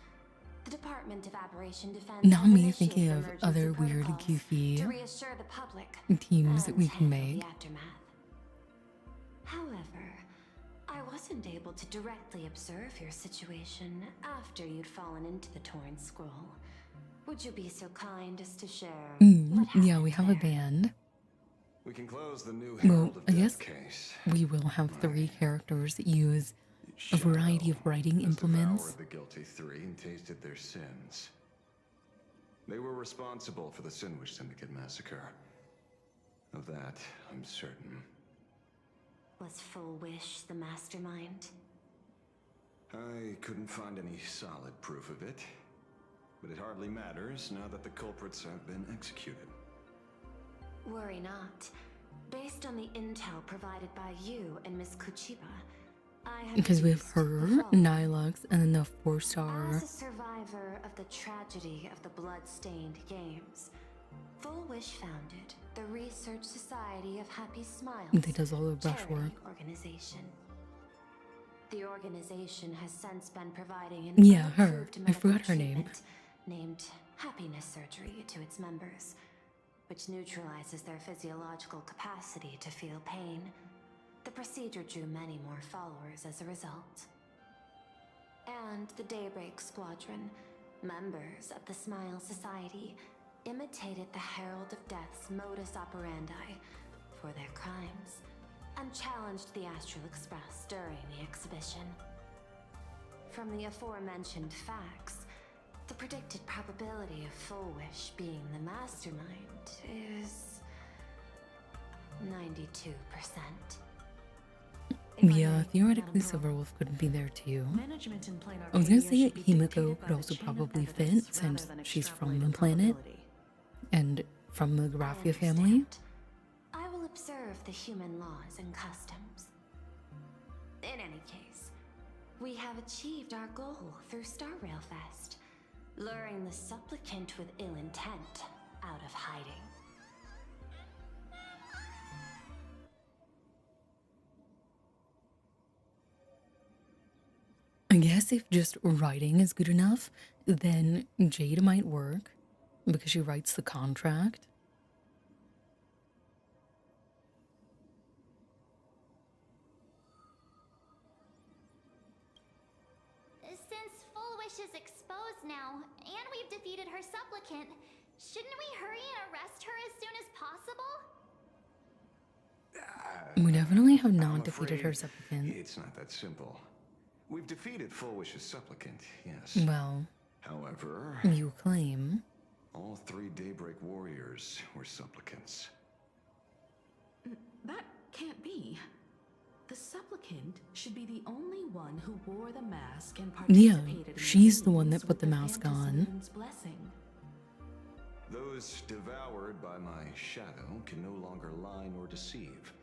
The Department of Aberration Defense Now has me thinking initiated of emergency other weird, protocols goofy to reassure the public teams that and we can handle make. the aftermath. However, I wasn't able to directly observe your situation after you'd fallen into the Torn Scroll. Would you be so kind as to share Yeah, we have a band. We can close the new Well, Herald of I Death guess case. we will have 3 characters that use a variety of writing implements. Devoured the guilty 3 and tasted their sins. They were responsible for the Sinwish Syndicate massacre. Of that, I'm certain. Was Full Wish the mastermind? I couldn't find any solid proof of it, but it hardly matters now that the culprits have been executed. Worry not. Based on the intel provided by you and Miss Kuchiba, I have Because we have deduced her, the following. Nilux, and then the 4-star. As a survivor of the tragedy of the Blood-Stained Games, Full Wish founded the Research Society of Happy Smiles, They does all the brush charity work. organization. The organization has since been providing an Yeah, her. unapproved I medical forgot her name. treatment named happiness surgery to its members, which neutralizes their physiological capacity to feel pain. The procedure drew many more followers as a result. And the Daybreak Squadron, members of the Smile Society, imitated the Herald of Death's modus operandi for their crimes and challenged the Astral Express during the exhibition. From the aforementioned facts, the predicted probability of Full Wish being the mastermind is 92%. Yeah, theoretically Silverwolf could be there too. Management in Plain I was gonna Arcadia say should be Himiko dictated by could the also chain of probably fit evidence rather since than she's from the extrapolated planet probability. and from the Graphia family. I will observe the human laws and customs. In any case, we have achieved our goal through Star Rail Fest, luring the supplicant with ill intent out of hiding. I guess if just writing is good enough, then Jade might work because she writes the contract. Since Full Wish is exposed now, and we've defeated her supplicant, shouldn't we hurry and arrest her as soon as possible? We definitely have I'm not defeated her afraid supplicant. It's not that simple. We've defeated Full Wish's supplicant, yes. Well, However, you claim. all 3 Daybreak warriors were supplicants. That can't be. The supplicant should be the only one who wore the mask and Yeah, participated in she's the one games that put with the mask on. Phantasmoon's blessing. Those devoured by my shadow can no longer lie nor deceive.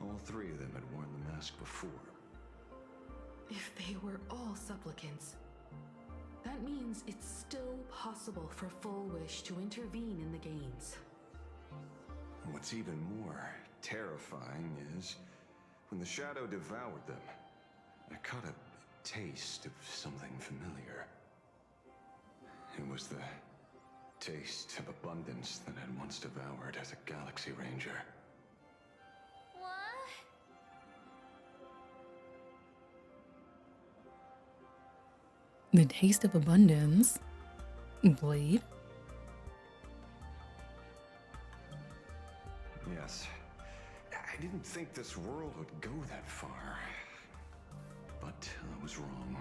All three of them had worn the mask before. If they were all supplicants, that means it's still possible for Full Wish to intervene in the games. What's even more terrifying is when the shadow devoured them, I caught a taste of something familiar. It was the taste of abundance that I'd once devoured as a Galaxy Ranger. What? The taste of abundance. Blade? Yes. I didn't think this world would go that far. But I was wrong.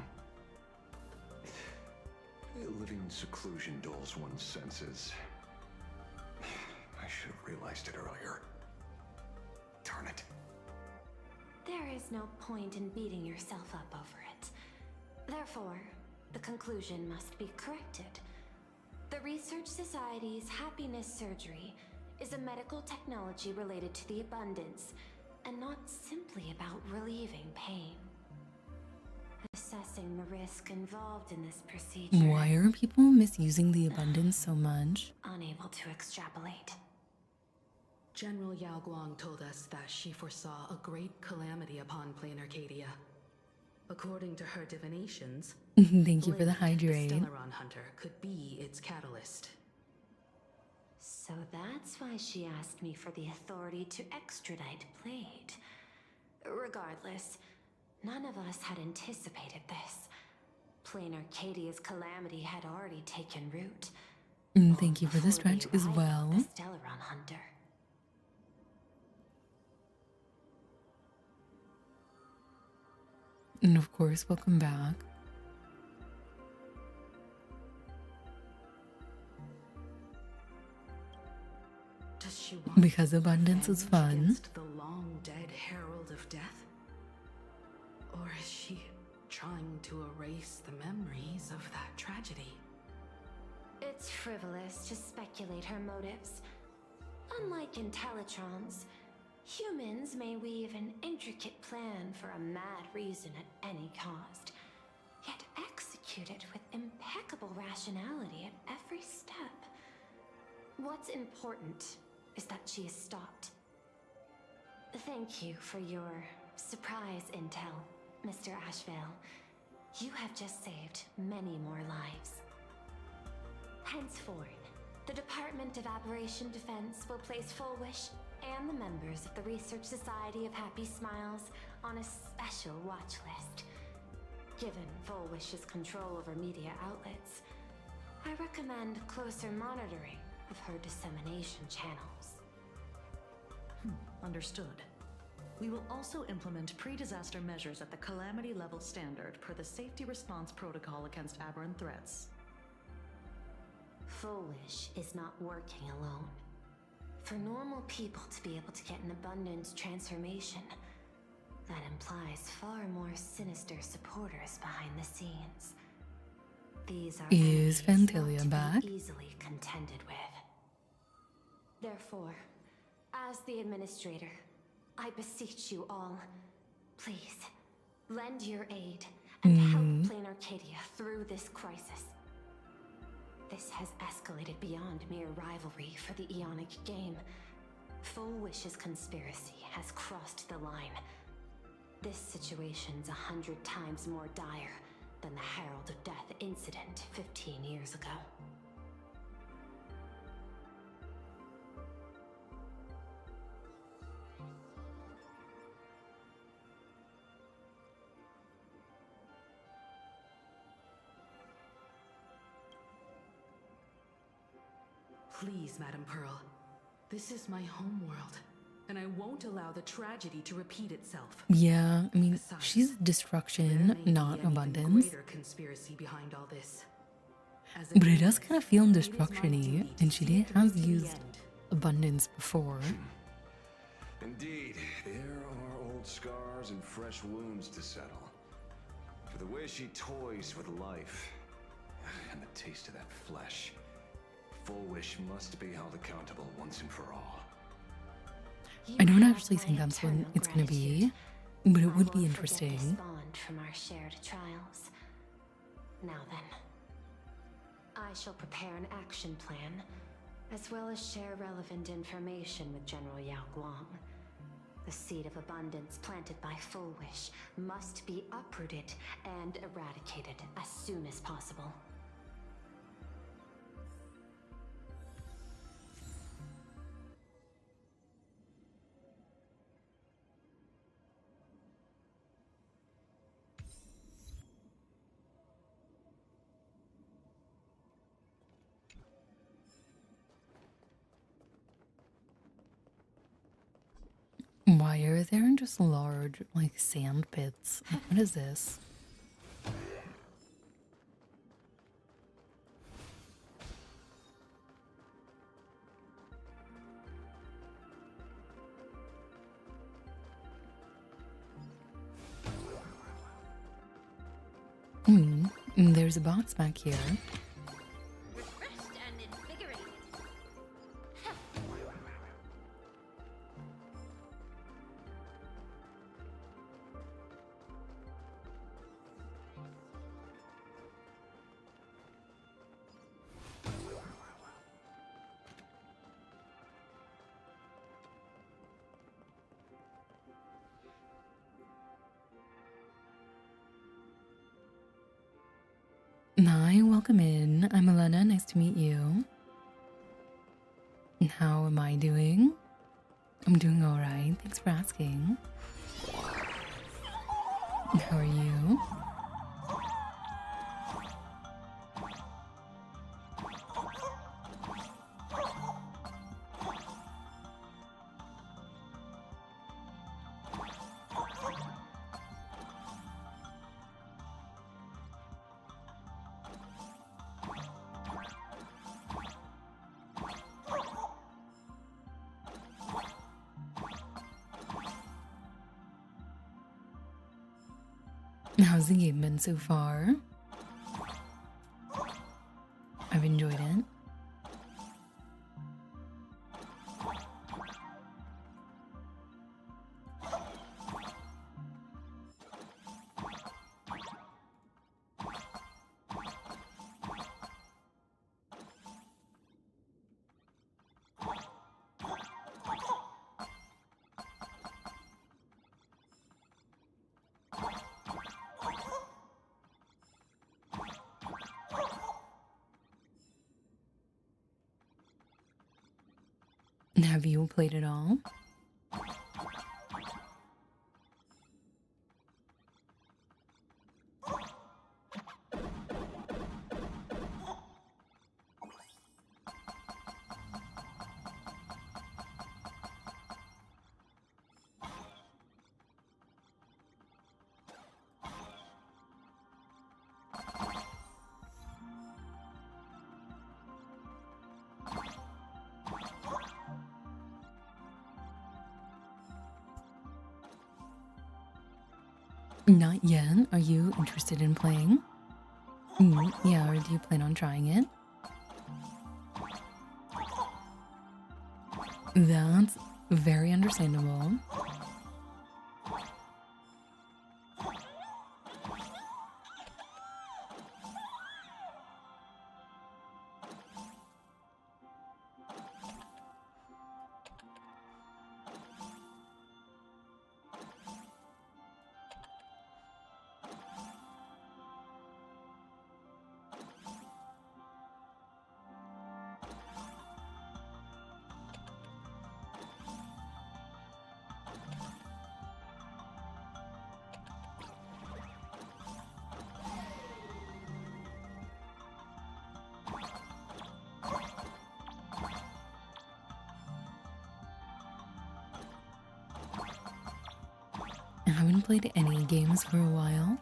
Living in seclusion dulls one's senses. I should have realized it earlier. Darn it. There is no point in beating yourself up over it. Therefore, the conclusion must be corrected. The Research Society's happiness surgery is a medical technology related to the abundance, and not simply about relieving pain. Assessing the risk involved in this procedure. Why are people misusing the abundance so much? Unable to extrapolate. General Yao Guang told us that she foresaw a great calamity upon Plain Arcadia. According to her divinations, Thank you for the Blade, hydrate. Stellaron Hunter could be its catalyst. So that's why she asked me for the authority to extradite Blade. Regardless, none of us had anticipated this. Plain Arcadia's calamity had already taken root. Thank you for the stretch as well. The Stellaron Hunter. And of course, welcome back. Does she want Because abundance is fun. against the long-dead Herald of Death? Or is she trying to erase the memories of that tragedy? It's frivolous to speculate her motives. Unlike Intellitrons, humans may weave an intricate plan for a mad reason at any cost, yet execute it with impeccable rationality at every step. What's important is that she is stopped. Thank you for your surprise intel, Mr. Ashvale. You have just saved many more lives. Henceforth, the Department of Aberration Defense will place Full Wish and the members of the Research Society of Happy Smiles on a special watch list. Given Full Wish's control over media outlets, I recommend closer monitoring of her dissemination channels. Understood. We will also implement pre-disaster measures at the calamity level standard per the safety response protocol against aberrant threats. Full Wish is not working alone. For normal people to be able to get an abundance transformation, that implies far more sinister supporters behind the scenes. These are Is enemies not Fantalia to be back? easily contended with. Therefore, as the administrator, I beseech you all, please, lend your aid and help Plain Arcadia through this crisis. This has escalated beyond mere rivalry for the Eonic game. Full Wish's conspiracy has crossed the line. This situation's 100 times more dire than the Herald of Death incident 15 years ago. Please, Madam Pearl. This is my homeworld, and I won't allow the tragedy to repeat itself. Yeah, I mean, Besides, she's destruction, not abundance. Greater conspiracy behind all this. As But it does administrator, kind of feel it is my destruction-y, duty to and she see did it have through to the used end. abundance before. Indeed, there are old scars and fresh wounds to settle. For the way she toys with life, and the taste of that flesh, Full Wish must be held accountable once and for all. I don't actually think that's what it's gonna be, but it would be interesting. Bond from our shared trials. Now then, I shall prepare an action plan, as well as share relevant information with General Yao Guang. The seed of abundance planted by Full Wish must be uprooted and eradicated as soon as possible. Why are there just large, like, sand pits? Like, what is this? There's a box back here. Refreshed and invigorated. Hi, welcome in. I'm Elena. Nice to meet you. How am I doing? I'm doing alright. Thanks for asking. How are you? How's the game been so far? I've enjoyed it. Have you played it all? Not yet. Are you interested in playing? Yeah, or do you plan on trying it? That's very understandable. I haven't played any games for a while.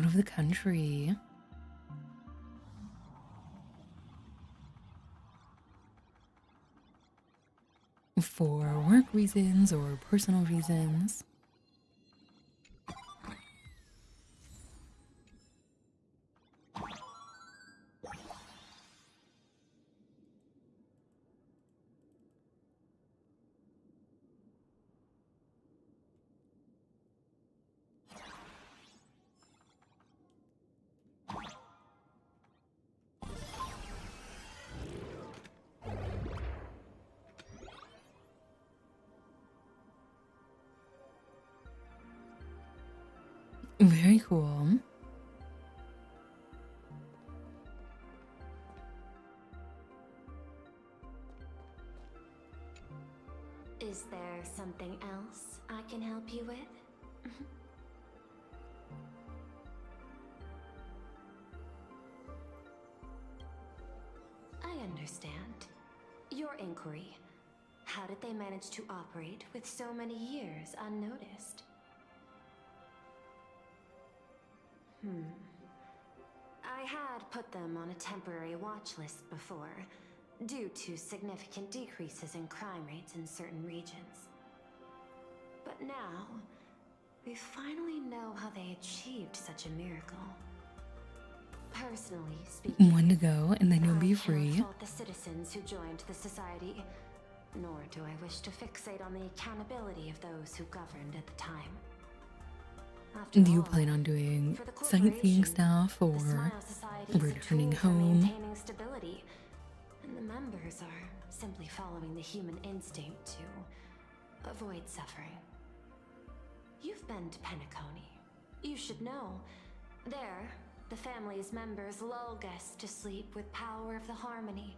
of the country. For work reasons or personal reasons. Very cool. Is there something else I can help you with? I understand. Your inquiry. How did they manage to operate with so many years unnoticed? I had put them on a temporary watch list before, due to significant decreases in crime rates in certain regions. But now, we finally know how they achieved such a miracle. Personally speaking, One to go, and then you'll be I free. cannot fault the citizens who joined the society, nor do I wish to fixate on the accountability of those who governed at the time. After Do you all, plan on doing for the sightseeing corporation, stuff the or Smile Society is a returning tool for home? maintaining stability, and the members are simply following the human instinct to avoid suffering. You've been to Penacony. You should know. There, the family's members lull guests to sleep with power of the harmony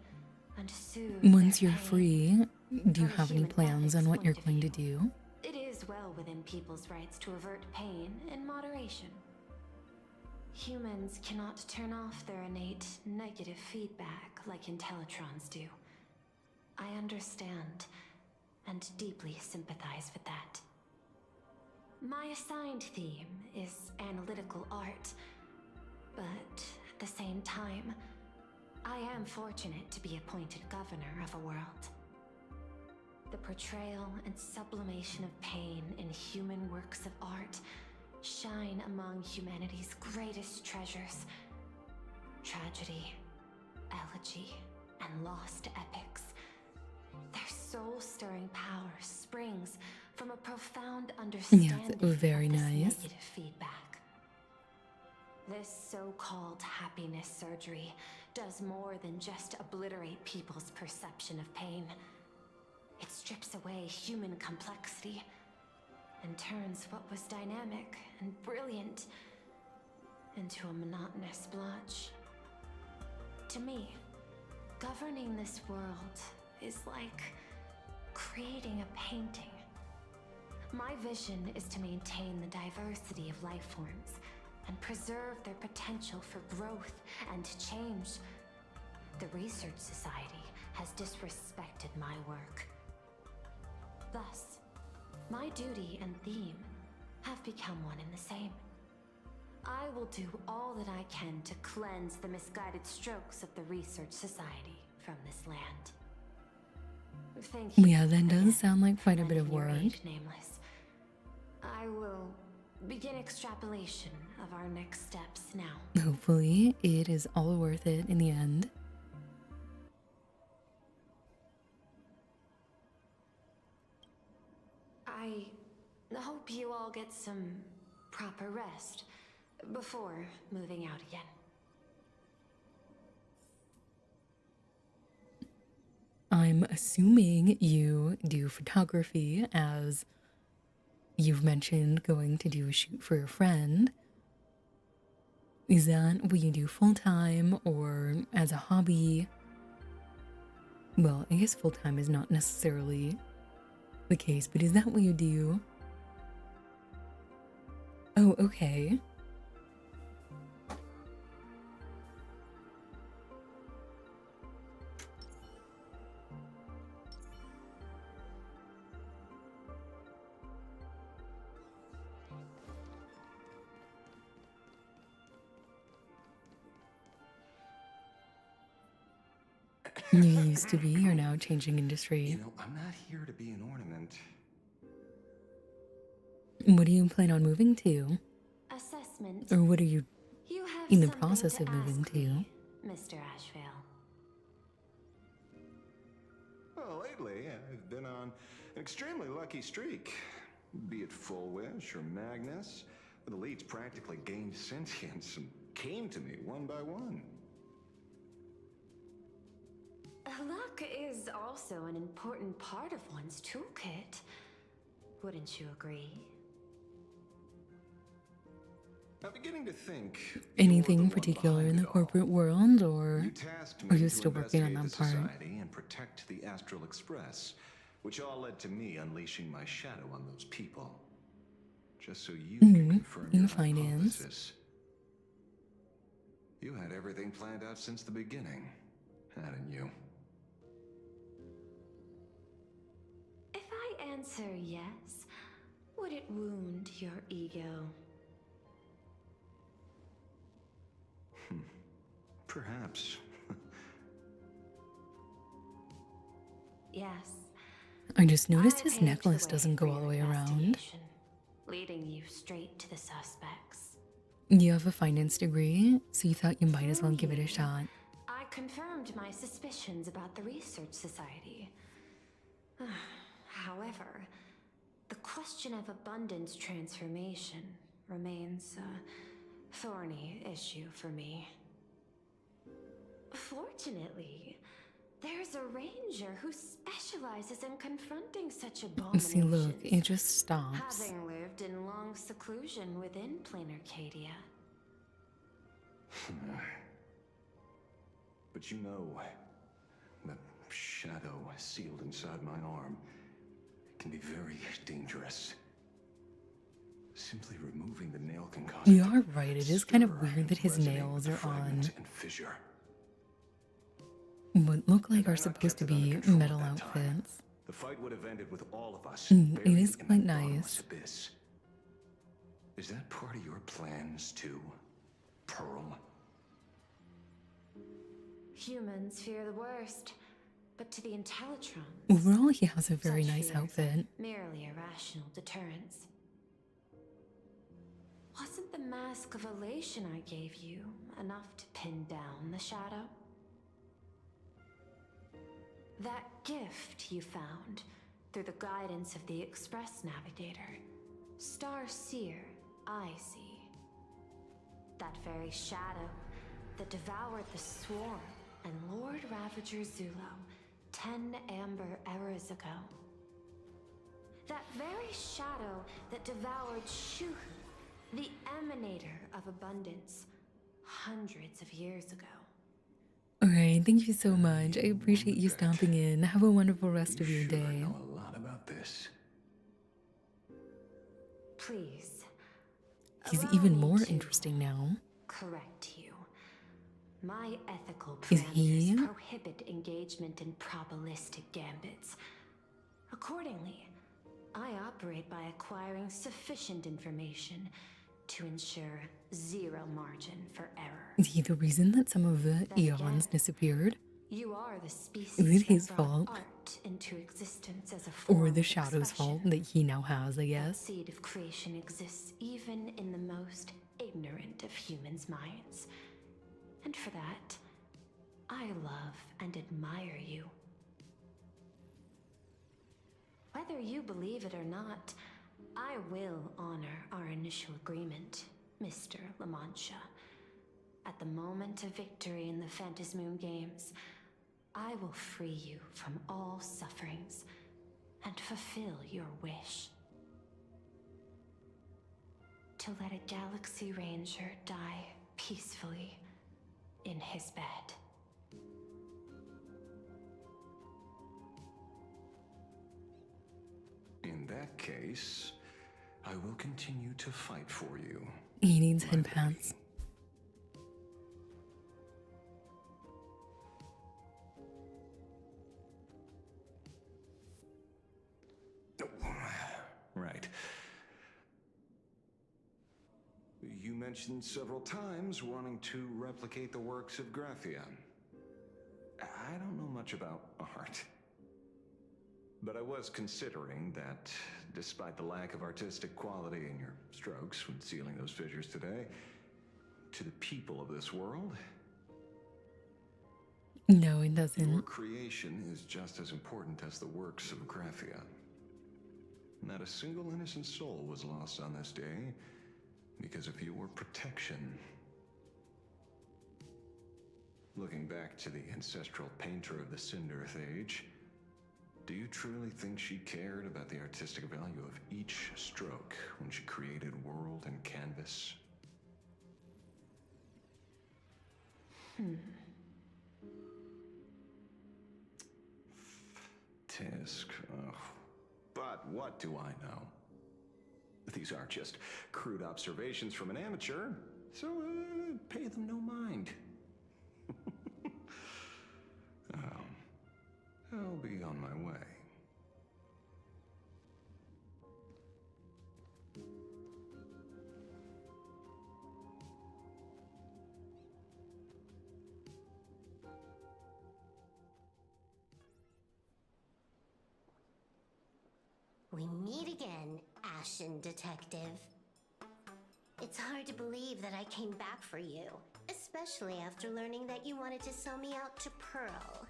and soothe Once their you're pain. free, do you From a have any human plans on ethics what you're point of going to view, do? It is well within people's rights to avert pain in moderation. Humans cannot turn off their innate negative feedback like Intellitrons do. I understand and deeply sympathize with that. My assigned theme is analytical art, but at the same time, I am fortunate to be appointed governor of a world. The portrayal and sublimation of pain in human works of art shine among humanity's greatest treasures. Tragedy, elegy, and lost epics. Their soul-stirring power springs from a profound understanding very of this nice. negative feedback. This so-called happiness surgery does more than just obliterate people's perception of pain. It strips away human complexity and turns what was dynamic and brilliant into a monotonous blotch. To me, governing this world is like creating a painting. My vision is to maintain the diversity of life forms and preserve their potential for growth and change. The Research Society has disrespected my work. Thus, my duty and theme have become one and the same. I will do all that I can to cleanse the misguided strokes of the Research Society from this land. Thank you. Yeah, that does again sound like quite a for bit of lending your work. aid, Nameless. I will begin extrapolation of our next steps now. Hopefully, it is all worth it in the end. I hope you all get some proper rest before moving out again. I'm assuming you do photography, as you've mentioned going to do a shoot for your friend. Is that what you do full-time or as a hobby? Well, I guess full-time is not necessarily the case, but is that what you do? Oh, okay. You used to be, you're now changing industry. You know, I'm not here to be an ornament. What do you plan on moving to? Assessment. Or what are you You have in the something process to of moving ask to? me, Mr. Ashvale. Well, lately, I've been on an extremely lucky streak. Be it Full Wish or Magnus, the leads practically gained sentience and came to me one by one. Luck is also an important part of one's toolkit. Wouldn't you agree? I'm beginning to think Anything particular in the corporate world, or tasked are me you to still working on investigate that the part? society and protect the Astral Express, which all led to me unleashing my shadow on those people. Just so you can confirm in your finance. hypothesis. You had everything planned out since the beginning, hadn't you? If I answer yes, would it wound your ego? Perhaps. Yes. I just noticed his necklace doesn't go all the way around. Leading you straight to the suspects. You have a finance degree, so you thought you might as well give it a shot. I confirmed my suspicions about the Research Society. However, the question of abundance transformation remains a thorny issue for me. Fortunately, there's a ranger who specializes in confronting such abominations. See, look, it just stops. Having lived in long seclusion within planar Cadia. But you know, the shadow sealed inside my arm can be very dangerous. Simply removing the nail can cause You are right, it is kind of weird that his nails are on and fissure. what look like are supposed to be metal outfits. The fight would have ended with all of us. It buried is in quite that bottomless nice. Abyss. Is that part of your plans too, Pearl? Humans fear the worst, but to the Intellitrons, Overall, he has a very such nice fears are outfit. merely irrational deterrence. Wasn't the mask of elation I gave you enough to pin down the shadow? That gift you found through the guidance of the Express Navigator, Star Seer, I see. That very shadow that devoured the Swarm and Lord Ravager Zulo 10 amber eras ago. That very shadow that devoured Shuhu, the Emanator of Abundance, hundreds of years ago. Alright, thank you so much. I appreciate you stopping in. Have a wonderful rest of your day. A lot about this. Please. He's allow even me more to interesting now. correct you. My ethical Is parameters he? prohibit engagement in probabilistic gambits. Accordingly, I operate by acquiring sufficient information to ensure zero margin for error. Is he the reason that some of the eons disappeared? You are the species Is it his that brought fault? art into existence as a Or form the of shadow's expression. fault that he now has, I That guess? seed of creation exists even in the most ignorant of humans' minds. And for that, I love and admire you. Whether you believe it or not, I will honor our initial agreement, Mr. La Mancha. At the moment of victory in the Phantasmoon Games, I will free you from all sufferings and fulfill your wish. To let a Galaxy Ranger die peacefully in his bed. In that case, I will continue to fight for you. He needs head pats. Right. You mentioned several times wanting to replicate the works of Graphia. I don't know much much about art. But I was considering that, despite the lack of artistic quality in your strokes when sealing those fissures today, to the people of this world, No, it doesn't. your creation is just as important as the works of Graphia. Not a single innocent soul was lost on this day because of your protection. Looking back to the ancestral painter of the Cinderth Age, do you truly think she cared about the artistic value of each stroke when she created world and canvas? Tisk, but what do I know? These are just crude observations from an amateur, so pay them no mind. I'll be on my way. We meet again, Ashen Detective. It's hard to believe that I came back for you, especially after learning that you wanted to sell me out to Pearl.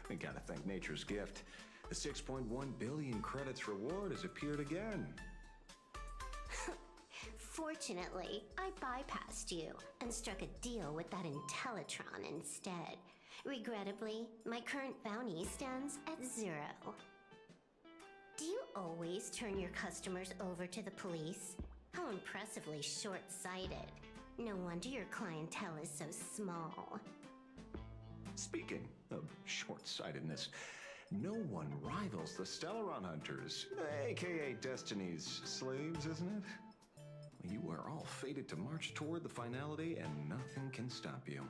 We gotta thank nature's gift. The 6.1 billion credits reward has appeared again. Fortunately, I bypassed you and struck a deal with that Intellitron instead. Regrettably, my current bounty stands at 0. Do you always turn your customers over to the police? How impressively short-sighted. No wonder your clientele is so small. Speaking of short-sightedness, no one rivals the Stellaron Hunters, aka Destiny's slaves, isn't it? You are all fated to march toward the finality and nothing can stop you.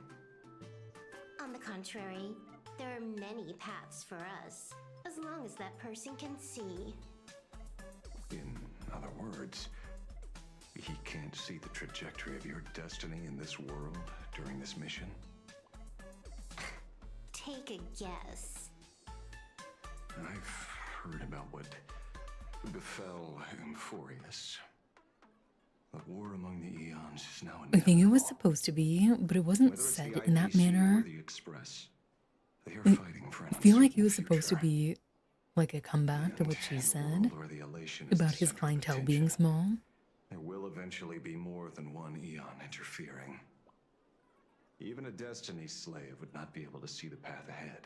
On the contrary, there are many paths for us, as long as that person can see. In other words, he can't see the trajectory of your destiny in this world during this mission? Take a guess. I've heard about what befell Euphorius. The war among the eons is now I think it was supposed to be, but it wasn't said in that manner. I feel like it was supposed to be like a comeback to what she said about his clientele being small. There will eventually be more than one eon interfering. Even a Destiny slave would not be able to see the path ahead.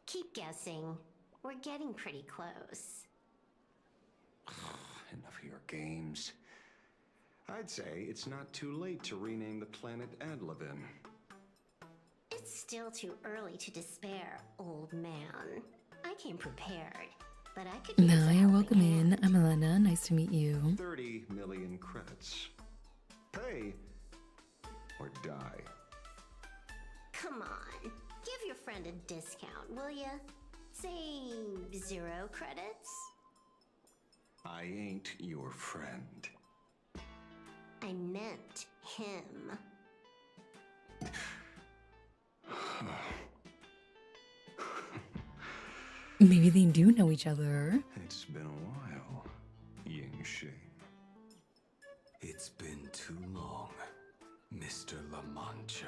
Keep guessing. We're getting pretty close. Enough of your games. I'd say it's not too late to rename the planet Adlevin. It's still too early to despair, old man. I came prepared, but I could use Now a you're helping welcome hand. in. I'm Elena. Nice to meet you. 30 million credits. Pay or die. Come on, give your friend a discount, will ya? Say 0 credits? I ain't your friend. I meant him. Maybe they do know each other. It's been a while, Ying-Shi. It's been too long, Mr. La Mancha.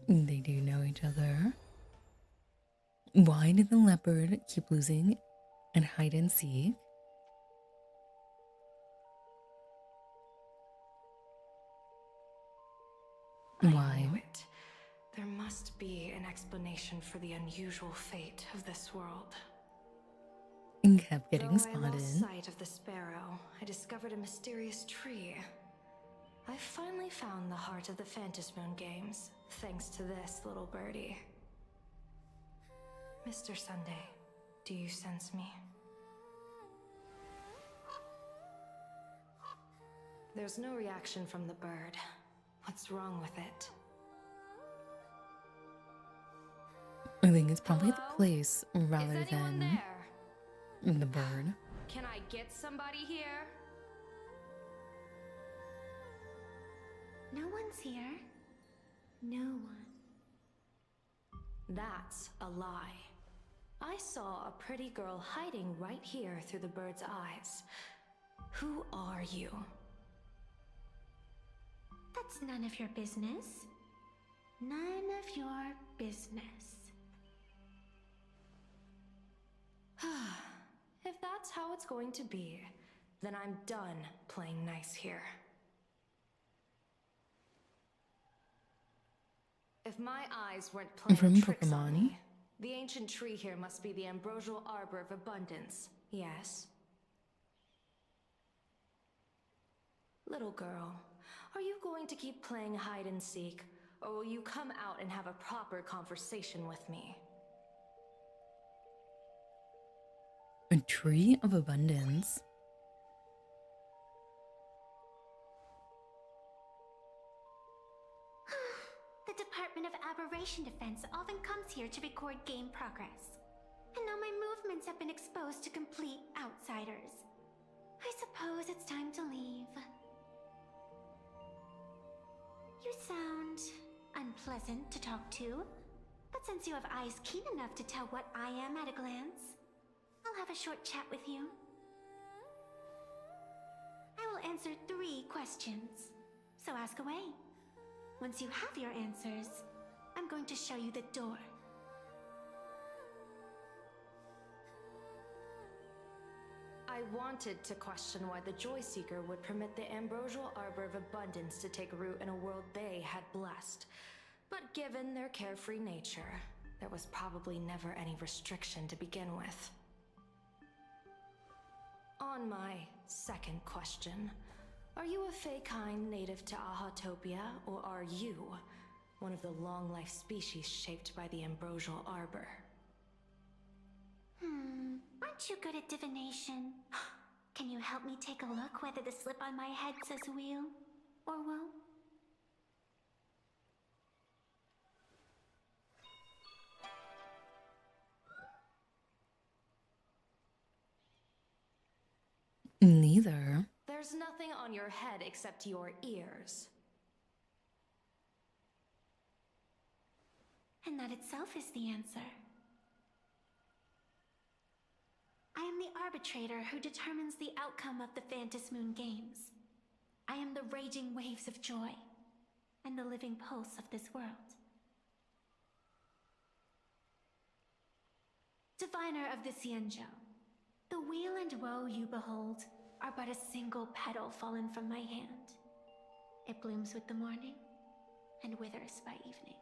They do know each other. Why did the leopard keep losing and hide and seek? Why? I knew it. There must be an explanation for the unusual fate of this world. And kept getting Though I spotted. lost sight of the sparrow, I discovered a mysterious tree. I finally found the heart of the Phantasmoon games, thanks to this little birdie. Mr. Sunday, do you sense me? There's no reaction from the bird. What's wrong with it? I think it's probably the Hello? place rather Is anyone than there? the bird. Can I get somebody here? No one's here. No one. That's a lie. I saw a pretty girl hiding right here through the bird's eyes. Who are you? That's none of your business. None of your business. If that's how it's going to be, then I'm done playing nice here. If my eyes weren't playing From tricks on Pokemon. me, the ancient tree here must be the ambrosial arbor of abundance, yes? Little girl, are you going to keep playing hide and seek, or will you come out and have a proper conversation with me? A tree of abundance. The Department of Aberration Defense often comes here to record game progress. And now my movements have been exposed to complete outsiders. I suppose it's time to leave. You sound unpleasant to talk to, but since you have eyes keen enough to tell what I am at a glance, I'll have a short chat with you. I will answer 3 questions, so ask away. Once you have your answers, I'm going to show you the door. I wanted to question why the Joy Seeker would permit the ambrosial arbor of abundance to take root in a world they had blessed. But given their carefree nature, there was probably never any restriction to begin with. On my second question, are you a Fey-kind native to Ahatopia, or are you one of the long-life species shaped by the ambrosial arbor? Aren't you good at divination? Can you help me take a look whether the slip on my head says wheel or woe? Neither. There's nothing on your head except your ears. And that itself is the answer. I am the arbitrator who determines the outcome of the Phantom Moon Games. I am the raging waves of joy, and the living pulse of this world. Diviner of the Xianzhou, the weal and woe you behold are but a single petal fallen from my hand. It blooms with the morning, and withers by evening,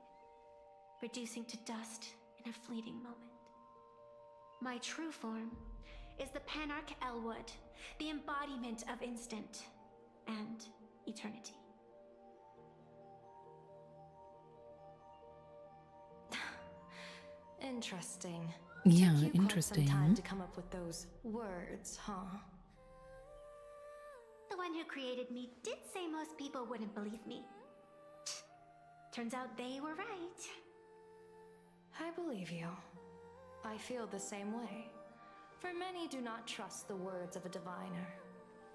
reducing to dust in a fleeting moment. My true form is the Panarch Elwood, the embodiment of instant and eternity. Interesting. Yeah, Took you interesting. Quite some time to come up with those words, huh? The one who created me did say most people wouldn't believe me. Turns out they were right. I believe you. I feel the same way. For many do not trust the words of a diviner.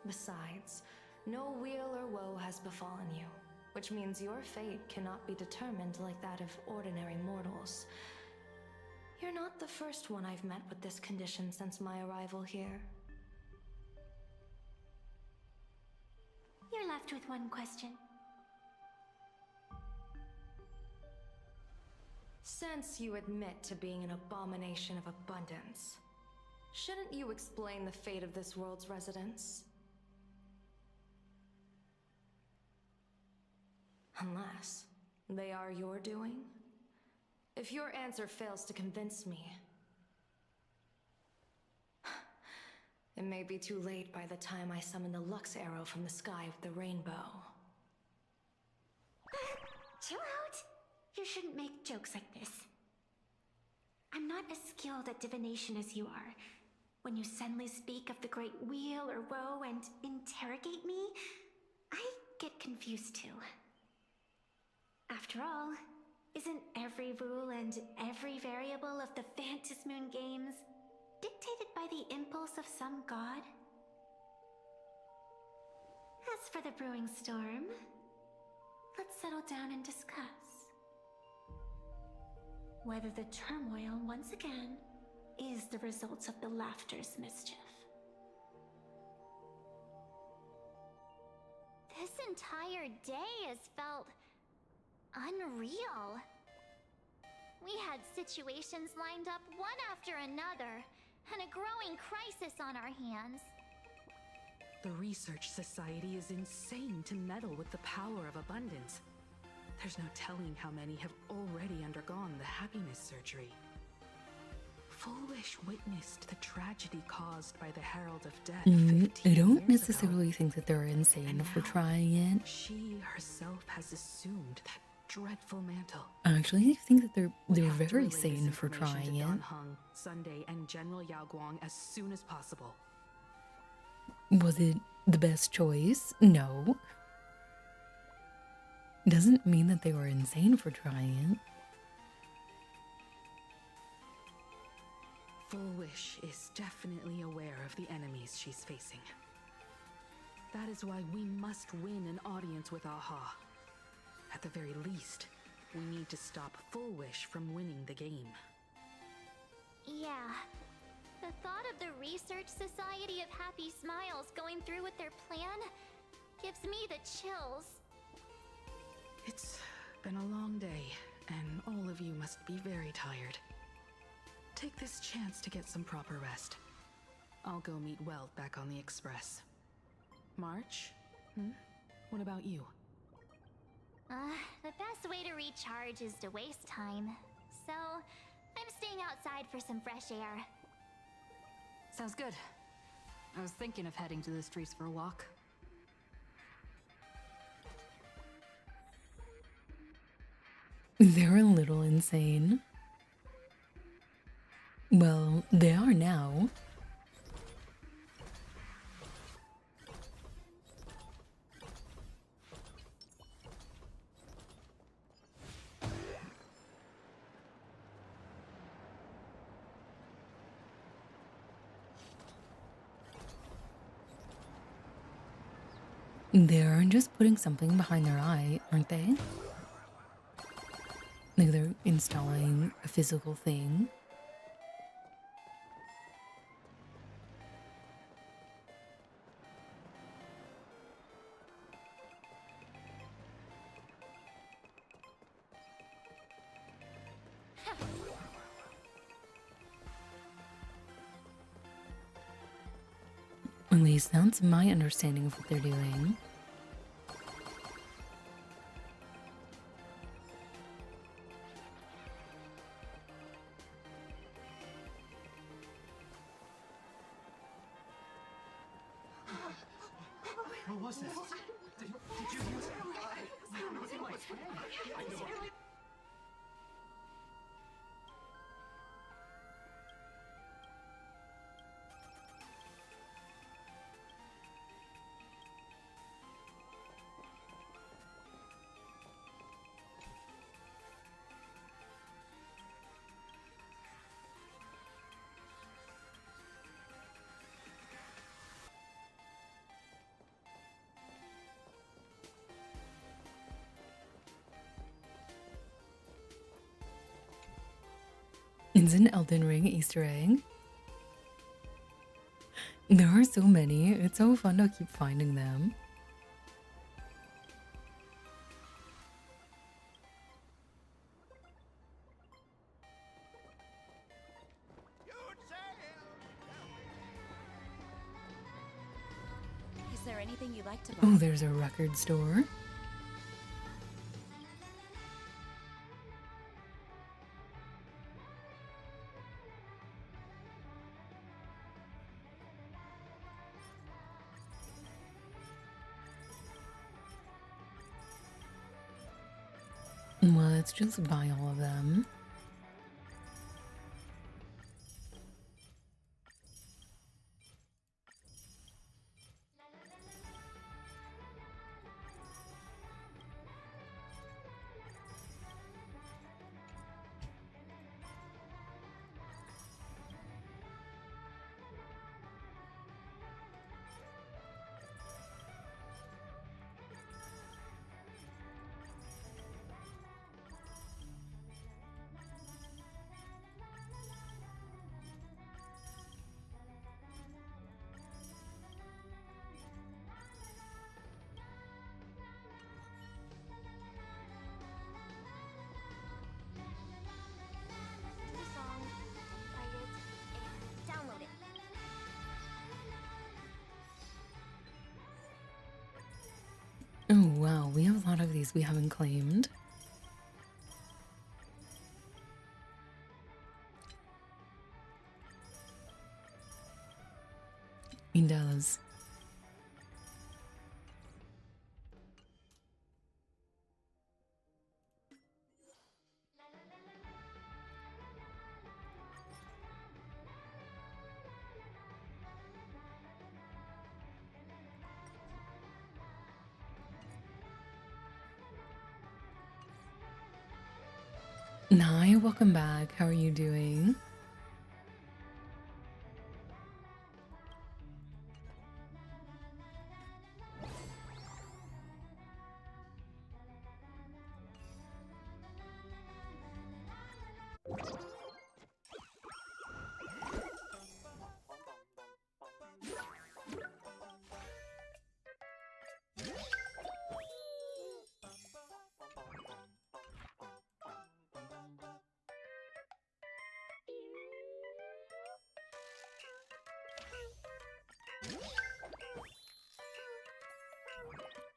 Besides, no weal or woe has befallen you, which means your fate cannot be determined like that of ordinary mortals. You're not the first one I've met with this condition since my arrival here. You're left with one question. Since you admit to being an abomination of abundance, shouldn't you explain the fate of this world's residents? Unless they are your doing? If your answer fails to convince me, it may be too late by the time I summon the Lux Arrow from the sky with the rainbow. Chill out! You shouldn't make jokes like this. I'm not as skilled at divination as you are. When you suddenly speak of the great wheel or woe and interrogate me, I get confused too. After all, isn't every rule and every variable of the Phantom Moon Games dictated by the impulse of some god? As for the brewing storm, let's settle down and discuss whether the turmoil, once again, is the result of the Laughter's mischief. This entire day has felt unreal. We had situations lined up one after another, and a growing crisis on our hands. The Research Society is insane to meddle with the power of abundance. There's no telling how many have already undergone the happiness surgery. Fullwish witnessed the tragedy caused by the Herald of Death 15 I don't years necessarily ago. think that they're insane And for now trying it. She herself has assumed that dreadful mantle. I actually think that they're We have to very relay this sane for information trying to it. Don Hung, Sunday, and General Yao Guang as soon as possible. Was it the best choice? No. Doesn't mean that they were insane for trying it. Fullwish is definitely aware of the enemies she's facing. That is why we must win an audience with Aha. At the very least, we need to stop Fullwish from winning the game. Yeah. The thought of the Research Society of Happy Smiles going through with their plan gives me the chills. It's been a long day, and all of you must be very tired. Take this chance to get some proper rest. I'll go meet Weld back on the Express. March? What about you? The best way to recharge is to waste time. So, I'm staying outside for some fresh air. Sounds good. I was thinking of heading to the streets for a walk. They're a little insane. Well, they are now. They're just putting something behind their eye, aren't they? Like they're installing a physical thing. At least that's my understanding of what they're doing. What was that? Did you use it? I don't know. It was I know. It's an Elden Ring Easter egg. There are so many. It's so fun to keep finding them. Is there anything you'd like to buy? Oh, there's a record store. Well, let's just buy all of them. Oh wow, we have a lot of these we haven't claimed. He does. Nai, welcome back. How are you doing?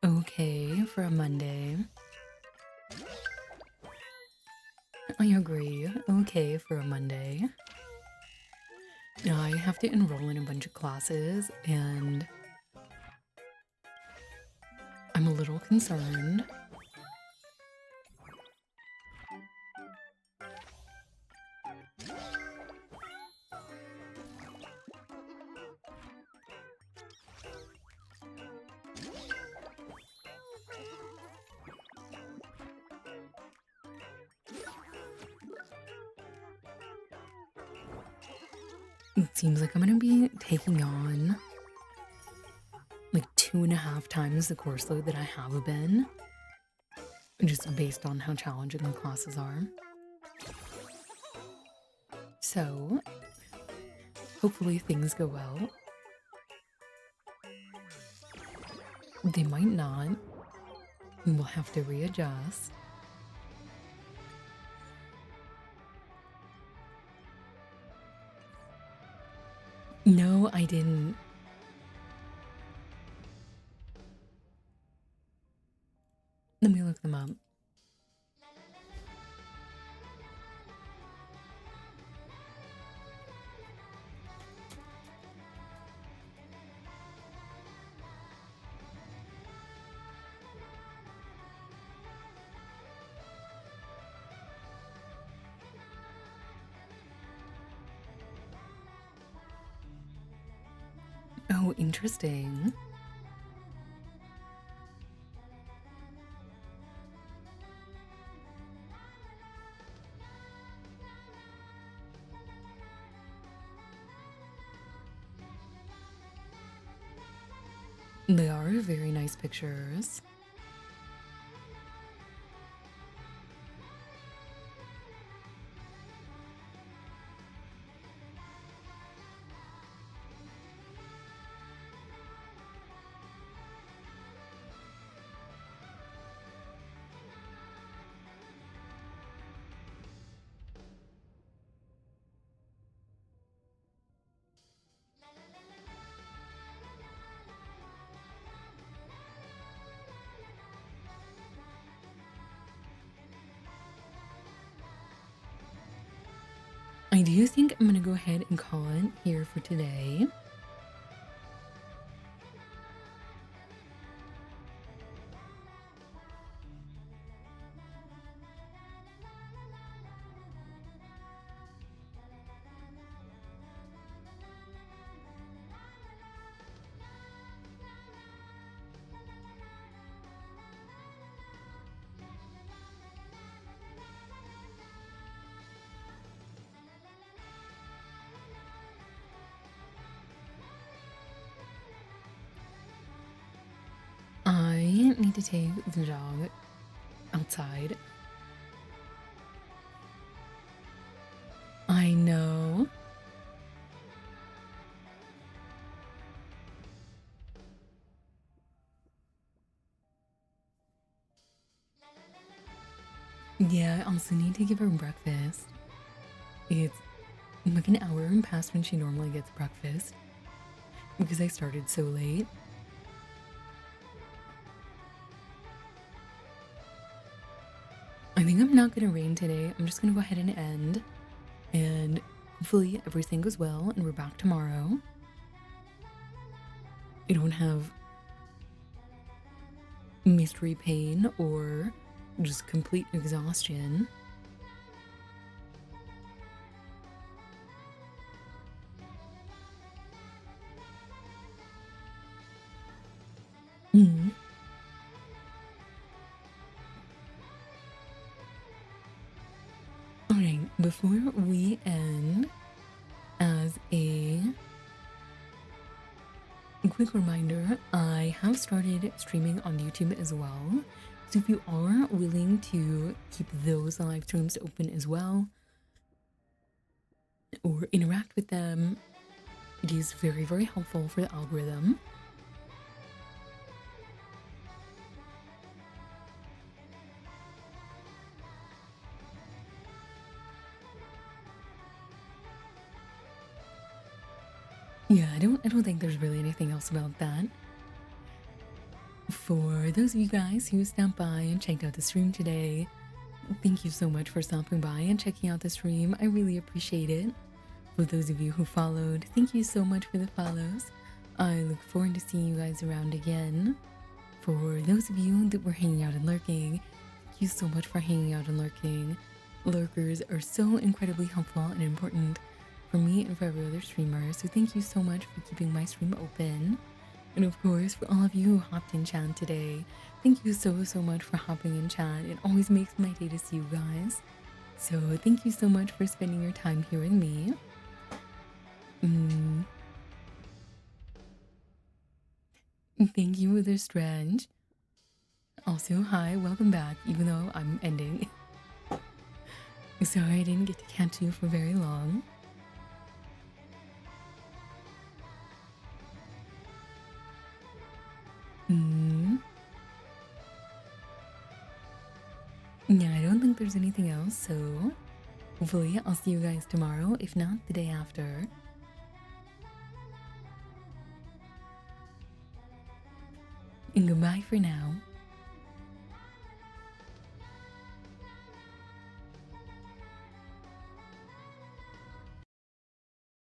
Okay, for a Monday. I agree. Okay, for a Monday. Now I have to enroll in a bunch of classes, and I'm a little concerned. It seems like I'm gonna be taking on like 2.5 times the course load that I have been, just based on how challenging the classes are. So, hopefully things go well. They might not. We'll have to readjust. No, I didn't. Let me look them up. Oh, interesting. They are very nice pictures. I do think I'm gonna go ahead and call it here for today. I need to take the dog outside. I know. Yeah, I also need to give her breakfast. It's like an hour past when she normally gets breakfast because I started so late. think I'm not gonna rain today. I'm just gonna go ahead and end. And hopefully everything goes well and we're back tomorrow. I don't have mystery pain or just complete exhaustion. Alright, before we end, as a quick reminder, I have started streaming on YouTube as well. So if you are willing to keep those live streams open as well, or interact with them, it is very, very helpful for the algorithm. Yeah, I don't think there's really anything else about that. For those of you guys who stopped by and checked out the stream today, thank you so much for stopping by and checking out the stream. I really appreciate it. For those of you who followed, thank you so much for the follows. I look forward to seeing you guys around again. For those of you that were hanging out and lurking, thank you so much for hanging out and lurking. Lurkers are so incredibly helpful and important for me and for every other streamer, so thank you so much for keeping my stream open. And of course, for all of you who hopped in chat today, thank you so much for hopping in chat. It always makes my day to see you guys. So thank you so much for spending your time here with me. Thank you, Wither Strange. Also, hi, welcome back, even though I'm ending. Sorry I didn't get to catch you for very long. Yeah, I don't think there's anything else, so hopefully I'll see you guys tomorrow, if not the day after. And goodbye for now.